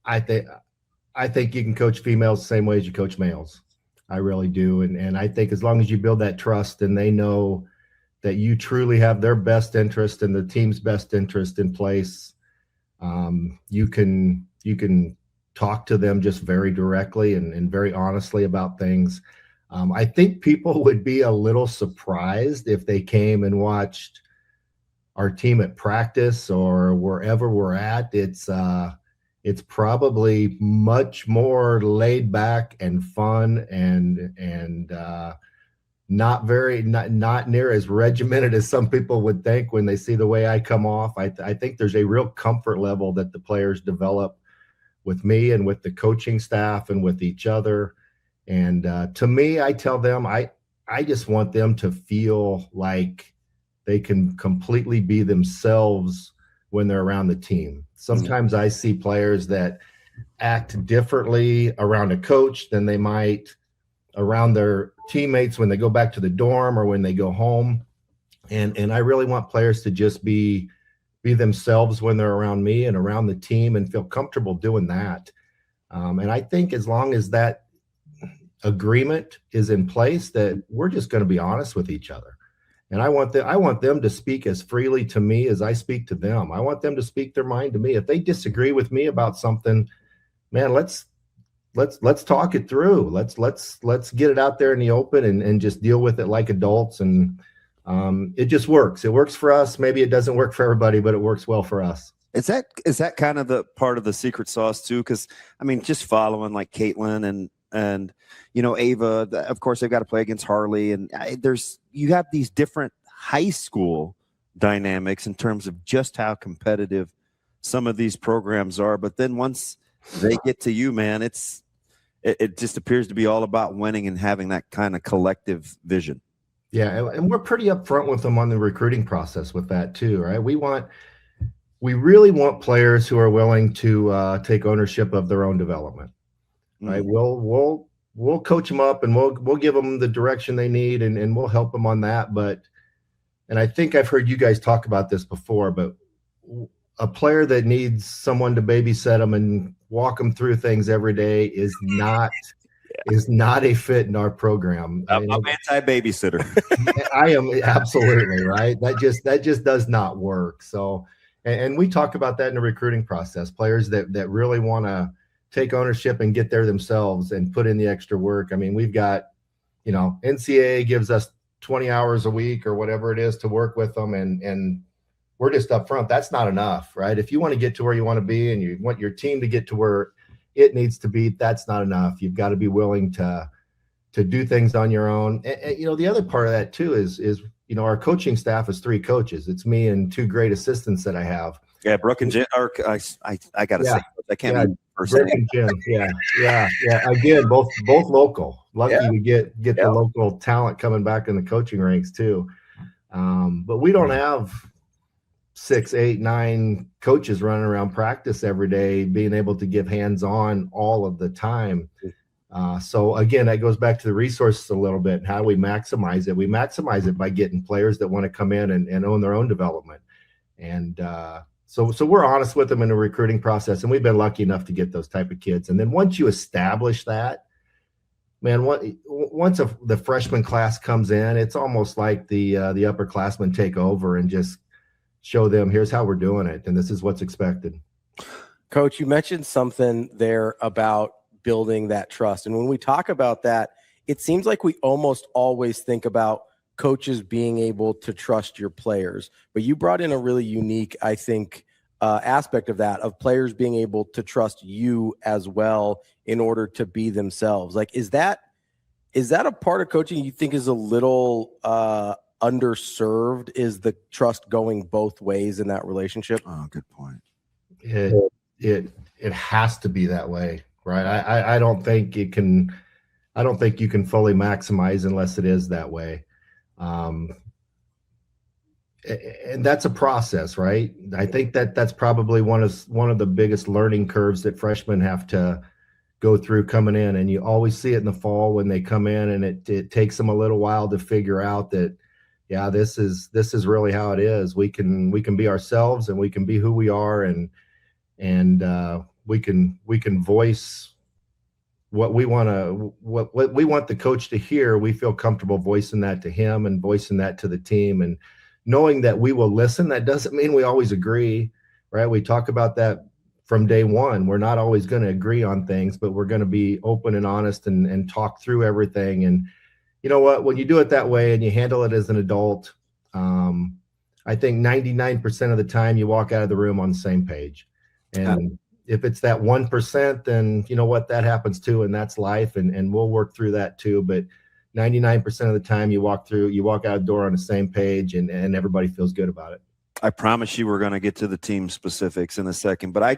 I think you can coach females the same way as you coach males. I really do. And I think as long as you build that trust and they know that you truly have their best interest and the team's best interest in place, you can talk to them just very directly and very honestly about things. I think people would be a little surprised if they came and watched our team at practice or wherever we're at. It's probably much more laid back and fun and not near as regimented as some people would think when they see the way I come off. I think there's a real comfort level that the players develop with me and with the coaching staff and with each other. And to me, I tell them, I just want them to feel like they can completely be themselves when they're around the team. Sometimes I see players that act differently around a coach than they might around their teammates when they go back to the dorm or when they go home. And I really want players to just be themselves when they're around me and around the team and feel comfortable doing that. And I think as long as that agreement is in place, that we're just going to be honest with each other. And I want them to speak as freely to me as I speak to them. I want them to speak their mind to me. If they disagree with me about something, man, let's talk it through. Let's get it out there in the open and just deal with it like adults. And it just works. It works for us. Maybe it doesn't work for everybody, but it works well for us. Is that kind of the part of the secret sauce too? Because I mean, just following like Caitlin and Ava. Of course, they've got to play against Harley, and you have these different high school dynamics in terms of just how competitive some of these programs are. But then once they get to you, man, it just appears to be all about winning and having that kind of collective vision. Yeah, and we're pretty upfront with them on the recruiting process with that too, right? We really want players who are willing to take ownership of their own development, right? We'll coach them up, and we'll give them the direction they need, and we'll help them on that. And I think I've heard you guys talk about this before, but a player that needs someone to babysit them and walk them through things every day is not a fit in our program. I'm anti-babysitter. I am absolutely right. That just does not work. So, and we talk about that in the recruiting process. Players that really want to take ownership and get there themselves and put in the extra work. I mean, we've got, NCAA gives us 20 hours a week or whatever it is to work with them, and we're just up front. That's not enough, right? If you want to get to where you want to be and you want your team to get to where it needs to be, that's not enough. You've got to be willing to do things on your own. And the other part of that too is our coaching staff is 3 coaches. It's me and 2 great assistants that I have. Yeah, Brooke and Jen. I gotta say, I can't be Brooke and Jen. Yeah. Again, both local. Lucky to get the local talent coming back in the coaching ranks too. But we don't have 6, 8, 9 coaches running around practice every day, being able to give hands-on all of the time. So again, that goes back to the resources a little bit. How do we maximize it? We maximize it by getting players that want to come in and own their own development. And so we're honest with them in the recruiting process, and we've been lucky enough to get those type of kids. And then once you establish that, man, once the freshman class comes in, it's almost like the upperclassmen take over and just show them, here's how we're doing it, and this is what's expected. Coach, you mentioned something there about building that trust. And when we talk about that, it seems like we almost always think about coaches being able to trust your players. But you brought in a really unique, I think, aspect of that, of players being able to trust you as well in order to be themselves. Like, is that a part of coaching you think is a little underserved? Is the trust going both ways in that relationship? Oh, good point. It has to be that way, right? I don't think you can fully maximize unless it is that way. And that's a process, right? I think that's probably one of the biggest learning curves that freshmen have to go through coming in. And you always see it in the fall when they come in, and it takes them a little while to figure out that, yeah, this is really how it is. We can be ourselves, and we can be who we are, and we can voice what we want the coach to hear. We feel comfortable voicing that to him and voicing that to the team, and knowing that we will listen. That doesn't mean we always agree, right? We talk about that from day one. We're not always going to agree on things, but we're going to be open and honest and talk through everything. And you know what? When you do it that way and you handle it as an adult, I think 99% of the time you walk out of the room on the same page. And if it's that 1%, then you know what? That happens too, and that's life, and we'll work through that too. But 99% of the time you walk out the door on the same page, and everybody feels good about it. I promise you we're going to get to the team specifics in a second, but I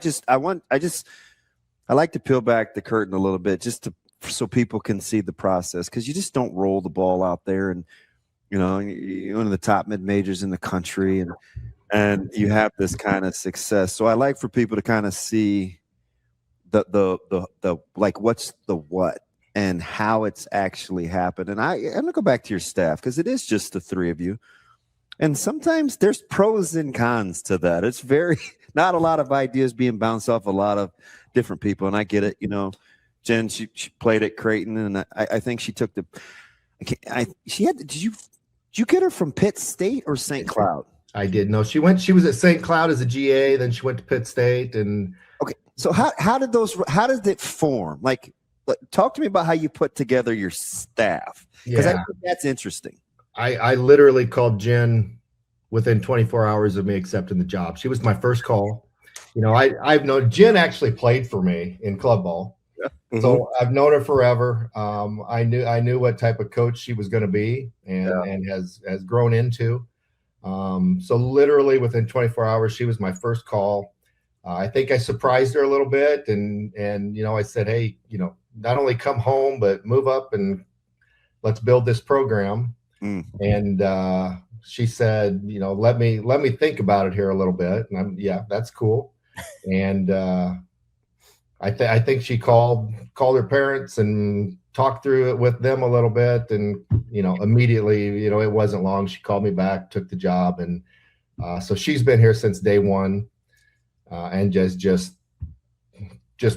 like to peel back the curtain a little bit so people can see the process, because you just don't roll the ball out there and you're one of the top mid majors in the country and you have this kind of success. So I like for people to kind of see the like what's the what and how it's actually happened. And I'm going to go back to your staff, because it is just the 3 of you. And sometimes there's pros and cons to that. It's not a lot of ideas being bounced off a lot of different people. And I get it. Jen, she played at Creighton, and I think she took did you get her from Pitt State or St. Cloud? I did. No, she was at St. Cloud as a GA, then she went to Pitt State. And okay. So how did it form? Like, talk to me about how you put together your staff, because I think that's interesting. I literally called Jen within 24 hours of me accepting the job. She was my first call. I've known Jen actually played for me in club ball. So I've known her forever. I knew what type of coach she was going to be, and has grown into. So literally within 24 hours, she was my first call. I think I surprised her a little bit, and I said, hey, not only come home but move up and let's build this program. And she said, let me think about it here a little bit. And that's cool. And I think she called her parents and talked through it with them a little bit. And, immediately, it wasn't long. She called me back, took the job. And so she's been here since day one, and just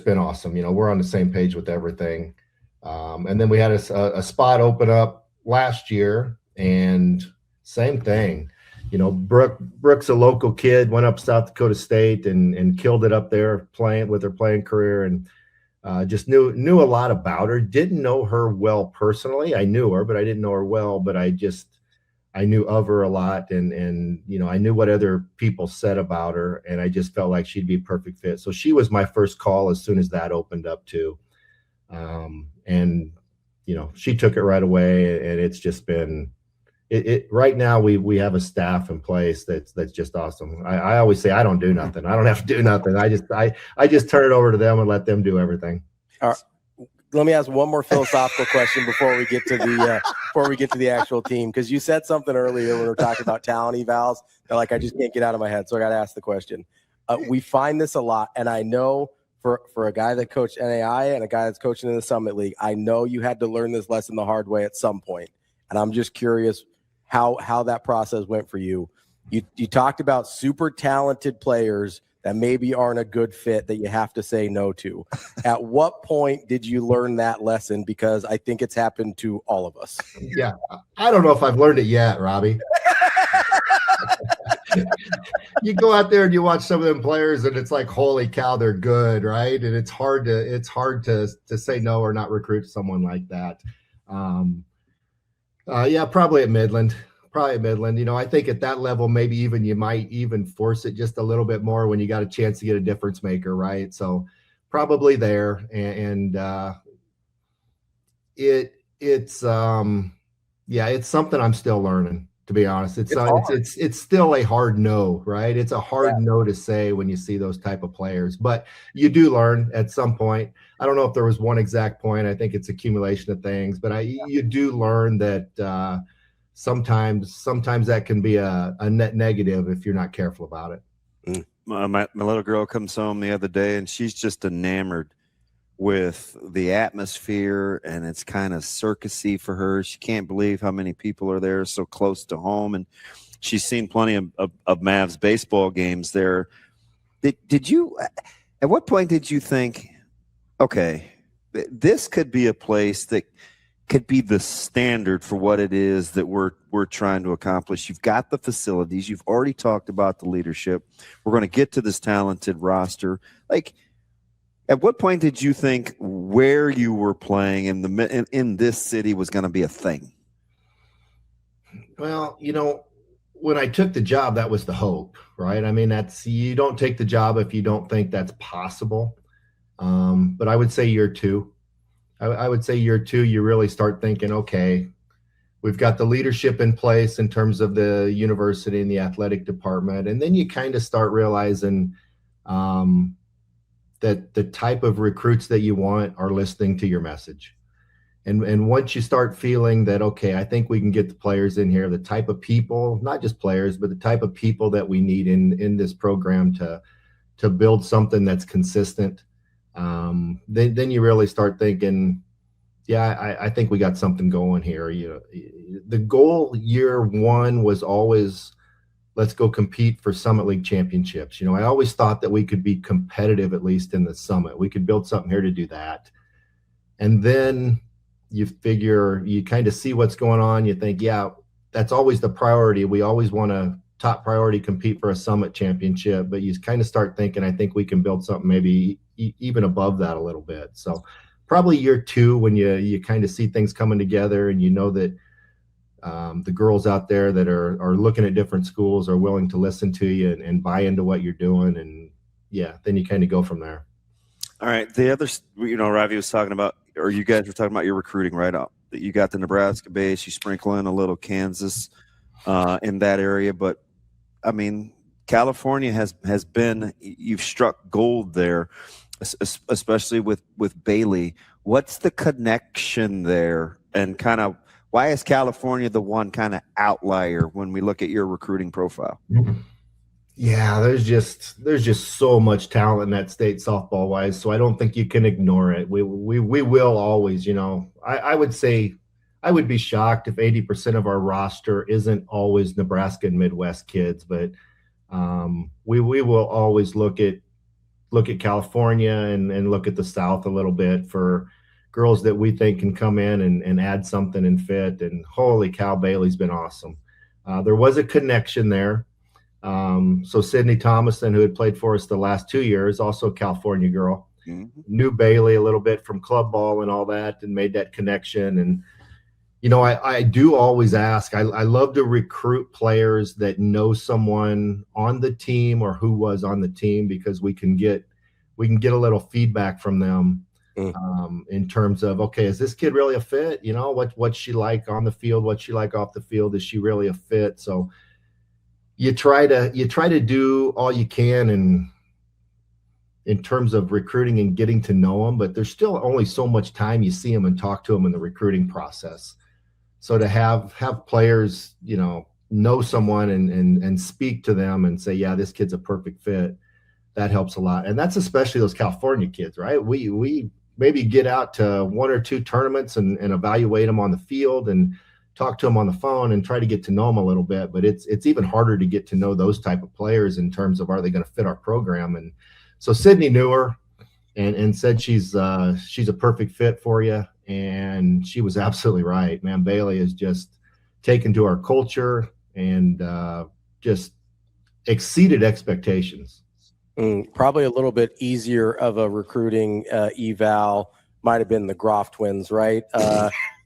been awesome. We're on the same page with everything. And then we had a spot open up last year, and same thing. Brooke's a local kid, went up South Dakota State and killed it up there playing career, and just knew a lot about her. Didn't know her well personally. I knew her, but I didn't know her well. But I knew of her a lot, and I knew what other people said about her, and I just felt like she'd be a perfect fit. So she was my first call as soon as that opened up too. And she took it right away, and it's just been it right now we have a staff in place that's just awesome. I always say I don't do nothing. I don't have to do nothing. I just turn it over to them and let them do everything. All right. Let me ask one more philosophical question before we get to the actual team, because you said something earlier when we were talking about talent evals that I just can't get out of my head, so I got to ask the question. We find this a lot, and I know for a guy that coached NAI and a guy that's coaching in the Summit League, I know you had to learn this lesson the hard way at some point, and I'm just curious how that process went for you. You talked about super talented players that maybe aren't a good fit that you have to say no to. At what point did you learn that lesson? Because I think it's happened to all of us. Yeah. I don't know if I've learned it yet, Robbie. You go out there and you watch some of them players and it's like, holy cow, they're good, right? And it's hard to say no or not recruit someone like that. Probably at Midland. I think at that level, maybe even you might even force it just a little bit more when you got a chance to get a difference maker, right? So probably there. And it's something I'm still learning, to be honest. It's still a hard no, right? It's a hard no to say when you see those type of players, but you do learn at some point. I don't know if there was one exact point. I think it's accumulation of things, but you do learn that sometimes that can be a net negative if you're not careful about it. My little girl comes home the other day, and she's just enamored with the atmosphere, and it's kind of circusy for her. She can't believe how many people are there so close to home, and she's seen plenty of Mavs baseball games there. Did you at what point did you think, okay, this could be a place that could be the standard for what it is that we're trying to accomplish? You've got the facilities. You've already talked about the leadership. We're going to get to this talented roster. At what point did you think where you were playing in this city was going to be a thing? Well, when I took the job, that was the hope, right? I mean, you don't take the job if you don't think that's possible. But I would say year two. I would say year two, you really start thinking, okay, we've got the leadership in place in terms of the university and the athletic department. And then you kind of start realizing that the type of recruits that you want are listening to your message. And once you start feeling that, okay, I think we can get the players in here, the type of people, not just players, but the type of people that we need in this program to build something that's consistent. Then you really start thinking, I think we got something going here. The goal year one was always, let's go compete for Summit League championships. I always thought that we could be competitive, at least in the Summit. We could build something here to do that. And then you kind of see what's going on. You think, that's always the priority. We always want to top priority compete for a Summit championship, but you kind of start thinking, I think we can build something maybe even above that a little bit. So probably year two, when you kind of see things coming together and that the girls out there that are looking at different schools are willing to listen to you and buy into what you're doing. And then you kind of go from there. All right. The other, Ravi was talking about, or you guys were talking about your recruiting right up. That you got the Nebraska base, you sprinkle in a little Kansas in that area. But, I mean, California has been, you've struck gold there, especially with Bailey. What's the connection there? And kind of why is California the one kind of outlier when we look at your recruiting profile? Yeah, there's just so much talent in that state softball wise. So I don't think you can ignore it. We will always, I would say I would be shocked if 80% of our roster isn't always Nebraska and Midwest kids, but we will always look at California and look at the South a little bit for girls that we think can come in and add something and fit. And holy cow, Bailey's been awesome. There was a connection there. So Sydney Thomason, who had played for us the last 2 years, also a California girl, knew Bailey a little bit from club ball and all that, and made that connection. And, I do always ask, I love to recruit players that know someone on the team or who was on the team, because we can get a little feedback from them in terms of, okay, is this kid really a fit? What's she like on the field? What's she like off the field? Is she really a fit? So you try to do all you can in terms of recruiting and getting to know them, but there's still only so much time you see them and talk to them in the recruiting process. So to have players, know someone and speak to them and say, yeah, this kid's a perfect fit, that helps a lot. And that's especially those California kids, right? We maybe get out to 1 or 2 tournaments and evaluate them on the field and talk to them on the phone and try to get to know them a little bit. But it's even harder to get to know those type of players in terms of, are they going to fit our program? And so Sydney knew her and said she's a perfect fit for you. And she was absolutely right, man. Bailey is just taken to our culture and just exceeded expectations. Probably a little bit easier of a recruiting eval might have been the Groff twins, right?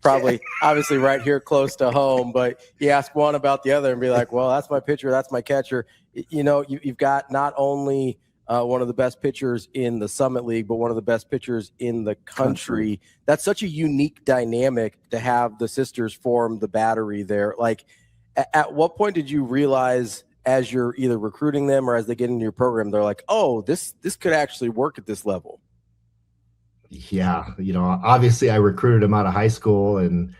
Probably, obviously, right here close to home. But you ask one about the other and be like, well, that's my pitcher, that's my catcher. You've got not only one of the best pitchers in the Summit League, but one of the best pitchers in the country. That's such a unique dynamic to have the sisters form the battery there. Like, at what point did you realize, as you're either recruiting them or as they get into your program, they're like, oh, this could actually work at this level? Yeah. Obviously I recruited them out of high school, and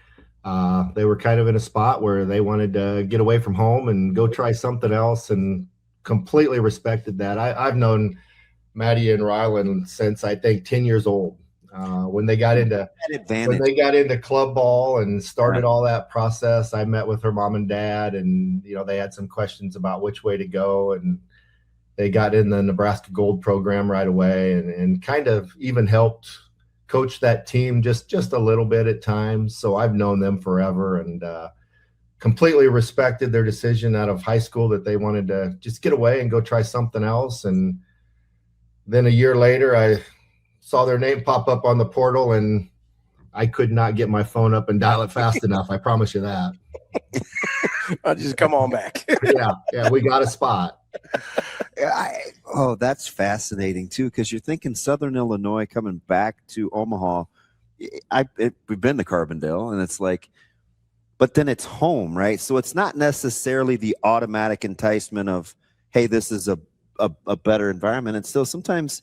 they were kind of in a spot where they wanted to get away from home and go try something else, and completely respected that. I've known Maddie and Rylan since, I think, 10 years old. When they got into club ball and started all that process, I met with her mom and dad, and they had some questions about which way to go, and they got in the Nebraska Gold program right away, and kind of even helped coach that team just a little bit at times. So I've known them forever, and completely respected their decision out of high school that they wanted to just get away and go try something else. And then a year later, I saw their name pop up on the portal, and I could not get my phone up and dial it fast enough. I promise you that. I'll just come on back. Yeah, we got a spot. That's fascinating too, because you're thinking Southern Illinois coming back to Omaha. We've been to Carbondale, and it's like, but then it's home, right? So it's not necessarily the automatic enticement of, hey, this is a better environment. And still sometimes,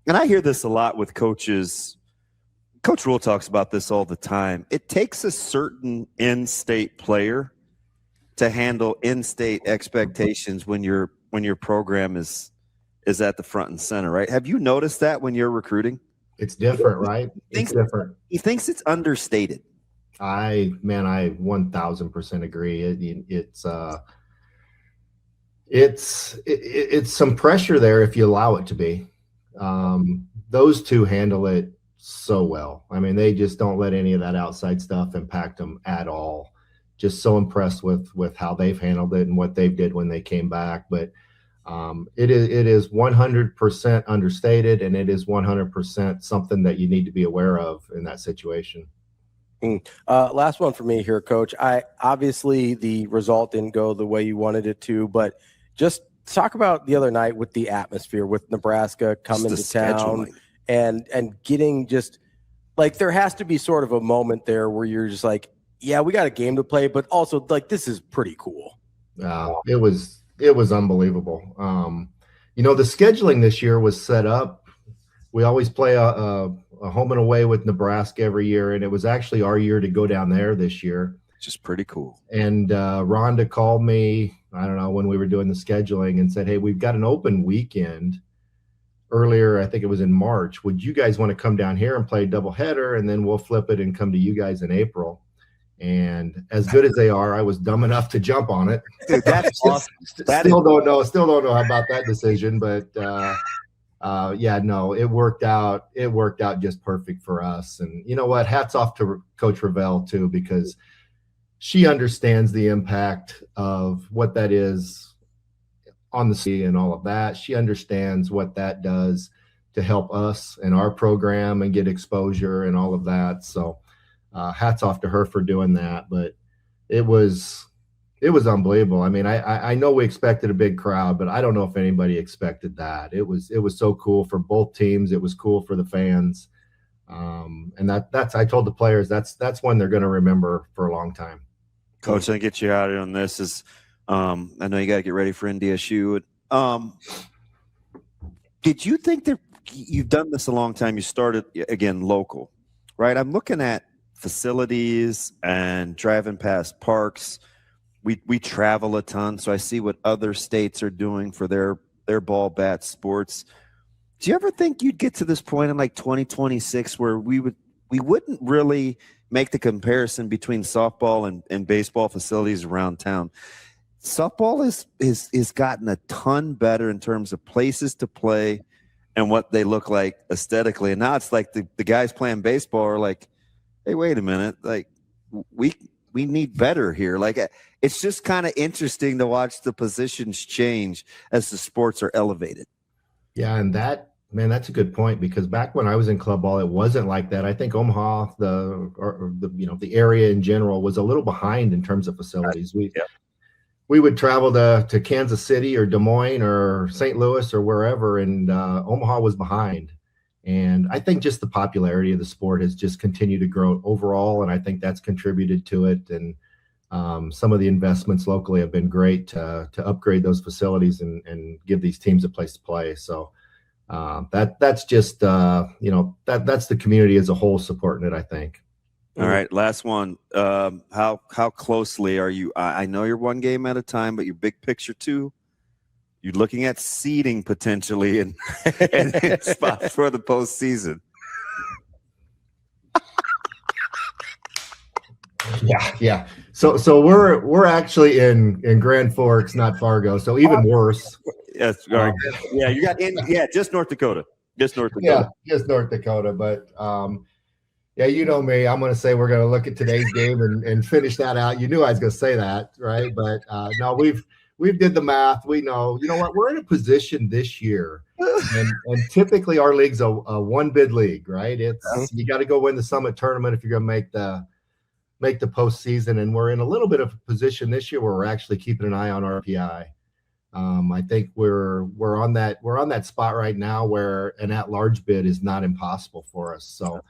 and I hear this a lot with coaches. Coach Rule talks about this all the time. It takes a certain in-state player to handle in-state expectations when your program is at the front and center, right? Have you noticed that when you're recruiting? It's different, right? It's different. He thinks it's understated. I 1000% agree. It's some pressure there if you allow it to be. Those two handle it so well. I mean, they just don't let any of that outside stuff impact them at all. Just so impressed with how they've handled it and what they did when they came back. But it is 100% understated, and it is 100% something that you need to be aware of in that situation. Last one for me here, Coach. Obviously the result didn't go the way you wanted it to, but just talk about the other night with the atmosphere, with Nebraska coming to town and getting just like, there has to be sort of a moment there where you're just like, yeah, we got a game to play, but also like, this is pretty cool. It was unbelievable. The scheduling this year was set up. We always play a home and away with Nebraska every year, and it was actually our year to go down there this year. Just pretty cool. And Rhonda called me, I don't know, when we were doing the scheduling and said, hey, we've got an open weekend earlier. I think it was in March. Would you guys want to come down here and play a doubleheader, and then we'll flip it and come to you guys in April? And as good as they are, I was dumb enough to jump on it. Dude, that's awesome. Still don't know about that decision, but it worked out. It worked out just perfect for us. And you know what? Hats off to Coach Ravel too, because she understands the impact of what that is on the sea and all of that. She understands what that does to help us and our program and get exposure and all of that. So hats off to her for doing that. But it was unbelievable. I mean, I know we expected a big crowd, but I don't know if anybody expected that. It was so cool for both teams. It was cool for the fans. And that's I told the players that's one they're going to remember for a long time. Coach, I get you out here on this. I know you got to get ready for NDSU. Did you think that you've done this a long time? You started again local, right? I'm looking at facilities and driving past parks. We travel a ton, so I see what other states are doing for their ball bat sports. Do you ever think you'd get to this point in like 2026 where we wouldn't really make the comparison between softball and baseball facilities around town? Softball is gotten a ton better in terms of places to play and what they look like aesthetically. And now it's like the guys playing baseball are like, hey, wait a minute, like we need better here. Like, it's just kind of interesting to watch the positions change as the sports are elevated. Yeah, and that's a good point, because back when I was in club ball, it wasn't like that. I think Omaha, the area in general, was a little behind in terms of facilities. We would travel to Kansas City or Des Moines or St. Louis or wherever, and Omaha was behind. And I think just the popularity of the sport has just continued to grow overall, and I think that's contributed to it. And some of the investments locally have been great to upgrade those facilities and give these teams a place to play. So that's just that's the community as a whole supporting it, I think. All right, last one. How closely are you? I know you're one game at a time, but your big picture too. You're looking at seeding potentially and spots for the postseason. Yeah. So we're actually in Grand Forks, not Fargo. So even worse. Yes. Yeah, you got just North Dakota. Just North Dakota. Yeah, just North Dakota. But yeah, you know me. I'm going to say we're going to look at today's game and finish that out. You knew I was going to say that, right? But no, we've did the math. We know. You know what? We're in a position this year, and typically our league's a one bid league, right? You got to go win the Summit tournament if you're going to make the postseason, and we're in a little bit of a position this year where we're actually keeping an eye on RPI. I think we're on that spot right now where an at-large bid is not impossible for us. So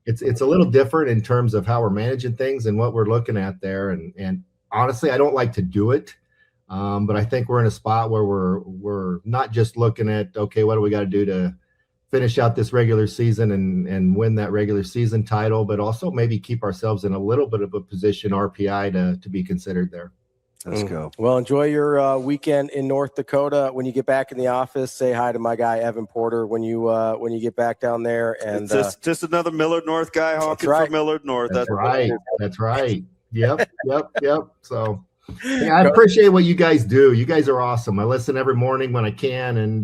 it's a little different in terms of how we're managing things and what we're looking at there. And honestly, I don't like to do it, but I think we're in a spot where we're not just looking at, okay, what do we got to do to finish out this regular season and win that regular season title, but also maybe keep ourselves in a little bit of a position RPI to be considered there. Let's go. Well, enjoy your weekend in North Dakota. When you get back in the office, say hi to my guy Evan Porter when you get back down there. And just another Millard North guy honking for Millard North. That's right. That's right. Yep. So yeah, I appreciate what you guys do. You guys are awesome. I listen every morning when I can, and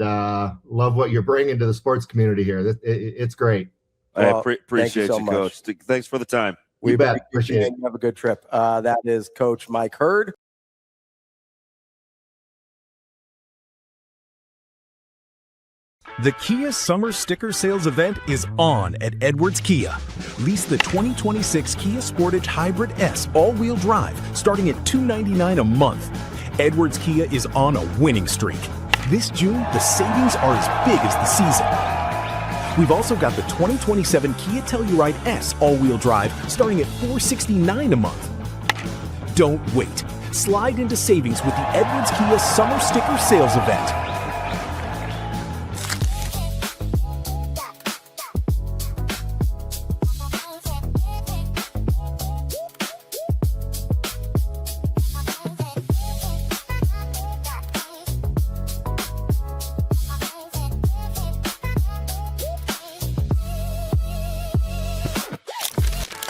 love what you're bringing to the sports community here. It's great. I appreciate you, Coach. Thanks for the time. We bet. Appreciate it. Have a good trip. That is Coach Mike Hurd. The Kia Summer Sticker Sales event is on at Edwards Kia. Lease the 2026 Kia Sportage Hybrid S all-wheel drive starting at $299 a month. Edwards Kia is on a winning streak. This June, the savings are as big as the season. We've also got the 2027 Kia Telluride S all-wheel drive starting at $469 a month. Don't wait. Slide into savings with the Edwards Kia Summer Sticker Sales Event.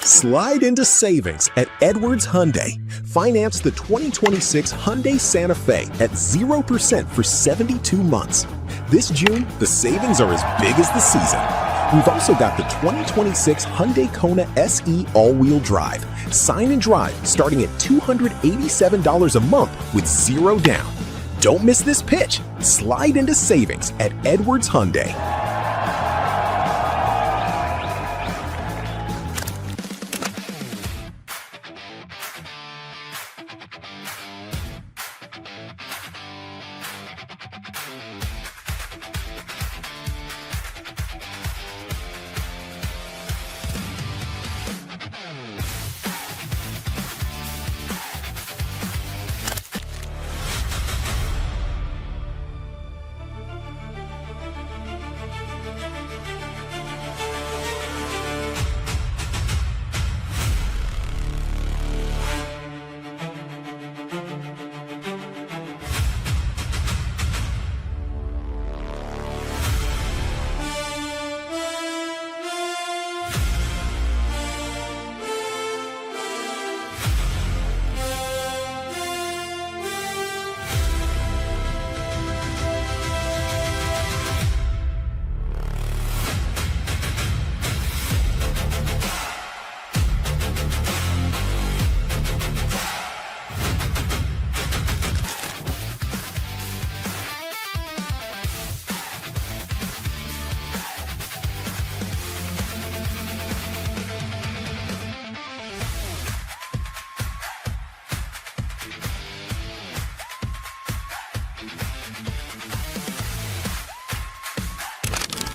Slide into savings at Edwards Hyundai. Finance the 2026 Hyundai Santa Fe at 0% for 72 months. This June, the savings are as big as the season. We've also got the 2026 Hyundai Kona SE all-wheel drive. Sign and drive starting at $287 a month with 0 down. Don't miss this pitch. Slide into savings at Edwards Hyundai.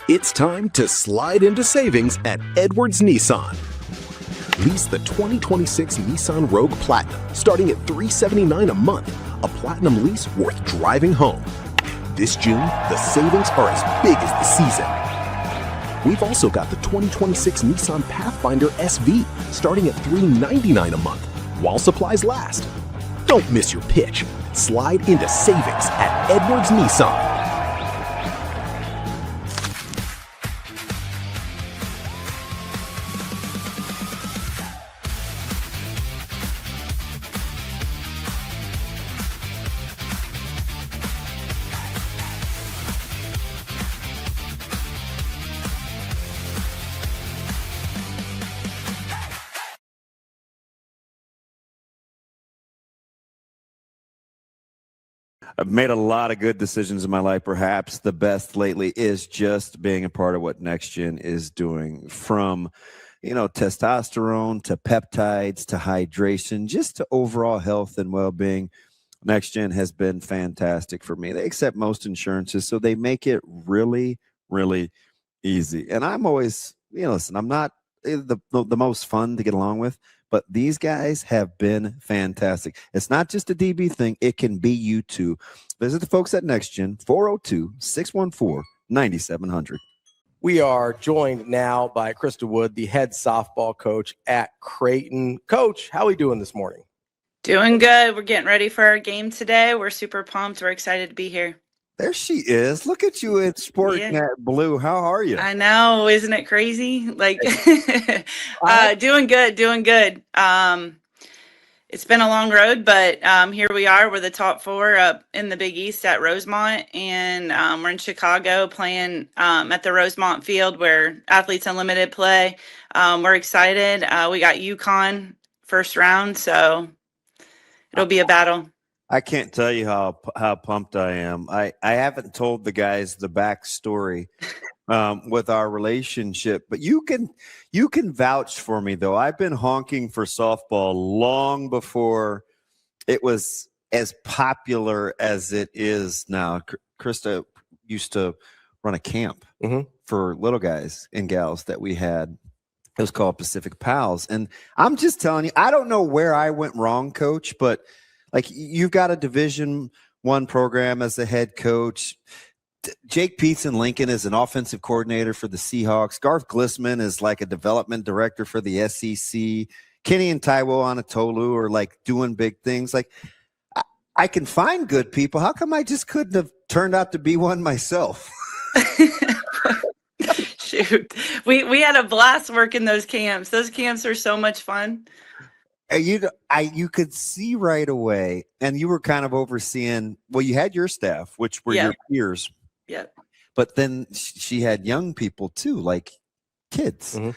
It's time to slide into savings at Edwards Nissan. Lease the 2026 Nissan Rogue Platinum starting at $379 a month, a platinum lease worth driving home. This June, the savings are as big as the season. We've also got the 2026 Nissan Pathfinder SV starting at $399 a month while supplies last. Don't miss your pitch. Slide into savings at Edwards Nissan. I've made a lot of good decisions in my life. Perhaps the best lately is just being a part of what Next Gen is doing, from, testosterone to peptides to hydration, just to overall health and well-being. Next Gen has been fantastic for me. They accept most insurances, so they make it really, really easy. And I'm always, listen, I'm not the most fun to get along with, but these guys have been fantastic. It's not just a DB thing. It can be you too. Visit the folks at NextGen, 402-614-9700. We are joined now by Krista Wood, the head softball coach at Creighton. Coach, how are we doing this morning? Doing good. We're getting ready for our game today. We're super pumped. We're excited to be here. There she is. Look at you in sporting that blue. How are you? I know. Isn't it crazy? Like, doing good. It's been a long road, but here we are. We're the top 4 up in the Big East at Rosemont, and we're in Chicago playing at the Rosemont Field where Athletes Unlimited play. We're excited. We got UConn first round, so it'll be a battle. I can't tell you how pumped I am. I haven't told the guys the backstory with our relationship, but you can vouch for me, though. I've been honking for softball long before it was as popular as it is now. Krista used to run a camp for little guys and gals that we had. It was called Pacific Pals. And I'm just telling you, I don't know where I went wrong, Coach, but like you've got a Division I program as the head coach. Jake Peets in Lincoln is an offensive coordinator for the Seahawks. Garth Glissman is like a development director for the SEC. Kenny and Taiwo Anatolu are like doing big things. Like I can find good people. How come I just couldn't have turned out to be one myself? Shoot, we had a blast working those camps. Those camps are so much fun. You could see right away, and you were kind of overseeing. Well, you had your staff, which were your peers. Yep. But then she had young people too, like kids. Mm-hmm.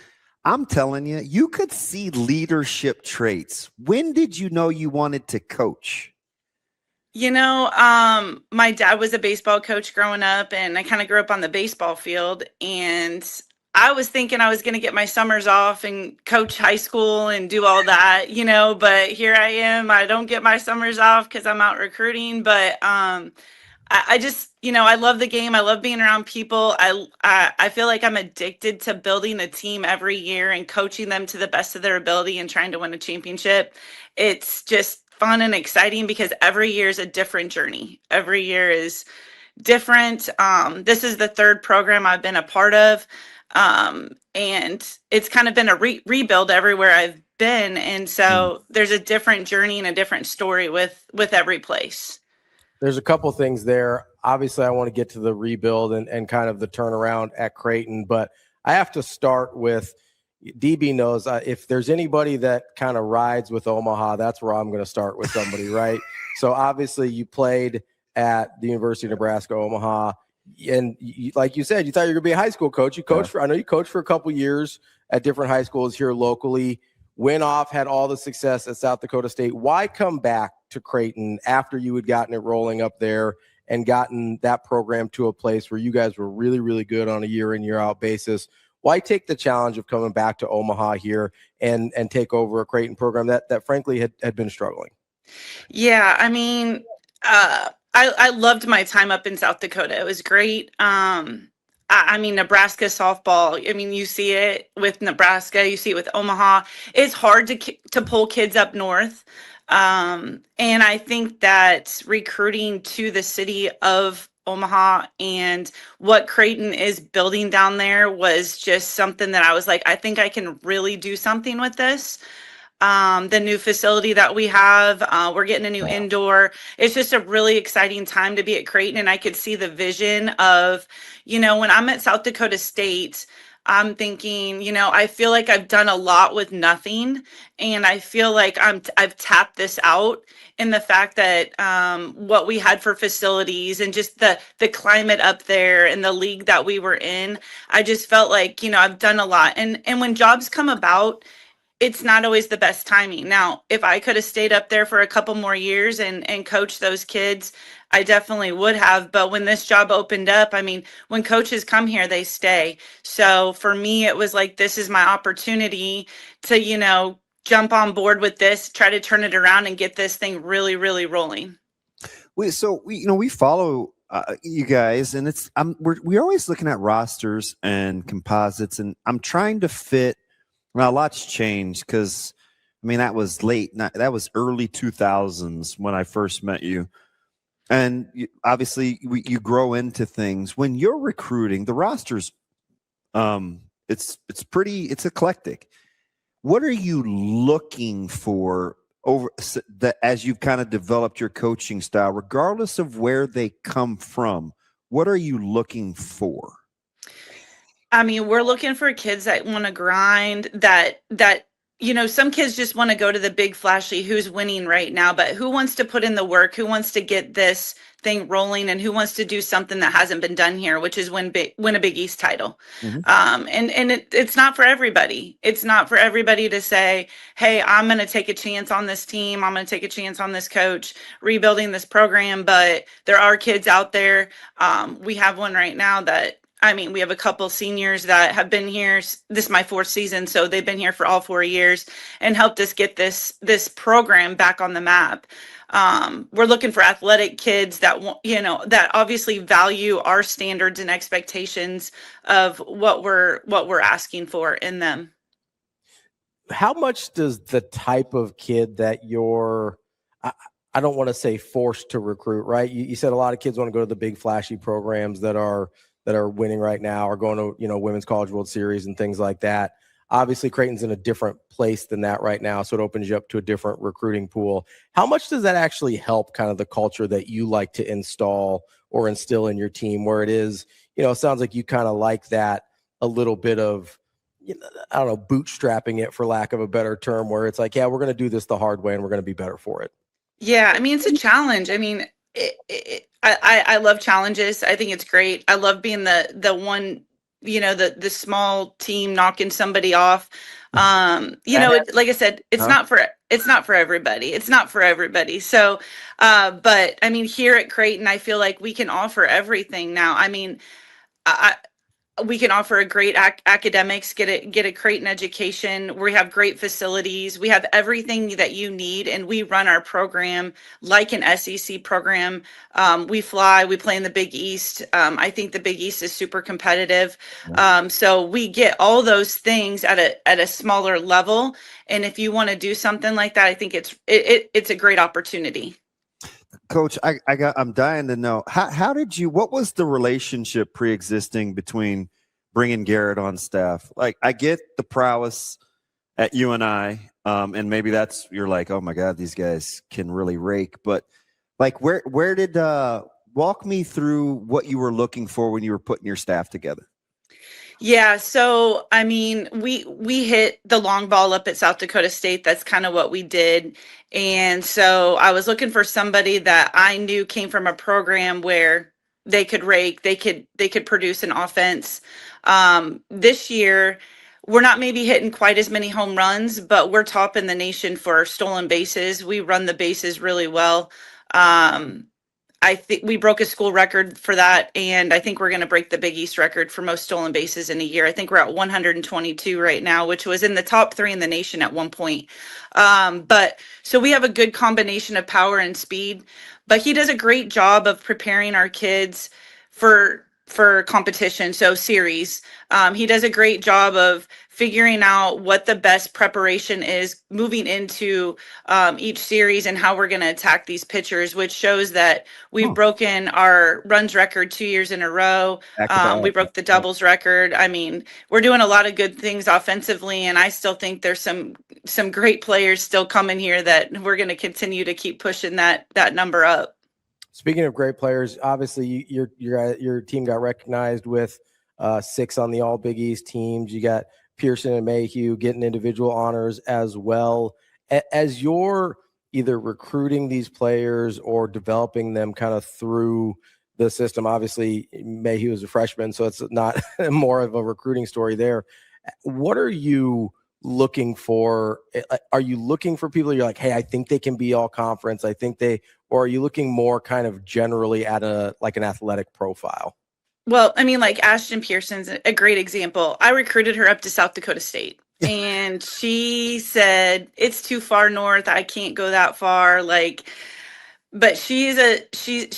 I'm telling you, you could see leadership traits. When did you know you wanted to coach? You know, my dad was a baseball coach growing up, and I kind of grew up on the baseball field. And I was thinking I was going to get my summers off and coach high school and do all that, you know, but here I am. I don't get my summers off because I'm out recruiting. But I just, you know, I love the game. I love being around people. I feel like I'm addicted to building a team every year and coaching them to the best of their ability and trying to win a championship. It's just fun and exciting because every year is a different journey. Every year is different. This is the third program I've been a part of. And it's kind of been a rebuild everywhere I've been. And so there's a different journey and a different story with every place. There's a couple things there. Obviously, I want to get to the rebuild and kind of the turnaround at Creighton, but I have to start with DB knows if there's anybody that kind of rides with Omaha, that's where I'm going to start with somebody, right? So obviously you played at the University of Nebraska, Omaha, and like you said, you thought you were going to be a high school coach. You coached I know you coached for a couple years at different high schools here locally, went off, had all the success at South Dakota State. Why come back to Creighton after you had gotten it rolling up there and gotten that program to a place where you guys were really, really good on a year in, year out basis? Why take the challenge of coming back to Omaha here and take over a Creighton program that frankly had been struggling? Yeah, I mean, I loved my time up in South Dakota. It was great. I mean, Nebraska softball, I mean, you see it with Nebraska, you see it with Omaha. It's hard to pull kids up north. And I think that recruiting to the city of Omaha and what Creighton is building down there was just something that I was like, I think I can really do something with this. The new facility that we have, we're getting a new indoor. It's just a really exciting time to be at Creighton. And I could see the vision of, you know, when I'm at South Dakota State, I'm thinking, you know, I feel like I've done a lot with nothing. And I feel like I've tapped this out in the fact that what we had for facilities and just the climate up there and the league that we were in, I just felt like, you know, I've done a lot. And when jobs come about, it's not always the best timing. Now, if I could have stayed up there for a couple more years and coached those kids, I definitely would have. But when this job opened up, I mean, when coaches come here, they stay. So for me, it was like, this is my opportunity to, you know, jump on board with this, try to turn it around and get this thing really, really rolling. We follow you guys, and we're always looking at rosters and composites, and I'm trying to fit. Well, a lot's changed because, I mean, that was late. That was early 2000s when I first met you. And obviously, you grow into things. When you're recruiting, the rosters, it's eclectic. What are you looking for as you've kind of developed your coaching style, regardless of where they come from? What are you looking for? I mean, we're looking for kids that want to grind, that, you know, some kids just want to go to the big flashy who's winning right now, but who wants to put in the work, who wants to get this thing rolling, and who wants to do something that hasn't been done here, which is win a Big East title. Mm-hmm. And it's not for everybody. It's not for everybody to say, hey, I'm going to take a chance on this team. I'm going to take a chance on this coach, rebuilding this program. But there are kids out there. We have one right now that I mean, we have a couple seniors that have been here. This is my 4th season, so they've been here for all 4 years and helped us get this program back on the map. We're looking for athletic kids that that obviously value our standards and expectations of what we're asking for in them. How much does the type of kid that you're, I don't want to say forced to recruit, right? You said a lot of kids want to go to the big flashy programs that are winning right now, or going to, Women's College World Series and things like that. Obviously, Creighton's in a different place than that right now, so it opens you up to a different recruiting pool. How much does that actually help kind of the culture that you like to install or instill in your team, where it is, it sounds like you kind of like that a little bit of, I don't know, bootstrapping it, for lack of a better term, where it's like, yeah, we're going to do this the hard way and we're going to be better for it. Yeah, I mean, it's a challenge. I mean, I love challenges. I think it's great. I love being the one, the small team knocking somebody off. Like I said, it's not for everybody. It's not for everybody. So, but I mean, here at Creighton, I feel like we can offer everything now. I mean, we can offer a great academics, get a Creighton education. We have great facilities. We have everything that you need, and we run our program like an SEC program. We play in the Big East. I think the Big East is super competitive. So we get all those things at a smaller level. And if you want to do something like that, I think it's a great opportunity. Coach, I'm dying to know, what was the relationship pre-existing between bringing Garrett on staff? Like, I get the prowess at UNI, and maybe you're like, oh my God, these guys can really rake. But like, where did walk me through what you were looking for when you were putting your staff together? Yeah, so I mean, we hit the long ball up at South Dakota State. That's kind of what we did. And so I was looking for somebody that I knew came from a program where they could rake, they could produce an offense. This year, we're not maybe hitting quite as many home runs, but we're top in the nation for stolen bases. We run the bases really well. I think we broke a school record for that, and I think we're going to break the Big East record for most stolen bases in a year. I think we're at 122 right now, which was in the top 3 in the nation at one point. But so we have a good combination of power and speed, but he does a great job of preparing our kids for competition, so series. He does a great job of figuring out what the best preparation is moving into each series and how we're going to attack these pitchers, which shows that we've broken our runs record 2 years in a row. We broke the doubles record. I mean, we're doing a lot of good things offensively, and I still think there's some great players still coming here that we're going to continue to keep pushing that number up. Speaking of great players, obviously your team got recognized with 6 on the All Big East teams. You got Pearson and Mayhew getting individual honors as well. As you're either recruiting these players or developing them kind of through the system, obviously Mayhew is a freshman, so it's not more of a recruiting story there. What are you looking for? Are you looking for people you're like, hey, I think they can be all conference, or are you looking more kind of generally at an athletic profile? Well, I mean, like Ashton Pearson's a great example. I recruited her up to South Dakota State, and she said, it's too far north. I can't go that far. But she's a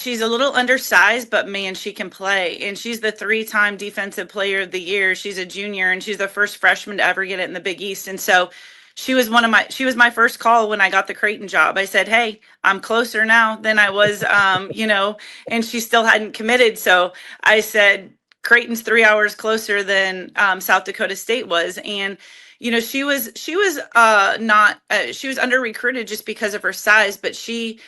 little undersized, but man, she can play. And she's the 3-time defensive player of the year. She's a junior, and she's the first freshman to ever get it in the Big East. And so she was my first call when I got the Creighton job. I said, hey, I'm closer now than I was, and she still hadn't committed. So I said, Creighton's 3 hours closer than South Dakota State was. And, she was under recruited just because of her size, but she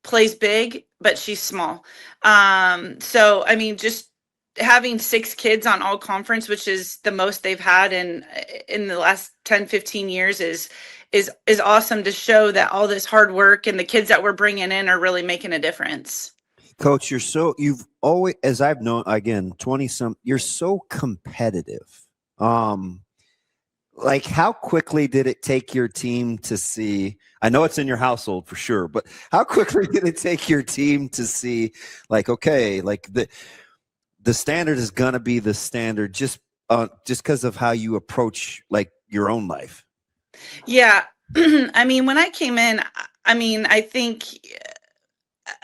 plays big, but she's small. So, I mean, just having 6 kids on all conference, which is the most they've had in the last 10, 15 years is awesome to show that all this hard work and the kids that we're bringing in are really making a difference. Coach, you've always, as I've known, again, 20-some, you're so competitive. Like, how quickly did it take your team to see, I know it's in your household for sure, but how quickly did it take your team to see, like, okay, like the standard is going to be the standard just because of how you approach like your own life. Yeah. I mean, when I came in, I think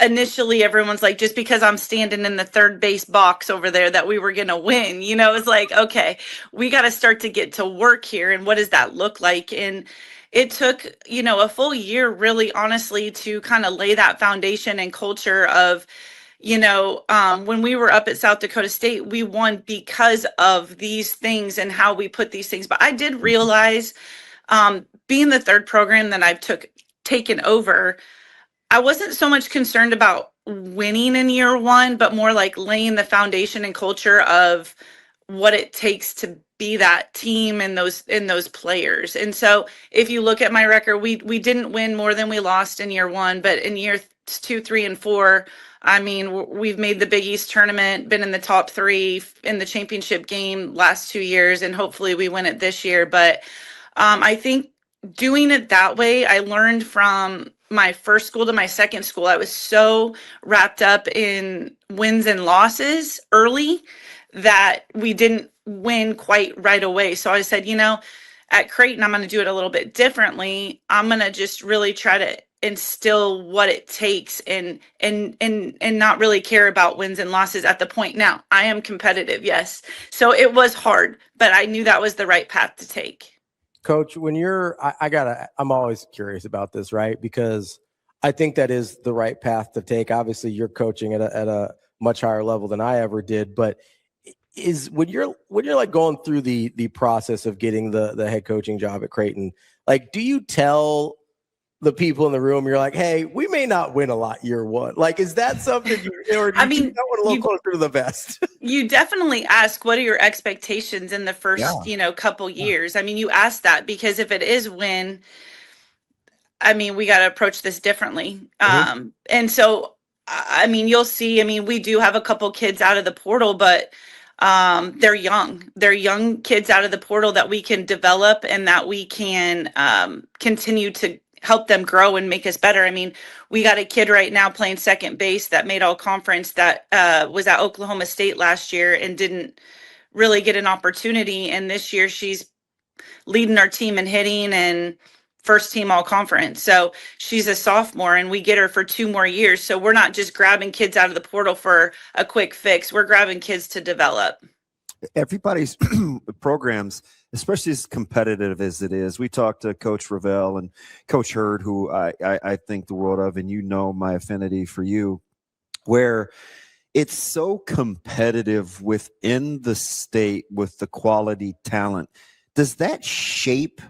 initially everyone's like, just because I'm standing in the third base box over there that we were going to win, it's like, okay, we got to start to get to work here. And what does that look like? And it took, a full year really honestly to kind of lay that foundation and culture of, when we were up at South Dakota State, we won because of these things and how we put these things. But I did realize, being the third program that I've taken over, I wasn't so much concerned about winning in year one, but more like laying the foundation and culture of what it takes to be that team and those players. And so if you look at my record, we didn't win more than we lost in year one, but in year 2, 3, and 4, we've made the Big East tournament, been in the top 3 in the championship game last 2 years, and hopefully we win it this year. But I think doing it that way, I learned from my first school to my second school. I was so wrapped up in wins and losses early that we didn't win quite right away. So I said, at Creighton, I'm going to do it a little bit differently. I'm going to just really try to instill what it takes and not really care about wins and losses at the point. Now, I am competitive, yes. So it was hard, but I knew that was the right path to take. Coach, when I'm always curious about this, right? Because I think that is the right path to take. Obviously, you're coaching at a much higher level than I ever did, but when you're like going through the process of getting the head coaching job at Creighton, like, do you tell the people in the room, you're like, hey, we may not win a lot year one? Like, is that something or do you keep that one a little closer to the vest? You definitely ask, what are your expectations in the first, couple years? You ask that because if it is win, we got to approach this differently. Mm-hmm. And so, you'll see, we do have a couple kids out of the portal, but they're young kids out of the portal that we can develop and that we can continue to help them grow and make us better. We got a kid right now playing second base that made all conference that was at Oklahoma State last year and didn't really get an opportunity. And this year she's leading our team in hitting and first team all conference. So she's a sophomore and we get her for 2 more years. So we're not just grabbing kids out of the portal for a quick fix. We're grabbing kids to develop. Everybody's programs, especially as competitive as it is. We talked to Coach Ravel and Coach Hurd, who I think the world of, and my affinity for you, where it's so competitive within the state with the quality talent. Does that shape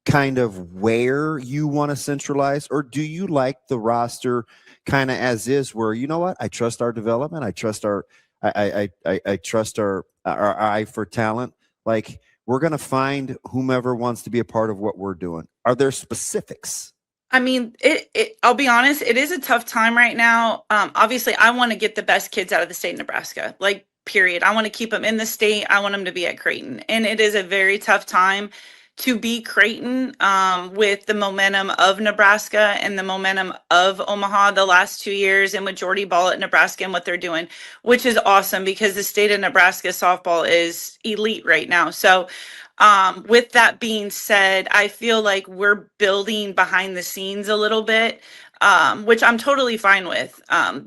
kind of where you want to centralize, or do you like the roster kind of as is, where, I trust our development, I trust our I trust our eye for talent. Like, we're going to find whomever wants to be a part of what we're doing. Are there specifics? I'll be honest, it is a tough time right now. Obviously, I want to get the best kids out of the state of Nebraska, period. I want to keep them in the state. I want them to be at Creighton. And it is a very tough time to be Creighton with the momentum of Nebraska and the momentum of Omaha the last 2 years, and with Jordy Ball at Nebraska and what they're doing, which is awesome because the state of Nebraska softball is elite right now. So with that being said, I feel like we're building behind the scenes a little bit, which I'm totally fine with.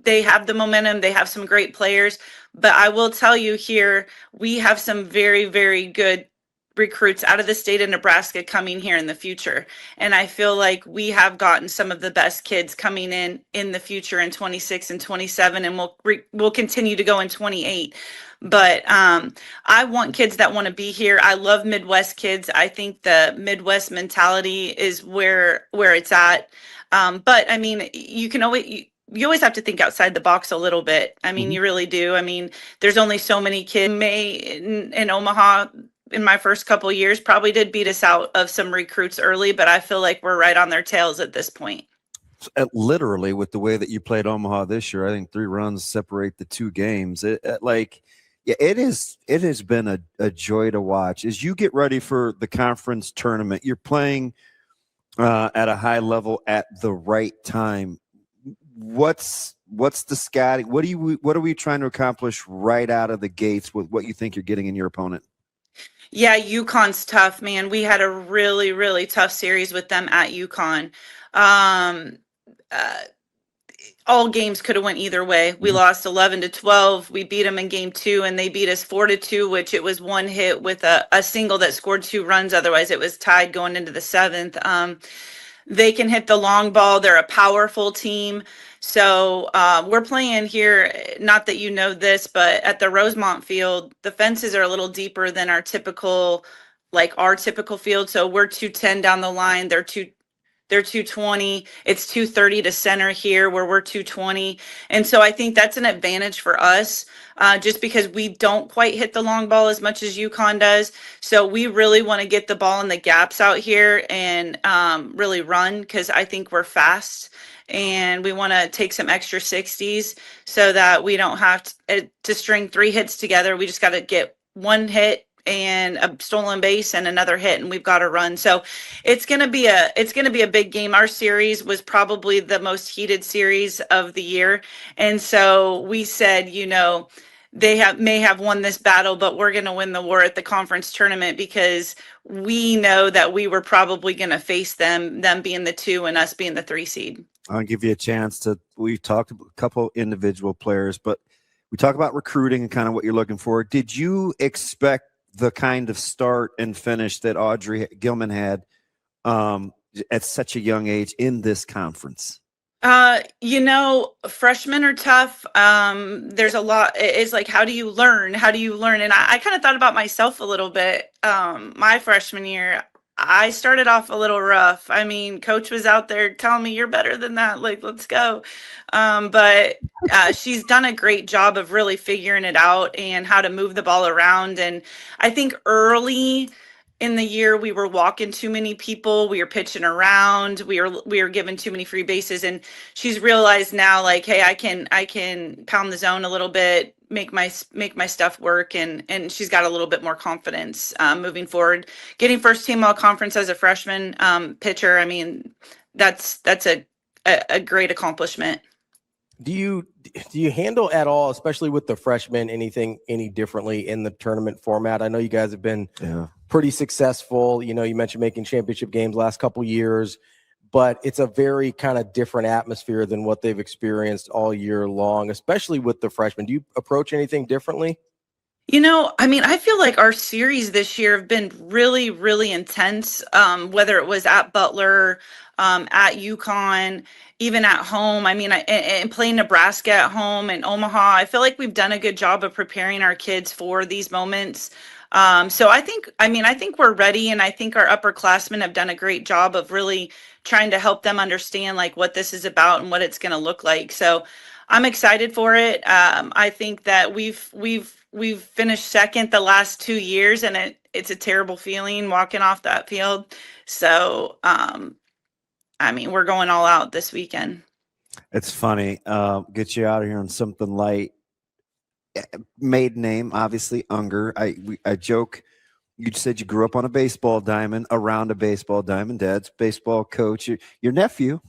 They have the momentum. They have some great players. But I will tell you here, we have some very, very good recruits out of the state of Nebraska coming here in the future. And I feel like we have gotten some of the best kids coming in the future in 26 and 27, and we'll continue to go in 28. But I want kids that want to be here. I love Midwest kids. I think the Midwest mentality is where it's at. But you always have to think outside the box a little bit. You really do. There's only so many kids. In Omaha, in my first couple of years, probably did beat us out of some recruits early, but I feel like we're right on their tails at this point. Literally, with the way that you played Omaha this year, I think 3 runs separate the 2 games. It has been a joy to watch as you get ready for the conference tournament. You're playing at a high level at the right time. What's What's the scouting? What are we trying to accomplish right out of the gates with what you think you're getting in your opponent? Yeah, UConn's tough, man. We had a really, really tough series with them at UConn. Um, uh, all games could have went either way. We lost 11-12. We beat them in game 2, and they beat us 4-2, which it was one hit with a single that scored 2 runs. Otherwise, it was tied going into the 7th. They can hit the long ball. They're a powerful team. So we're playing here, not that you know this, but at the Rosemont field, the fences are a little deeper than our typical field. So we're 210 down the line. They're 220. It's 230 to center here where we're 220. And so I think that's an advantage for us just because we don't quite hit the long ball as much as UConn does. So we really want to get the ball in the gaps out here and really run because I think we're fast. And we want to take some extra 60s so that we don't have to string 3 hits together. We just got to get 1 hit and a stolen base and another hit, and we've got to run. So it's gonna be a big game. Our series was probably the most heated series of the year, and so we said, they may have won this battle, but we're going to win the war at the conference tournament because we know that we were probably going to face them being the 2 and us being the 3 seed. I'll give you a chance to. We've talked about a couple individual players, but we talk about recruiting and kind of what you're looking for. Did you expect the kind of start and finish that Audrey Gilman had at such a young age in this conference? Freshmen are tough. There's a lot. It's like, how do you learn? And I kind of thought about myself a little bit. My freshman year, I started off a little rough. I mean, coach was out there telling me, you're better than that. Like, let's go. But she's done a great job of really figuring it out and how to move the ball around. And I think early in the year, we were walking too many people. We were pitching around. We were given too many free bases. And she's realized now, like, hey, I can pound the zone a little bit, make my stuff work, and she's got a little bit more confidence moving forward. Getting first team all conference as a freshman pitcher, I mean, that's a great accomplishment. Do you handle at all, especially with the freshmen, any differently in the tournament format? I know you guys have been pretty successful. You mentioned making championship games last couple years, but it's a very kind of different atmosphere than what they've experienced all year long, especially with the freshmen. Do you approach anything differently? I feel like our series this year have been really, really intense, whether it was at Butler, at UConn, even at home. And playing Nebraska at home and Omaha, I feel like we've done a good job of preparing our kids for these moments. So I think we're ready, and I think our upperclassmen have done a great job of really trying to help them understand like what this is about and what it's going to look like. So I'm excited for it. I think that we've finished second the last 2 years, and it's a terrible feeling walking off that field. So, we're going all out this weekend. It's funny. Get you out of here on something light. Maiden name, obviously, Unger. I joke. You said you grew up on a baseball diamond, around a baseball diamond. Dad's baseball coach. Your nephew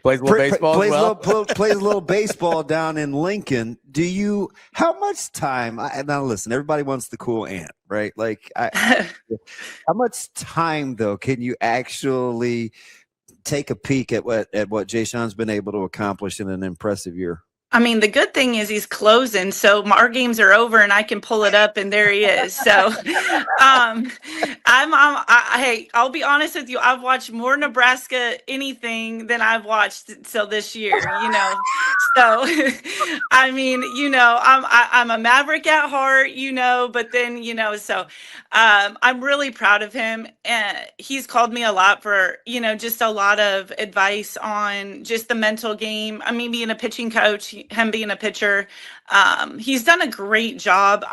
plays a little baseball. Plays a little baseball down in Lincoln. How much time? Now listen, everybody wants the cool aunt, right? Like, how much time though can you actually take a peek at what Jay Sean's been able to accomplish in an impressive year? The good thing is he's closing, so our games are over, and I can pull it up, and there he is. So, hey, I'll be honest with you. I've watched more Nebraska anything than I've watched till this year. So, I'm a Maverick at heart. But then so I'm really proud of him. He's called me a lot for just a lot of advice on just the mental game. Being a pitching coach, him being a pitcher, he's done a great job.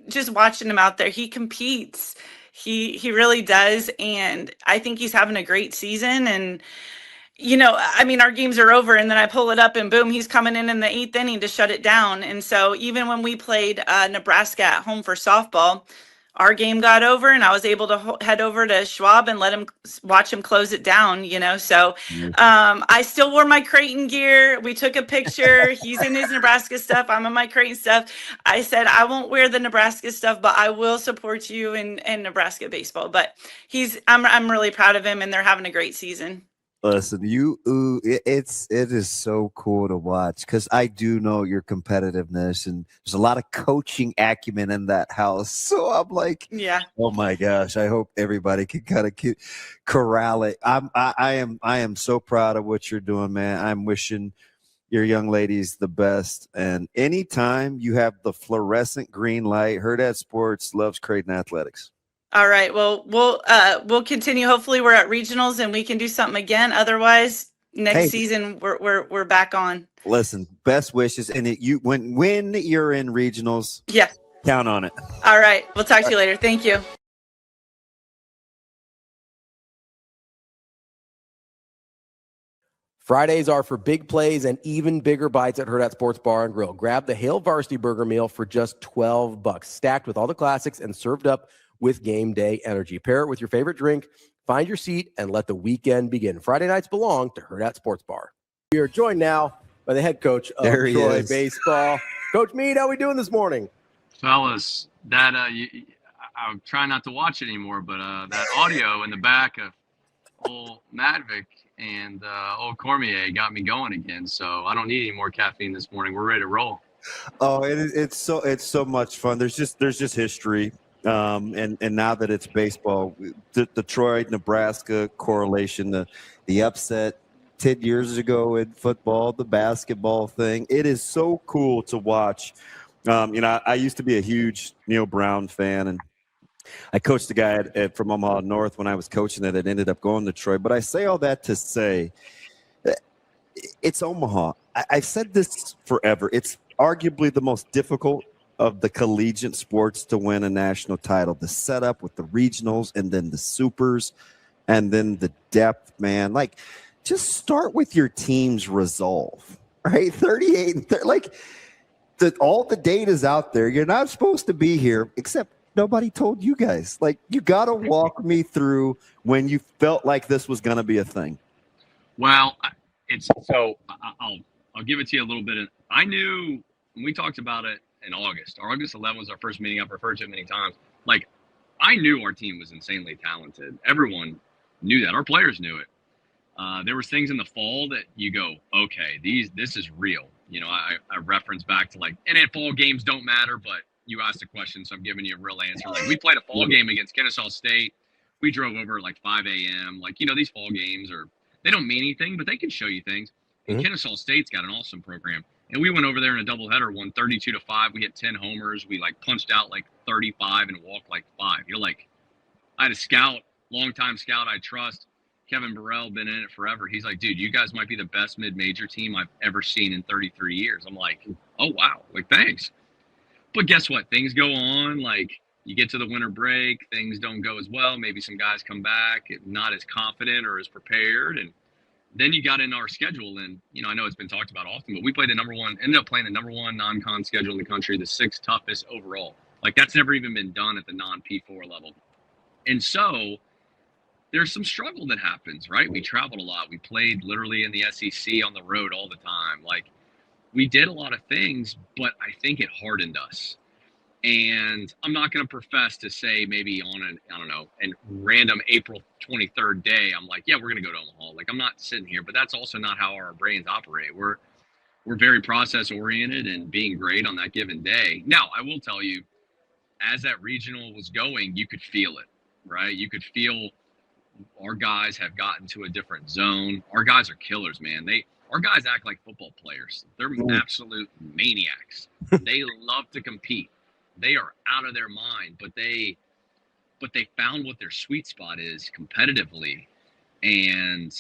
Just watching him out there, he competes. He really does, and I think he's having a great season. And our games are over, and then I pull it up, and boom, he's coming in the 8th inning to shut it down. And so even when we played Nebraska at home for softball, our game got over, and I was able to head over to Schwab and watch him close it down, So I still wore my Creighton gear. We took a picture. He's in his Nebraska stuff. I'm in my Creighton stuff. I said, I won't wear the Nebraska stuff, but I will support you in Nebraska baseball. But I'm really proud of him, and they're having a great season. Listen, it is so cool to watch because I do know your competitiveness, and there's a lot of coaching acumen in that house. So I'm like, yeah, oh my gosh, I hope everybody can kind of corral it. I am so proud of what you're doing, man. I'm wishing your young ladies the best. And anytime you have the fluorescent green light, Hurrdat Sports loves Creighton athletics. All right. Well, we'll continue. Hopefully, we're at regionals and we can do something again. Otherwise, next season we're back on. Listen, best wishes, and when you're in regionals, yeah, count on it. All right. We'll talk to you later. Thank you. Fridays are for big plays and even bigger bites at Hurrdat Sports Bar and Grill. Grab the Hail Varsity Burger Meal for just $12, stacked with all the classics and served up with game day energy. Pair it with your favorite drink, find your seat, and let the weekend begin. Friday nights belong to Hurrdat Sports Bar. We are joined now by the head coach of Troy baseball. Coach Meade, how are we doing this morning? Fellas, I'm trying not to watch it anymore, but that audio in the back of old Madvick and old Cormier got me going again, so I don't need any more caffeine this morning. We're ready to roll. Oh, it's so much fun. There's just history. And now that it's baseball, the Troy, Nebraska correlation, the upset 10 years ago in football, the basketball thing, it is so cool to watch. I used to be a huge Neil Brown fan, and I coached a guy from Omaha North when I was coaching it. It ended up going to Troy. But I say all that to say it's Omaha. I've said this forever. It's arguably the most difficult of the collegiate sports to win a national title. The setup with the regionals and then the supers and then the depth, man. Like, just start with your team's resolve, right? 38 and 30. Like, all the data's out there. You're not supposed to be here, except nobody told you guys. Like, you got to walk me through when you felt like this was going to be a thing. Well, I'll give it to you a little bit. I knew when we talked about it in August 11th was our first meeting. I've referred to it many times. Like, I knew our team was insanely talented. Everyone knew that. Our players knew it. There was things in the fall that you go, okay, this is real. I reference back to like, and fall games don't matter, but you asked a question, so I'm giving you a real answer. Like, we played a fall game against Kennesaw State. We drove over at like 5 a.m. Like, these fall games they don't mean anything, but they can show you things. And Kennesaw State's got an awesome program. And we went over there in a doubleheader, won 32-5. We hit 10 homers. We like punched out like 35 and walked like 5. I had a scout, longtime scout I trust, Kevin Burrell, been in it forever. He's like, dude, you guys might be the best mid-major team I've ever seen in 33 years. I'm like, oh, wow. Like, thanks. But guess what? Things go on. Like, you get to the winter break, things don't go as well. Maybe some guys come back not as confident or as prepared. And then you got in our schedule, and I know it's been talked about often, but we played ended up playing the number one non-con schedule in the country, the 6th toughest overall. Like, that's never even been done at the non-P4 level. And so there's some struggle that happens, right? We traveled a lot. We played literally in the SEC on the road all the time. Like, we did a lot of things, but I think it hardened us. And I'm not going to profess to say maybe on a random April 23rd day, I'm like, yeah, we're going to go to Omaha. Like, I'm not sitting here, but that's also not how our brains operate. We're very process oriented and being great on that given day. Now, I will tell you, as that regional was going, you could feel it, right? You could feel our guys have gotten to a different zone. Our guys are killers, man. Our guys act like football players. They're absolute maniacs. They love to compete. They are out of their mind, but they found what their sweet spot is competitively. And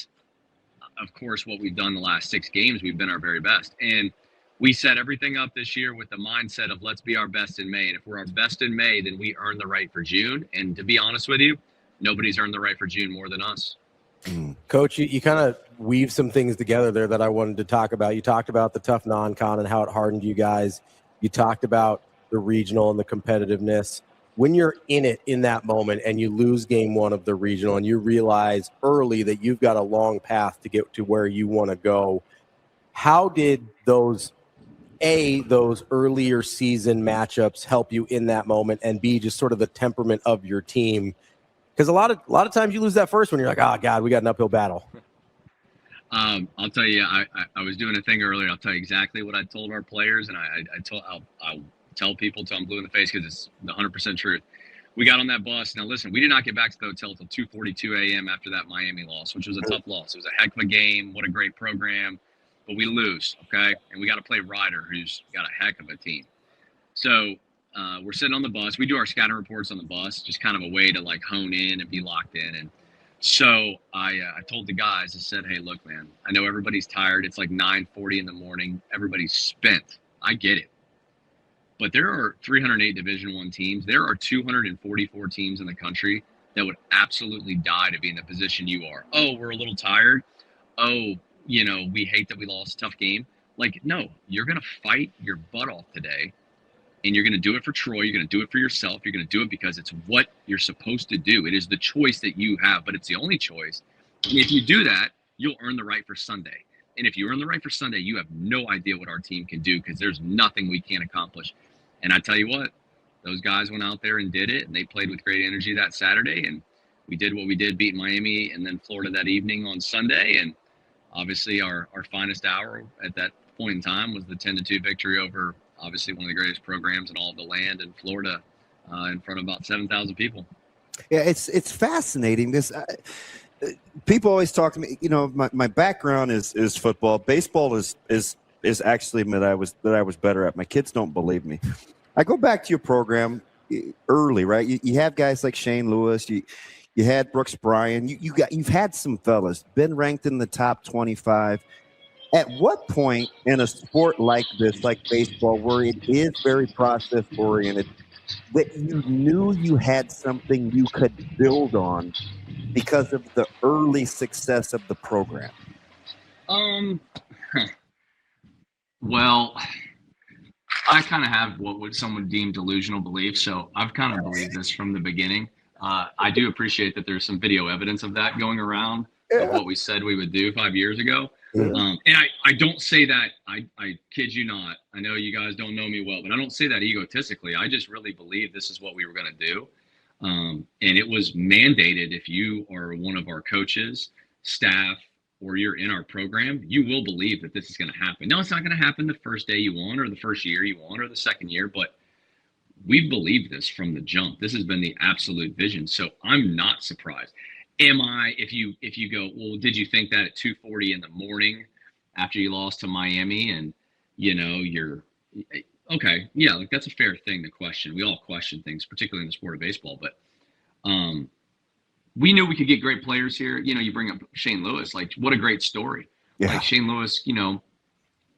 of course, what we've done the last 6 games, we've been our very best. And we set everything up this year with the mindset of let's be our best in May. And if we're our best in May, then we earn the right for June. And to be honest with you, nobody's earned the right for June more than us. Coach, you kind of weave some things together there that I wanted to talk about. You talked about the tough non-con and how it hardened you guys. You talked about the regional and the competitiveness. when you're in it in that moment and you lose game one of the regional and you realize early that you've got a long path to get to where you want to go, how did those earlier season matchups help you in that moment, and B, just sort of the temperament of your team? Because a lot of times you lose that first one, you're like, oh God, we got an uphill battle. I'll tell you, I was doing a thing earlier. I'll tell you exactly what I told our players, and I'll tell people till I'm blue in the face because it's the 100% truth. We got on that bus. Now listen, we did not get back to the hotel till 2:42 a.m. after that Miami loss, which was a tough loss. It was a heck of a game. What a great program. But we lose, okay? And we got to play Ryder, who's got a heck of a team. So we're sitting on the bus. We do our scouting reports on the bus, just kind of a way to like hone in and be locked in. And so I told the guys, I said, hey, look, man, I know everybody's tired. It's like 9:40 in the morning. Everybody's spent. I get it. But there are 308 Division I teams. There are 244 teams in the country that would absolutely die to be in the position you are. Oh, we're a little tired. Oh, we hate that we lost a tough game. Like, no, you're going to fight your butt off today, and you're going to do it for Troy. You're going to do it for yourself. You're going to do it because it's what you're supposed to do. It is the choice that you have, but it's the only choice. And if you do that, you'll earn the right for Sunday. And if you earn the right for Sunday, you have no idea what our team can do because there's nothing we can't accomplish. And I tell you what, those guys went out there and did it, and they played with great energy that Saturday, and we did what we did, beat Miami and then Florida that evening on Sunday. And obviously our finest hour at that point in time was the 10-2 victory over obviously one of the greatest programs in all of the land in Florida in front of about 7,000 people. Yeah, it's fascinating. This people always talk to me. My background is football. Baseball is actually that I was better at. My kids don't believe me. I go back to your program early, right? You have guys like Shane Lewis. You had Brooks Bryan. You've had some fellas been ranked in the top 25. At what point in a sport like this, like baseball, where it is very process oriented, that you knew you had something you could build on because of the early success of the program? Well, I kind of have what would someone deem delusional beliefs, so I've kind of believed this from the beginning. I do appreciate that there's some video evidence of that going around of what we said we would do 5 years ago. And I don't say that, I kid you not. I know you guys don't know me well, but I don't say that egotistically. I just really believe this is what we were going to do. And it was mandated. If you are one of our coaches, staff, or you're in our program, you will believe that this is going to happen. Now, it's not going to happen the first day you want, or the first year you want, or the second year, but we've believed this from the jump. This has been the absolute vision. So I'm not surprised. Am I, if you go, well, did you think that at 2:40 in the morning after you lost to Miami and, you're okay. Yeah, like that's a fair thing to question. We all question things, particularly in the sport of baseball, but we knew we could get great players here. You bring up Shane Lewis, like what a great story. Yeah. Like Shane Lewis,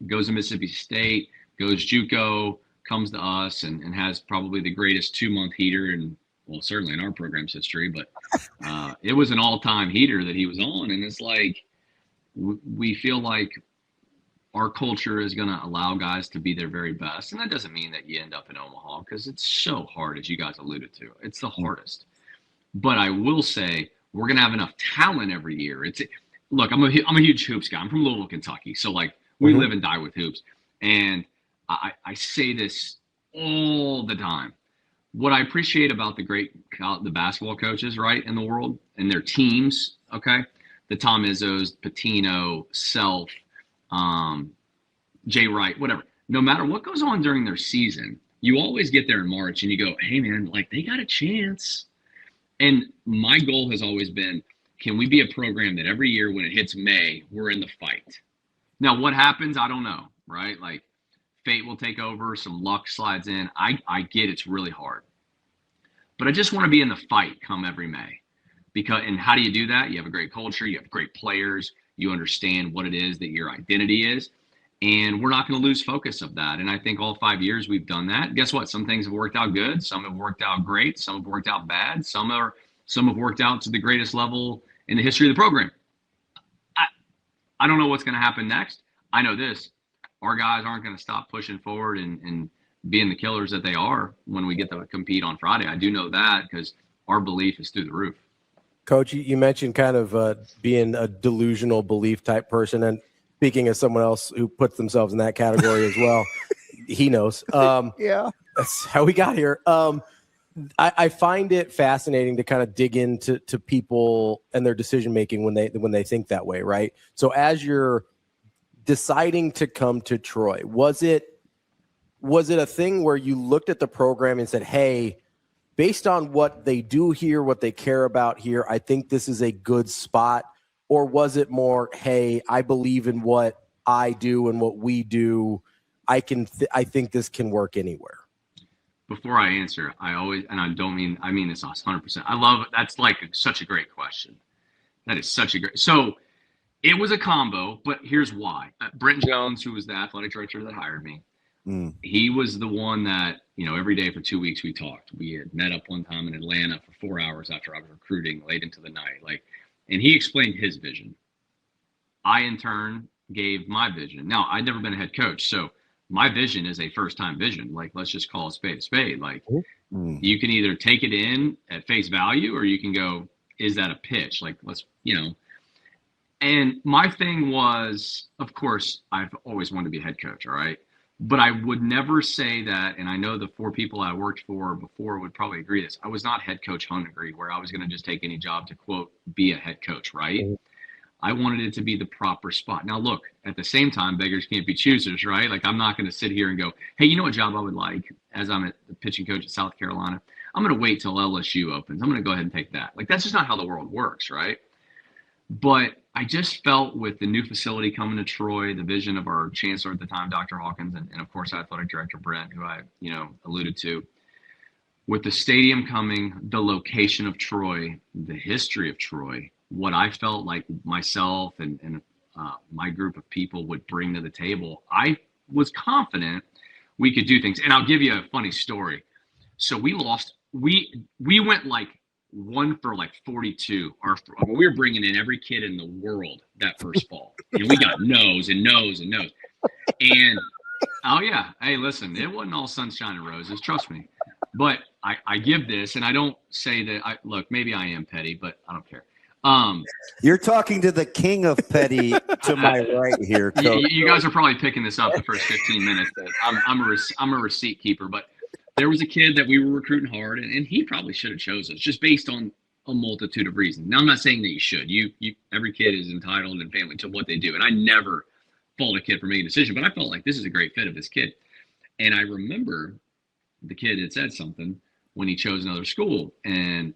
goes to Mississippi State, goes JUCO, comes to us and has probably the greatest 2-month heater in, well, certainly in our program's history, but it was an all-time heater that he was on. And it's like, we feel like our culture is going to allow guys to be their very best. And that doesn't mean that you end up in Omaha, because it's so hard, as you guys alluded to. It's the hardest. But I will say we're going to have enough talent every year. Look, I'm a huge hoops guy. I'm from Louisville, Kentucky. So like we live and die with hoops. And I say this all the time. What I appreciate about the basketball coaches, right, in the world and their teams, okay, the Tom Izzo's, Patino, Self, Jay Wright, whatever. No matter what goes on during their season, you always get there in March and you go, hey, man, like they got a chance. And my goal has always been, can we be a program that every year when it hits May, we're in the fight? Now, what happens, I don't know, right? Like, fate will take over, some luck slides in. I get it's really hard. But I just want to be in the fight come every May. And how do you do that? You have a great culture, you have great players, you understand what it is that your identity is, and we're not going to lose focus of that. And I think all 5 years we've done that. Guess what? Some things have worked out good, some have worked out great, some have worked out bad, some have worked out to the greatest level in the history of the program. I don't know what's going to happen next. I know this. Our guys aren't going to stop pushing forward and being the killers that they are when we get to compete on Friday. I do know that because our belief is through the roof. Coach, you mentioned kind of being a delusional belief type person, and speaking as someone else who puts themselves in that category as well, he knows. Yeah, that's how we got here. I find it fascinating to kind of dig into people and their decision making when they think that way, right? So as you're deciding to come to Troy, was it a thing where you looked at the program and said, hey, based on what they do here, what they care about here, I think this is a good spot? Or was it more, hey, I believe in what I do and what we do. I think this can work anywhere. Before I answer, I mean this 100%. I love it. That's like such a great question. That is such a great. So it was a combo, but here's why. Brent Jones, who was the athletic director that hired me, he was the one that, every day for 2 weeks we talked. We had met up one time in Atlanta for 4 hours after I was recruiting late into the night. And he explained his vision. I, in turn, gave my vision. Now, I'd never been a head coach, so my vision is a first-time vision. Let's just call a spade a spade. You can either take it in at face value, or you can go, is that a pitch? And my thing was, of course, I've always wanted to be a head coach, all right? But I would never say that, and I know the 4 people I worked for before would probably agree this. I was not head coach hungry, where I was going to just take any job to, quote, be a head coach, right? I wanted it to be the proper spot. Now, look, at the same time, beggars can't be choosers, right? I'm not going to sit here and go, hey, you know what job I would like as I'm a pitching coach at South Carolina? I'm going to wait till LSU opens. I'm going to go ahead and take that. That's just not how the world works, right? But I just felt with the new facility coming to Troy, the vision of our chancellor at the time, Dr. Hawkins, and of course, athletic director Brent, who I, alluded to, with the stadium coming, the location of Troy, the history of Troy, what I felt like myself and my group of people would bring to the table, I was confident we could do things. And I'll give you a funny story. So we lost. We went 1 for 42. We were bringing in every kid in the world that first fall. And we got no's and no's and no's. And, oh, yeah. Hey, listen, it wasn't all sunshine and roses. Trust me. But I give this, and I don't say that. Look, maybe I am petty, but I don't care. You're talking to the king of petty to my right here, Coach. You guys are probably picking this up the first 15 minutes. I'm a receipt keeper, but there was a kid that we were recruiting hard, and he probably should have chose us just based on a multitude of reasons. Now, I'm not saying that you should. Every kid is entitled and family to what they do, and I never fault a kid for making a decision, but I felt like this is a great fit of this kid. And I remember the kid had said something when he chose another school, and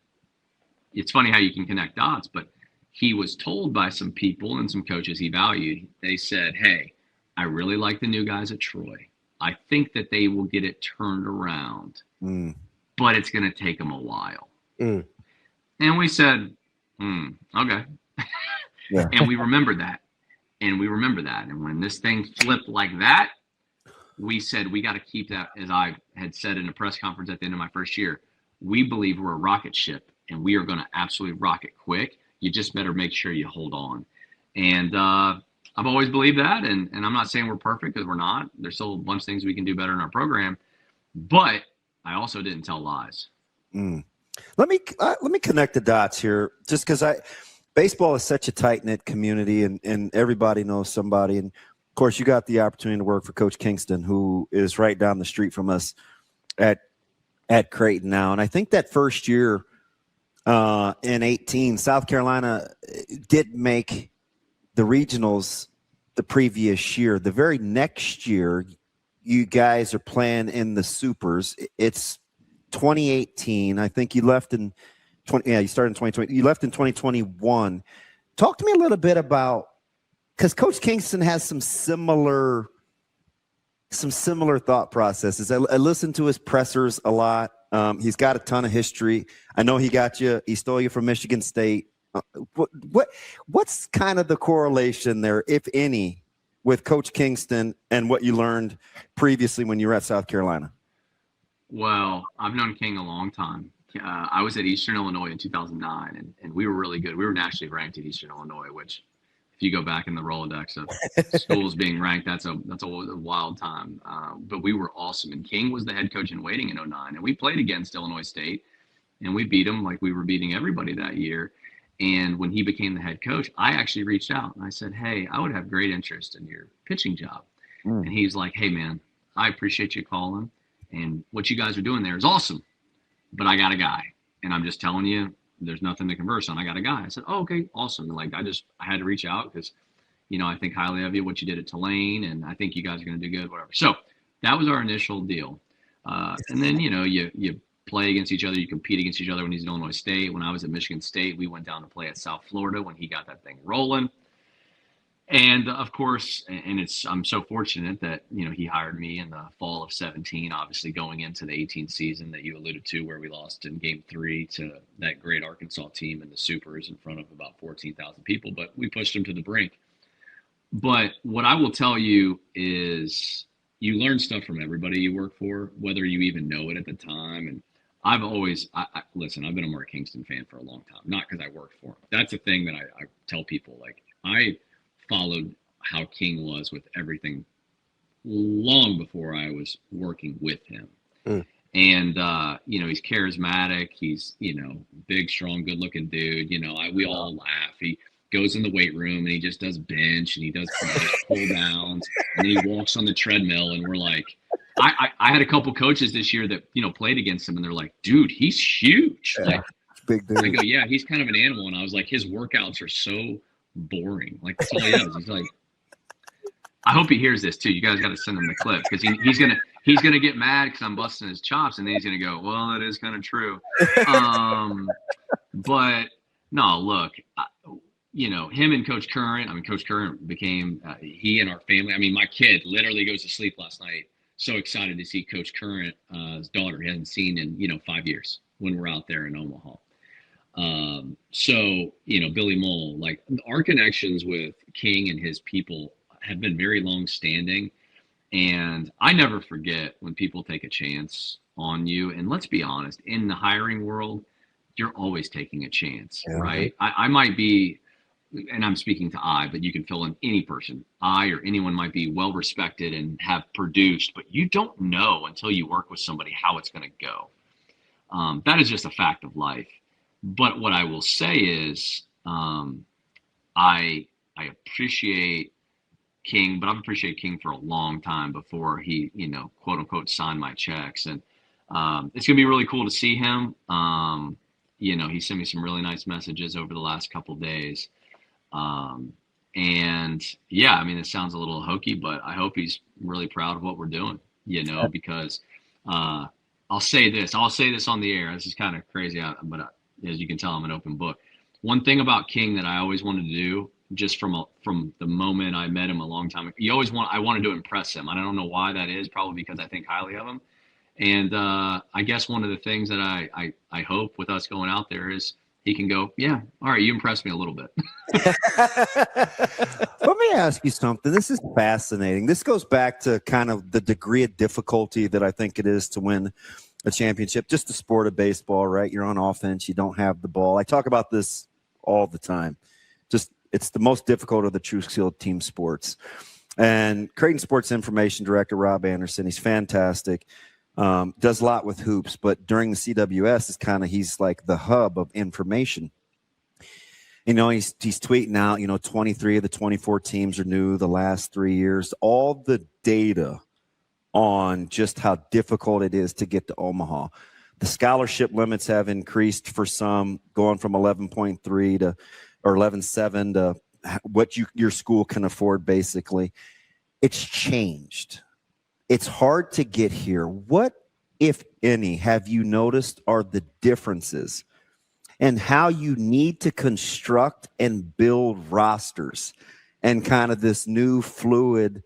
it's funny how you can connect dots, but he was told by some people and some coaches he valued. They said, hey, I really like the new guys at Troy. I think that they will get it turned around, but it's going to take them a while. And we said, okay. Yeah. And we remembered that. And when this thing flipped like that, we said, we got to keep that, as I had said in a press conference at the end of my first year, we believe we're a rocket ship. And we are going to absolutely rock it quick. You just better make sure you hold on. And I've always believed that. And I'm not saying we're perfect, because we're not. There's still a bunch of things we can do better in our program. But I also didn't tell lies. Let me connect the dots here, just because baseball is such a tight-knit community, and everybody knows somebody. And, of course, you got the opportunity to work for Coach Kingston, who is right down the street from us at Creighton now. And I think that first year – in 18, South Carolina did make the regionals the previous year. The very next year, you guys are playing in the Supers. It's 2018. I think you left in you started in 2020. You left in 2021. Talk to me a little bit about, because Coach Kingston has some similar thought processes. I listen to his pressers a lot. He's got a ton of history. I know he stole you from Michigan State. What's kind of the correlation there, if any, with Coach Kingston and what you learned previously when you were at South Carolina? Well, I've known King a long time. I was at Eastern Illinois in 2009, and we were really good. We were nationally ranked at Eastern Illinois, which if you go back in the Rolodex of schools being ranked, that's a wild time. But we were awesome. And King was the head coach in waiting in 09. And we played against Illinois State, and we beat them like we were beating everybody that year. And when he became the head coach, I actually reached out and I said, hey, I would have great interest in your pitching job. And he's like, hey, man, I appreciate you calling. And what you guys are doing there is awesome. But I got a guy. And I'm just telling you, there's nothing to converse on. I got a guy. I said, oh, okay, awesome. Like, I had to reach out because, you know, I think highly of you, what you did at Tulane, and I think you guys are going to do good, whatever. So that was our initial deal. And then, you know, you play against each other. You compete against each other when he's in Illinois State. When I was at Michigan State, we went down to play at South Florida when he got that thing rolling. And of course, I'm so fortunate that, you know, he hired me in the fall of 17, obviously going into the 18 season that you alluded to, where we lost in game 3 to that great Arkansas team in the Supers in front of about 14,000 people, but we pushed them to the brink. But what I will tell you is you learn stuff from everybody you work for, whether you even know it at the time. And I've always, listen, I've been a Mark Kingston fan for a long time, not because I worked for him. That's a thing that I tell people, like, I followed how King was with everything long before I was working with him. And, you know, he's charismatic. He's, you know, big, strong, good looking dude. You know, we all laugh. He goes in the weight room and he just does bench and he does pull downs and he walks on the treadmill. And we're like, I had a couple coaches this year that, you know, played against him and they're like, dude, he's huge. Like, big dude. I go, yeah, he's kind of an animal. And I was like, his workouts are so boring. Like, that's all he does. He's like, I hope he hears this too. You guys got to send him the clip because he's gonna get mad because I'm busting his chops, and then he's gonna go, well, that is kind of true. But no, look, you know, him and Coach Current. I mean, Coach Current became he and our family. I mean, my kid literally goes to sleep last night, so excited to see Coach Current, his daughter, he hasn't seen in 5 years when we're out there in Omaha. So, you know, Billy Mole, like, our connections with King and his people have been very long standing. And I never forget when people take a chance on you. And let's be honest, in the hiring world, you're always taking a chance, right? I might be, and I'm speaking to but you can fill in any person. I or anyone might be well respected and have produced, but you don't know until you work with somebody how it's going to go. That is just a fact of life. But what I will say is, I appreciate King, but I've appreciated King for a long time before he, you know, quote unquote, signed my checks. And it's gonna be really cool to see him. You know, he sent me some really nice messages over the last couple of days. And yeah, I mean, it sounds a little hokey, but I hope he's really proud of what we're doing, you know, because I'll say this on the air. This is kind of crazy, but as you can tell, I'm an open book. One thing about King that I always wanted to do, just from the moment I met him a long time ago, I wanted to impress him. I don't know why that is, probably because I think highly of him. And I guess one of the things that I hope with us going out there is he can go, yeah, all right, you impressed me a little bit. Let me ask you something. This is fascinating. This goes back to kind of the degree of difficulty that I think it is to win a championship, just the sport of baseball, right? You're on offense. You don't have the ball. I talk about this all the time. Just, it's the most difficult of the true skill team sports. And Creighton Sports Information Director, Rob Anderson, he's fantastic. Does a lot with hoops, but during the CWS he's like the hub of information. You know, he's tweeting out, 23 of the 24 teams are new the last 3 years. All the data on just how difficult it is to get to Omaha. The scholarship limits have increased for some, going from 11.3 to or 11.7 to what your school can afford, basically. It's changed. It's hard to get here. What, if any, have you noticed are the differences and how you need to construct and build rosters and kind of this new fluid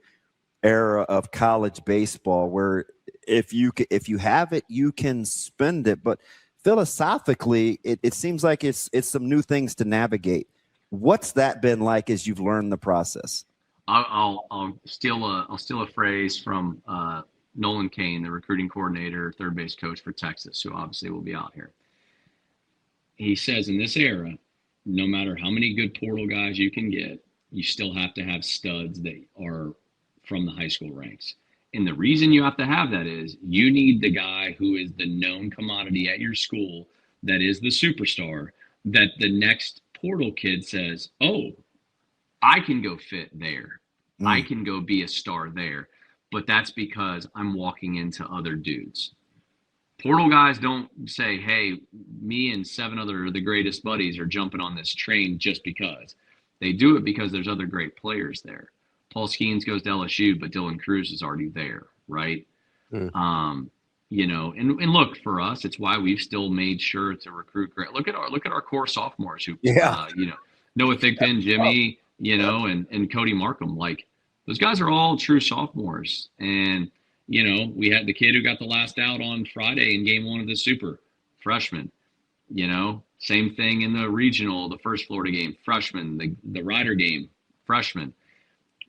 era of college baseball where if you have it, you can spend it. But philosophically, it seems like it's some new things to navigate. What's that been like as you've learned the process? I'll steal a phrase from Nolan Kane, the recruiting coordinator, third base coach for Texas, who obviously will be out here. He says in this era, no matter how many good portal guys you can get, you still have to have studs that are from the high school ranks. And the reason you have to have that is you need the guy who is the known commodity at your school that is the superstar, that the next portal kid says, oh, I can go fit there. I can go be a star there. But that's because I'm walking into other dudes. Portal guys don't say, hey, me and 7 other of the greatest buddies are jumping on this train just because. They do it because there's other great players there. Paul Skeens goes to LSU, but Dylan Cruz is already there, right? You know, and look, for us, it's why we've still made sure to recruit great. Look at our core sophomores who, you know, Noah Thigpen, Jimmy, you know, and Cody Markham. Like, those guys are all true sophomores. And, you know, we had the kid who got the last out on Friday in game 1 of the Super, freshman. You know, same thing in the regional, the first Florida game, freshman, the Rider game, freshman.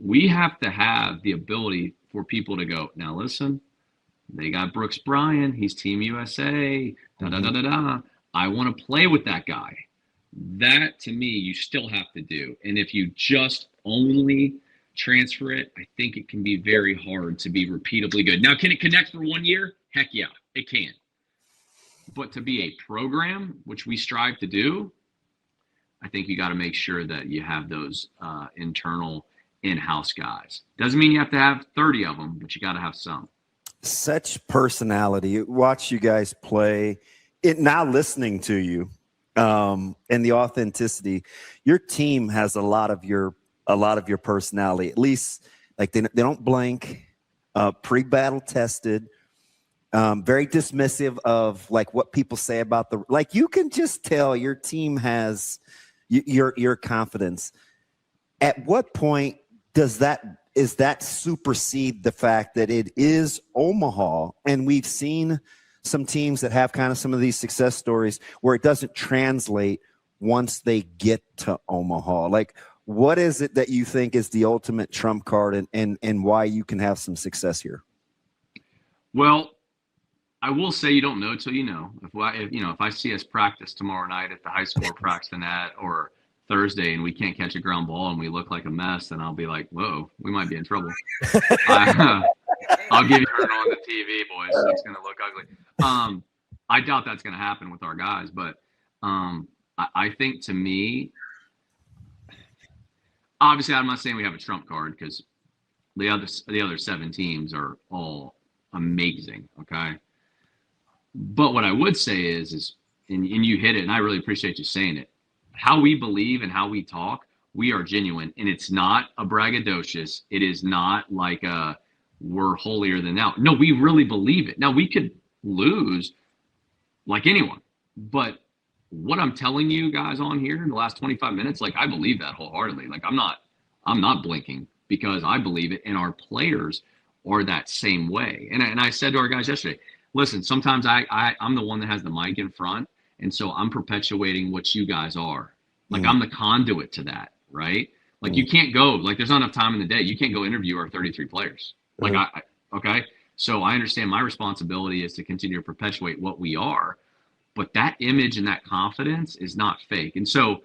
We have to have the ability for people to go, now listen, they got Brooks Bryan, he's Team USA, I want to play with that guy. That, to me, you still have to do. And if you just only transfer it, I think it can be very hard to be repeatably good. Now, can it connect for 1 year? Heck yeah, it can. But to be a program, which we strive to do, I think you got to make sure that you have those internal in-house guys. Doesn't mean you have to have 30 of them, but you got to have some. Such personality. Watch you guys play. Now listening to you, and the authenticity. Your team has a lot of your personality. At least, like they don't blink. Pre-battle tested. Very dismissive of like what people say about the. Like you can just tell your team has your confidence. At what point does that supersede the fact that it is Omaha, and we've seen some teams that have kind of some of these success stories where it doesn't translate once they get to Omaha? Like, what is it that you think is the ultimate trump card and why you can have some success here? Well, I will say you don't know till you know. If I see us practice tomorrow night at the high school practicing at, or Thursday, and we can't catch a ground ball and we look like a mess, then I'll be like, whoa, we might be in trouble. I'll give you it on the TV, boys. It's going to look ugly. I doubt that's going to happen with our guys, but I think, to me, obviously I'm not saying we have a trump card, because the other 7 teams are all amazing, okay? But what I would say is and you hit it, and I really appreciate you saying it, how we believe and how we talk, we are genuine, and it's not a braggadocious. It is not like we're holier than thou. No, we really believe it. Now, we could lose like anyone, but what I'm telling you guys on here in the last 25 minutes, like, I believe that wholeheartedly. Like, I'm not blinking, because I believe it, and our players are that same way. And I said to our guys yesterday, listen, sometimes I'm the one that has the mic in front, and so I'm perpetuating what you guys are. Like, I'm the conduit to that, right? Like, you can't go, like, there's not enough time in the day. You can't go interview our 33 players. Like, okay? So I understand my responsibility is to continue to perpetuate what we are, but that image and that confidence is not fake. And so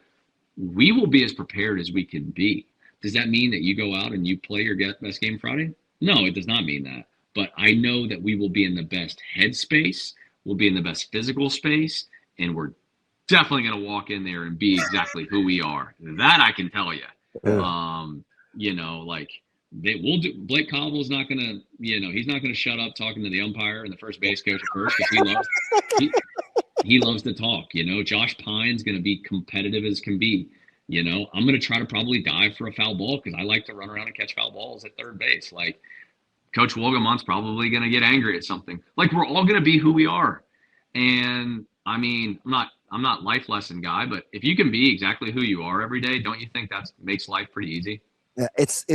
we will be as prepared as we can be. Does that mean that you go out and you play your best game Friday? No, it does not mean that. But I know that we will be in the best headspace, we'll be in the best physical space, and we're definitely going to walk in there and be exactly who we are. That I can tell you. You know, like, Blake Cobble's not going to, he's not going to shut up talking to the umpire and the first base coach at first, because he loves to talk. Josh Pine's going to be competitive as can be. I'm going to try to probably dive for a foul ball, because I like to run around and catch foul balls at third base. Like, Coach Wolgamont's probably going to get angry at something. Like, we're all going to be who we are. And I mean, I'm not life lesson guy, but if you can be exactly who you are every day, don't you think that makes life pretty easy? Yeah, it's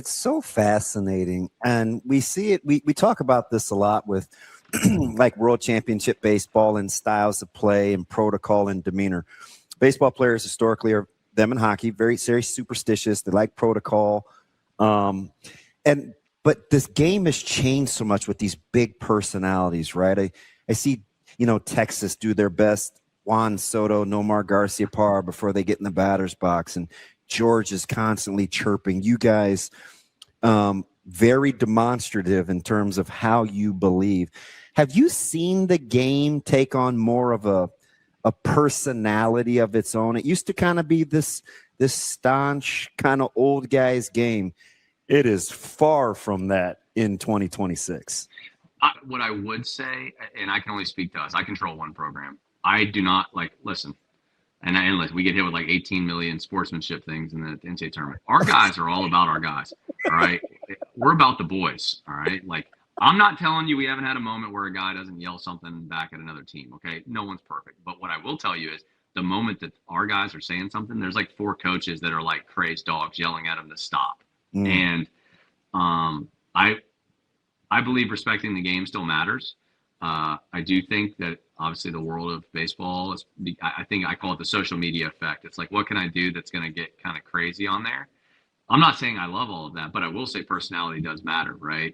so fascinating, and we see it. We talk about this a lot with like World Championship baseball and styles of play and protocol and demeanor. Baseball players historically are, them in hockey, very, very superstitious. They like protocol, but this game has changed so much with these big personalities, right? I see, Texas do their best Juan Soto, Nomar Garciaparra before they get in the batter's box, and George is constantly chirping. You guys, very demonstrative in terms of how you believe. Have you seen the game take on more of a personality of its own? It used to kind of be this staunch kind of old guys game. It is far from that in 2026. What I would say, and I can only speak to us, I control one program. I do not listen, and listen, we get hit with like 18 million sportsmanship things in the NCAA tournament. Our guys are all about our guys. All right. We're about the boys. All right. Like, I'm not telling you we haven't had a moment where a guy doesn't yell something back at another team. Okay. No one's perfect. But what I will tell you is the moment that our guys are saying something, there's like 4 coaches that are like crazed dogs yelling at them to stop. And I believe respecting the game still matters. I do think that obviously the world of baseball is, I think I call it the social media effect. It's like, what can I do that's going to get kind of crazy on there? I'm not saying I love all of that, but I will say personality does matter, right?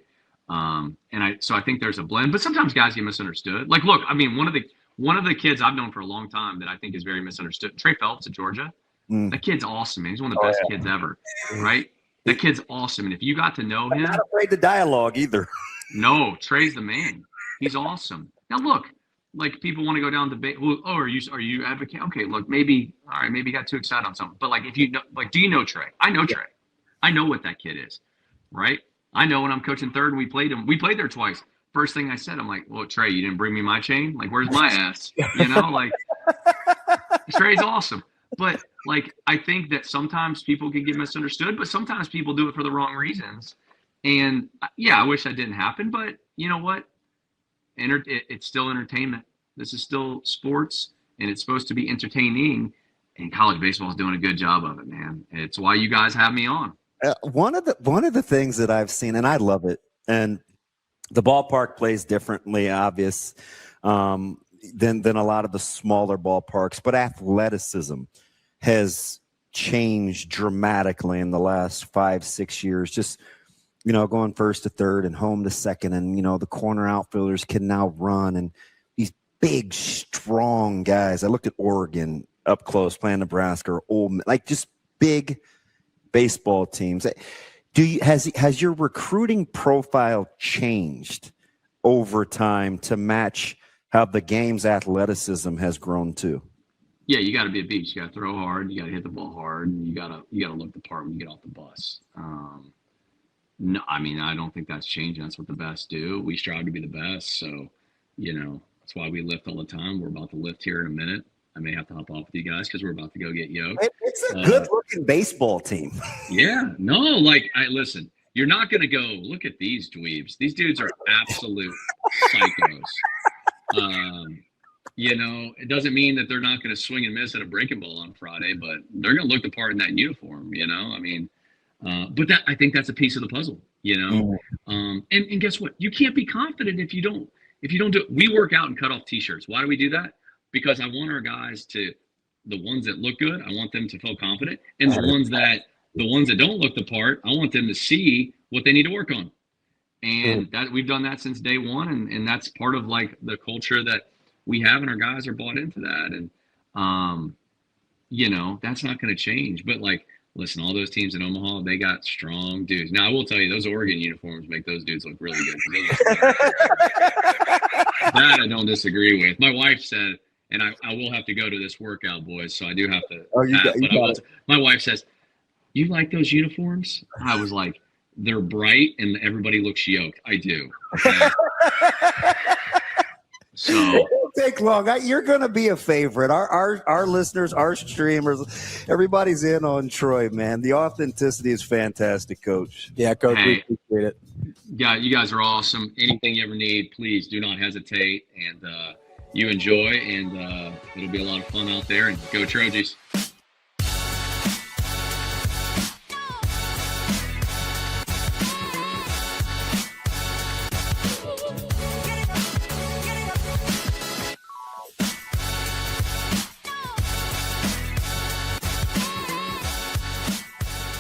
So I think there's a blend, but sometimes guys get misunderstood. Like, look, I mean, one of the kids I've known for a long time that I think is very misunderstood, Trey Phelps at Georgia. That kid's awesome, man. He's one of the best kids ever, right? That kid's awesome, and if you got to know him, not afraid to dialogue either. No, Trey's the man. He's awesome. Now look, like people want to go down debate. Well, are you advocating? Okay, look, maybe you got too excited on something. But like, if you know, like, do you know Trey? I know Trey. I know what that kid is, right? I know when I'm coaching third and we played him. We played there twice. First thing I said, I'm like, well, Trey, you didn't bring me my chain. Like, where's my ass? You know, like, Trey's awesome. But like, I think that sometimes people can get misunderstood, but sometimes people do it for the wrong reasons. And yeah, I wish that didn't happen, but you know what? It's still entertainment. This is still sports, and it's supposed to be entertaining. And college baseball is doing a good job of it, man. It's why you guys have me on. One of the things that I've seen, and I love it, and the ballpark plays differently, obvious, than a lot of the smaller ballparks, but athleticism has changed dramatically in the last 5-6 years. Just, you know, going first to third and home to second, and you know, the corner outfielders can now run, and these big, strong guys. I looked at Oregon up close playing Nebraska or Ole Miss, like just big baseball teams. Has your recruiting profile changed over time to match how the game's athleticism has grown too? Yeah, you got to be a beast. You got to throw hard. You got to hit the ball hard. And you got to look the part when you get off the bus. No, I mean, I don't think that's changing. That's what the best do. We strive to be the best. So, you know, that's why we lift all the time. We're about to lift here in a minute. I may have to hop off with you guys because we're about to go get yoked. It's a good-looking baseball team. Yeah. No, like, listen, you're not going to go, look at these dweebs. These dudes are absolute psychos. You know, it doesn't mean that they're not going to swing and miss at a breaking ball on Friday, but they're going to look the part in that uniform, you know? I mean, but I think that's a piece of the puzzle, you know? And guess what? You can't be confident if you don't do it. We work out and cut off T-shirts. Why do we do that? Because I want our guys to, the ones that look good, I want them to feel confident. And the ones that don't look the part, I want them to see what they need to work on. And that we've done that since day one. And that's part of like the culture that we have, and our guys are bought into that. And, you know, that's not going to change. But like, listen, all those teams in Omaha, they got strong dudes. Now, I will tell you, those Oregon uniforms make those dudes look really good. That I don't disagree with. My wife said, and I will have to go to this workout, boys, so I do have to. My wife says, you like those uniforms? I was like, they're bright and everybody looks yoked. I do. Okay? So it won't take long. You're going to be a favorite. Our listeners, our streamers, everybody's in on Troy, man. The authenticity is fantastic, Coach. Yeah, Coach, we appreciate it. Yeah, you guys are awesome. Anything you ever need, please do not hesitate. And you enjoy, and it'll be a lot of fun out there. And go Trojans.